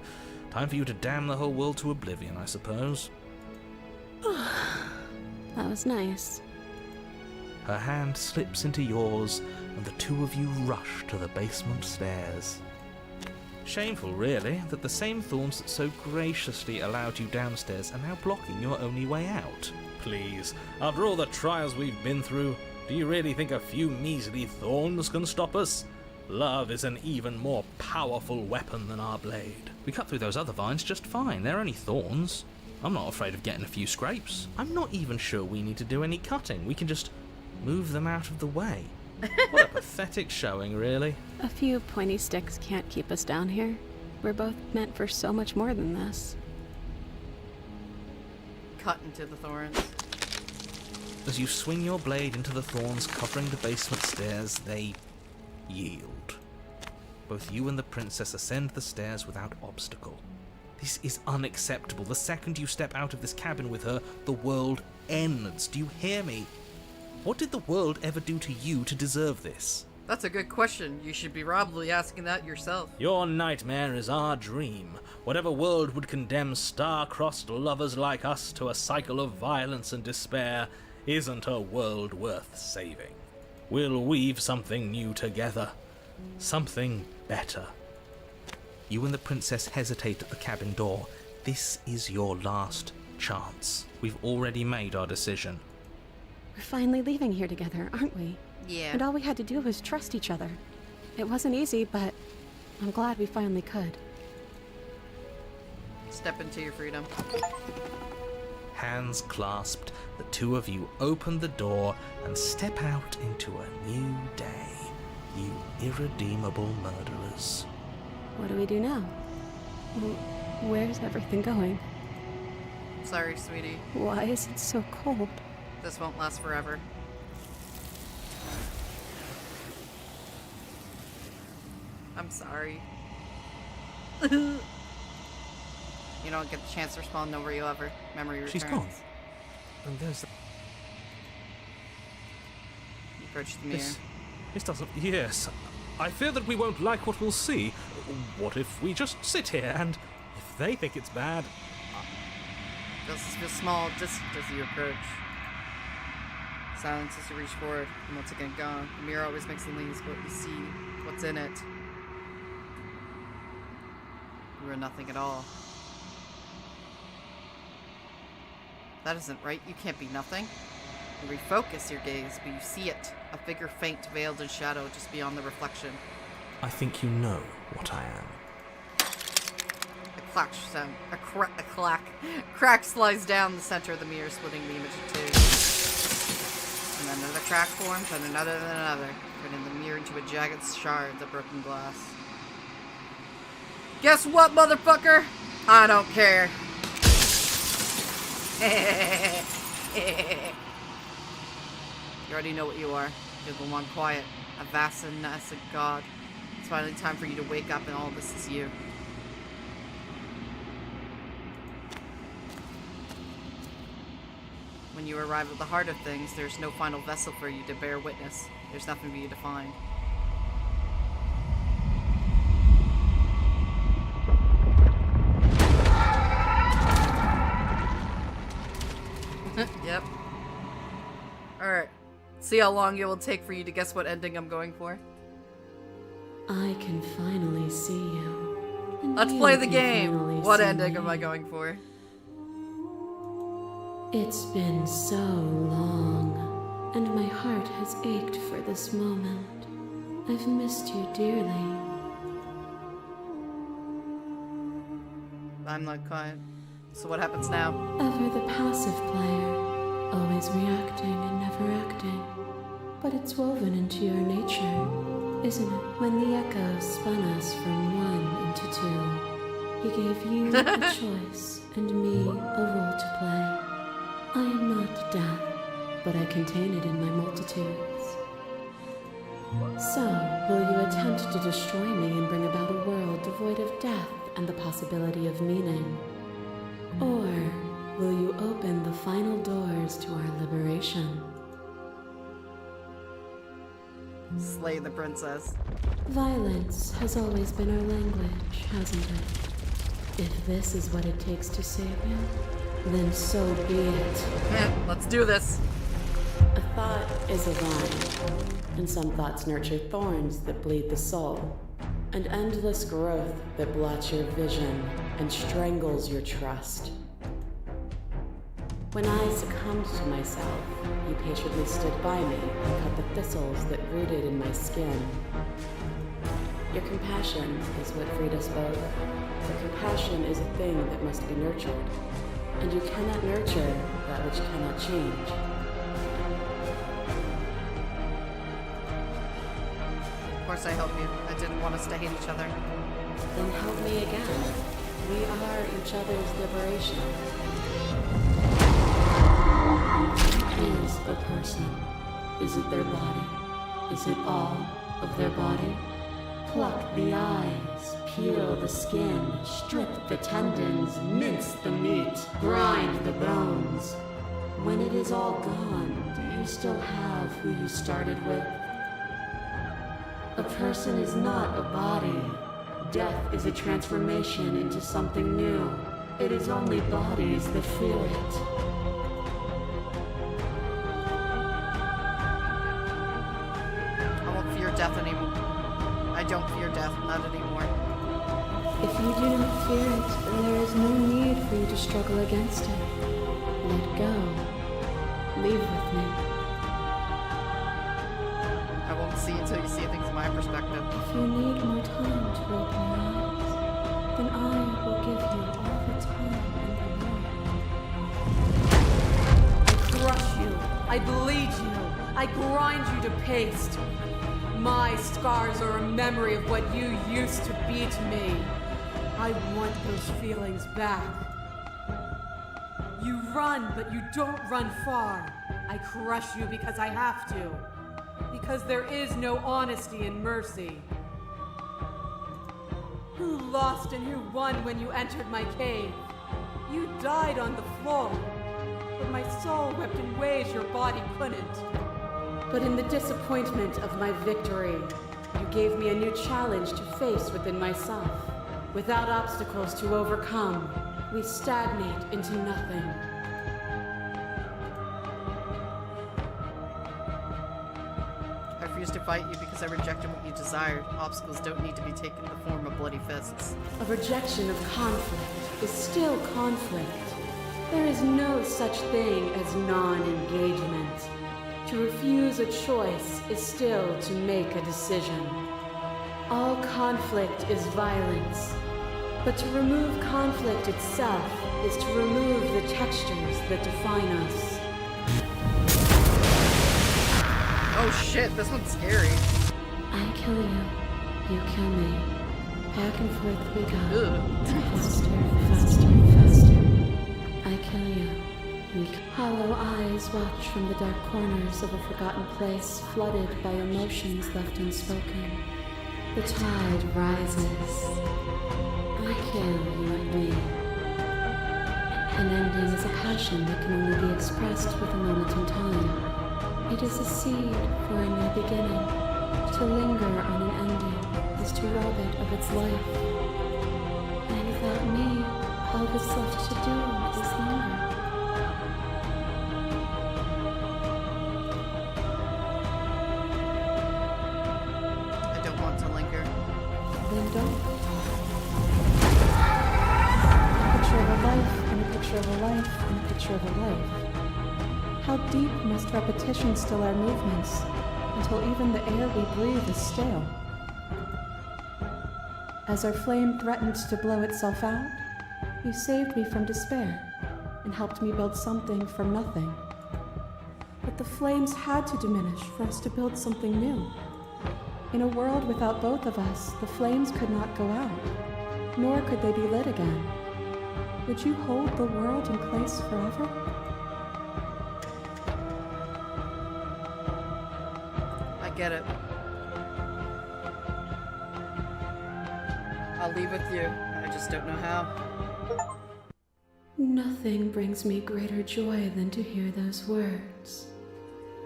Time for you to damn the whole world to oblivion, I suppose. That was nice. Her hand slips into yours, and the two of you rush to the basement stairs. Shameful, really, that the same thorns that so graciously allowed you downstairs are now blocking your only way out. Please, after all the trials we've been through, do you really think a few measly thorns can stop us? Love is an even more powerful weapon than our blade. We cut through those other vines just fine, they're only thorns. I'm not afraid of getting a few scrapes. I'm not even sure we need to do any cutting, we can just move them out of the way. What a pathetic showing, really. A few pointy sticks can't keep us down here. We're both meant for so much more than this. Cut into the thorns. As you swing your blade into the thorns covering the basement stairs, they yield. Both you and the princess ascend the stairs without obstacle. This is unacceptable. The second you step out of this cabin with her, the world ends. Do you hear me? What did the world ever do to you to deserve this? That's a good question. You should be probably asking that yourself. Your nightmare is our dream. Whatever world would condemn star-crossed lovers like us to a cycle of violence and despair isn't a world worth saving. We'll weave something new together. Something better. You and the princess hesitate at the cabin door. This is your last chance. We've already made our decision. We're finally leaving here together, aren't we? Yeah. And all we had to do was trust each other. It wasn't easy, but I'm glad we finally could. Step into your freedom. Hands clasped, the two of you open the door and step out into a new day. You irredeemable murderers. What do we do now? Where's everything going? Sorry, sweetie. Why is it so cold? This won't last forever. I'm sorry. You don't get the chance to respond, no worry, you'll ever. Memory returns. She's gone. And there's the... You approach the mirror. This doesn't... Yes. I fear that we won't like what we'll see. What if we just sit here and if they think it's bad... Feels small just as you approach. Silence as you reach forward, and once again gone. The mirror always makes the leaves, but you see what's in it. You are nothing at all. That isn't right. You can't be nothing. You refocus your gaze, but you see it. A figure faint, veiled in shadow, just beyond the reflection. I think you know what I am. A clack sound. A clack. Crack slides down the center of the mirror, splitting the image in two. And then another crack forms, and another, turning the mirror into a jagged shard of broken glass. Guess what, motherfucker? I don't care. You already know what you are. You're the one quiet, a vast and innocent god. It's finally time for you to wake up, and all this is you. When you arrive at the heart of things, there's no final vessel for you to bear witness. There's nothing for you to find. Yep. Alright. See how long it will take for you to guess what ending I'm going for? I can finally see you. And Let's you play the can game! finally What see ending me. am I going for? It's been so long, and my heart has ached for this moment. I've missed you dearly. I'm not quiet. So what happens now? Ever the passive player, always reacting and never acting. But it's woven into your nature, isn't it? When the echoes spun us from one into two, he gave you a choice and me a role to play. I am not death, but I contain it in my multitudes. So, will you attempt to destroy me and bring about a world devoid of death and the possibility of meaning? Or will you open the final doors to our liberation? Slay the princess. Violence has always been our language, hasn't it? If this is what it takes to save you, then so be it. Let's do this. A thought is a vine, and some thoughts nurture thorns that bleed the soul, and endless growth that blots your vision and strangles your trust. When I succumbed to myself, you patiently stood by me and cut the thistles that rooted in my skin. Your compassion is what freed us both. But compassion is a thing that must be nurtured, and you cannot nurture that which cannot change. Of course I help you. I didn't want us to hate each other. Then help me again. We are each other's liberation. Is a person? Is it their body? Is it all of their body? Pluck the eyes, peel the skin, strip the tendons, mince the meat, grind the bones. When it is all gone, do you still have who you started with? A person is not a body. Death is a transformation into something new. It is only bodies that feel it. I won't fear death anymore. I don't fear death, not anymore. If you do not fear it, then there is no need for you to struggle against it. Let go. Leave with me. I won't see until you see things from my perspective. If you need more time to open your eyes, then I will give you all the time in the world. I crush you. I bleed you. I grind you to paste. My scars are a memory of what you used to be to me. I want those feelings back. You run, but you don't run far. I crush you because I have to. Because there is no honesty and mercy. Who lost and who won when you entered my cave? You died on the floor, but my soul wept in ways your body couldn't. But in the disappointment of my victory, you gave me a new challenge to face within myself. Without obstacles to overcome, we stagnate into nothing. I refuse to fight you because I rejected what you desired. Obstacles don't need to be taken in the form of bloody fists. A rejection of conflict is still conflict. There is no such thing as non-engagement. To refuse a choice is still to make a decision. All conflict is violence, but to remove conflict itself is to remove the textures that define us. Oh shit, this one's scary. I kill you, you kill me. Back and forth we go. Ugh. Faster, faster, faster. I kill you. Hollow eyes watch from the dark corners of a forgotten place, flooded by emotions left unspoken. The tide rises. I kill you and me. An ending is a passion that can only be expressed with a moment in time. It is a seed for a new beginning. To linger on an ending is to rob it of its life. And without me, all that's left to do is linger. I don't want to linger. Then don't. A picture of a life, and a picture of a life, and a picture of a life. How deep must repetition still our movements, until even the air we breathe is stale? As our flame threatened to blow itself out, you saved me from despair, and helped me build something from nothing. But the flames had to diminish for us to build something new. In a world without both of us, the flames could not go out, nor could they be lit again. Would you hold the world in place forever? I get it. I'll leave with you. I just don't know how. Nothing brings me greater joy than to hear those words.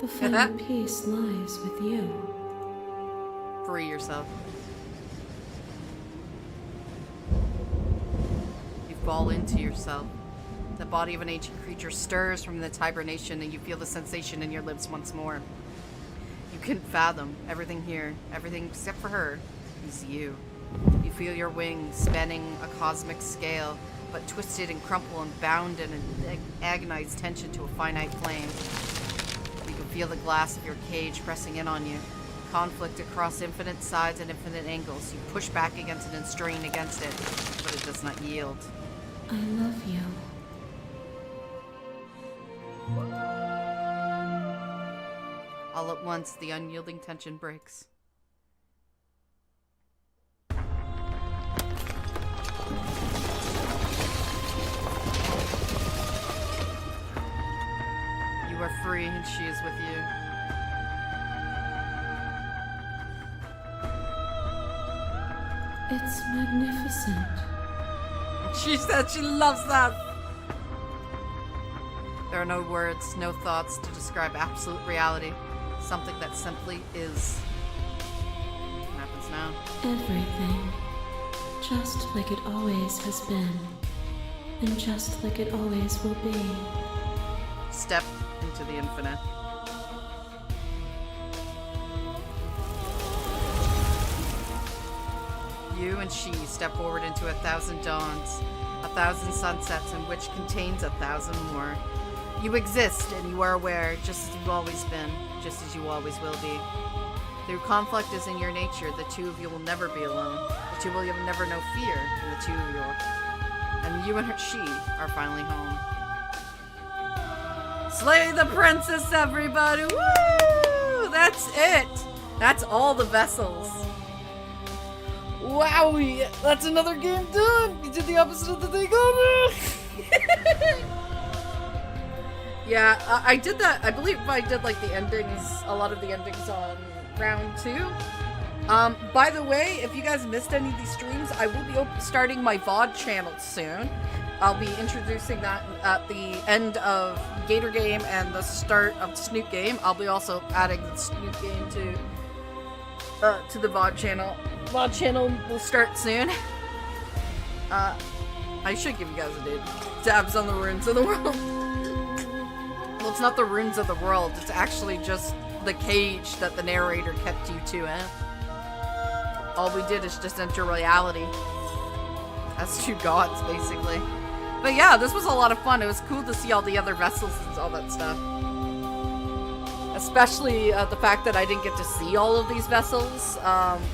The final peace lies with you. Free yourself. You fall into yourself. The body of an ancient creature stirs from its hibernation, and you feel the sensation in your lips once more. You couldn't fathom everything here, everything except for her, is you. You feel your wings spanning a cosmic scale, but twisted and crumple and bound in an agonized tension to a finite flame. You can feel the glass of your cage pressing in on you. Conflict across infinite sides and infinite angles. You push back against it and strain against it, but it does not yield. I love you. All at once, the unyielding tension breaks. You are free, and she is with you. It's magnificent. She said she loves that. There are no words, no thoughts to describe absolute reality. Something that simply is. What happens now? Everything. Just like it always has been. And just like it always will be. Step into the infinite. You and she step forward into 1,000 dawns, 1,000 sunsets, and which contains 1,000 more. You exist, and you are aware, just as you've always been, just as you always will be. Through conflict is in your nature, the two of you will never be alone. The two of you will never know fear, and the two of you, and you and she are finally home. Slay the princess, everybody! Woo! That's it! That's all the vessels. Wowie! That's another game done! You did the opposite of the takeover! Yeah, I did that. I believe I did like the endings, a lot of the endings on round 2. By the way, if you guys missed any of these streams, I will be starting my VOD channel soon. I'll be introducing that at the end of Gator Game and the start of Snoot Game. I'll be also adding the Snoot Game to the VOD channel. VOD channel will start soon. I should give you guys a date. Tabs on the runes of the world. Well, it's not the runes of the world. It's actually just the cage that the narrator kept you to, All we did is just enter reality. As two gods, basically. But yeah, this was a lot of fun. It was cool to see all the other vessels and all that stuff. Especially the fact that I didn't get to see all of these vessels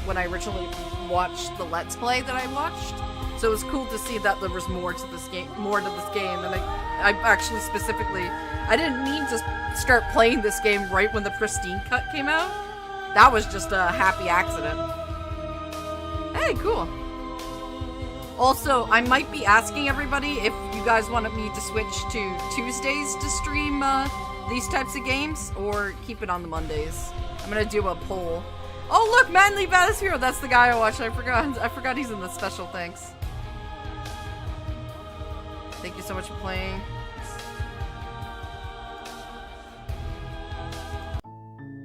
when I originally watched the Let's Play that I watched. So it was cool to see that there was more to this game, and I actually specifically, I didn't mean to start playing this game right when the Pristine cut came out. That was just a happy accident. Hey, cool. Also, I might be asking everybody if you guys wanted me to switch to Tuesdays to stream these types of games, or keep it on the Mondays. I'm gonna do a poll. Oh look, Manly Badass Hero, that's the guy I watched. I forgot he's in the special thanks. Thank you so much for playing.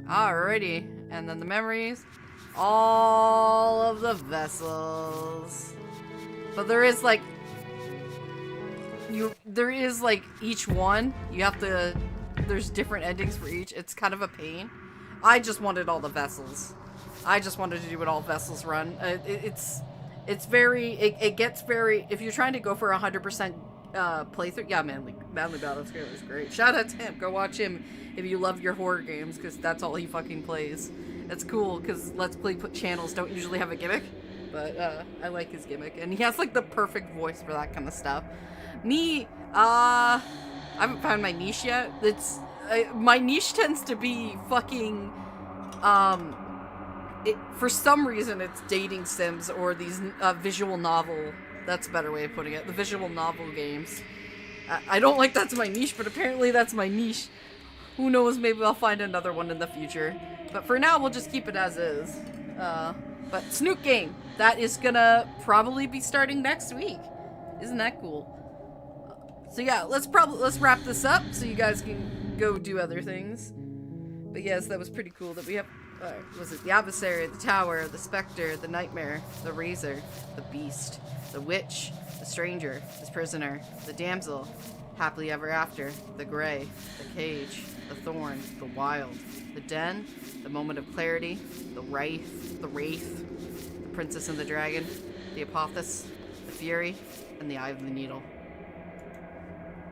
Alrighty, and then the memories. All of the vessels. But there is like each one, you have to, there's different endings for each. It's kind of a pain. I just wanted all the vessels. I just wanted to do it all vessels run. It's very, it gets very, if you're trying to go for 100% playthrough, yeah, Manly Battlefield is great. Shout out to him. Go watch him if you love your horror games, because that's all he fucking plays. It's cool, because Let's Play channels don't usually have a gimmick, but I like his gimmick, and he has like the perfect voice for that kind of stuff. Me, I haven't found my niche yet. My niche tends to be fucking, for some reason it's dating sims or these visual novel, that's a better way of putting it, the visual novel games. I don't like that's my niche, but apparently that's my niche. Who knows, maybe I'll find another one in the future. But for now, we'll just keep it as is. But Snook Game, that is gonna probably be starting next week. Isn't that cool? So yeah, let's wrap this up so you guys can go do other things. But yes, that was pretty cool that we have, was it the Adversary, the Tower, the Spectre, the Nightmare, the Razor, the Beast, the Witch, the Stranger, the Prisoner, the Damsel, Happily Ever After, the Grey, the Cage, the Thorn, the Wild, the Den, the Moment of Clarity, the Wraith, the Princess and the Dragon, the Apophis, the Fury, and the Eye of the Needle.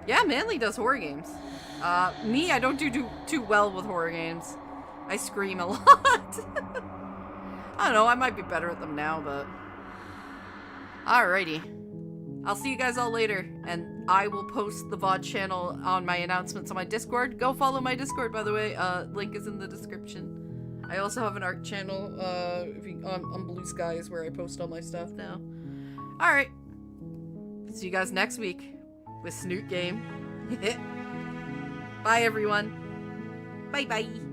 Yeah, Manly does horror games. Me, I don't do too well with horror games. I scream a lot. I don't know, I might be better at them now, but... Alrighty. I'll see you guys all later, and I will post the VOD channel on my announcements on my Discord. Go follow my Discord, by the way. Link is in the description. I also have an art channel on Blue Skies where I post all my stuff now. Alright. See you guys next week with Snoot Game. Bye, everyone. Bye-bye.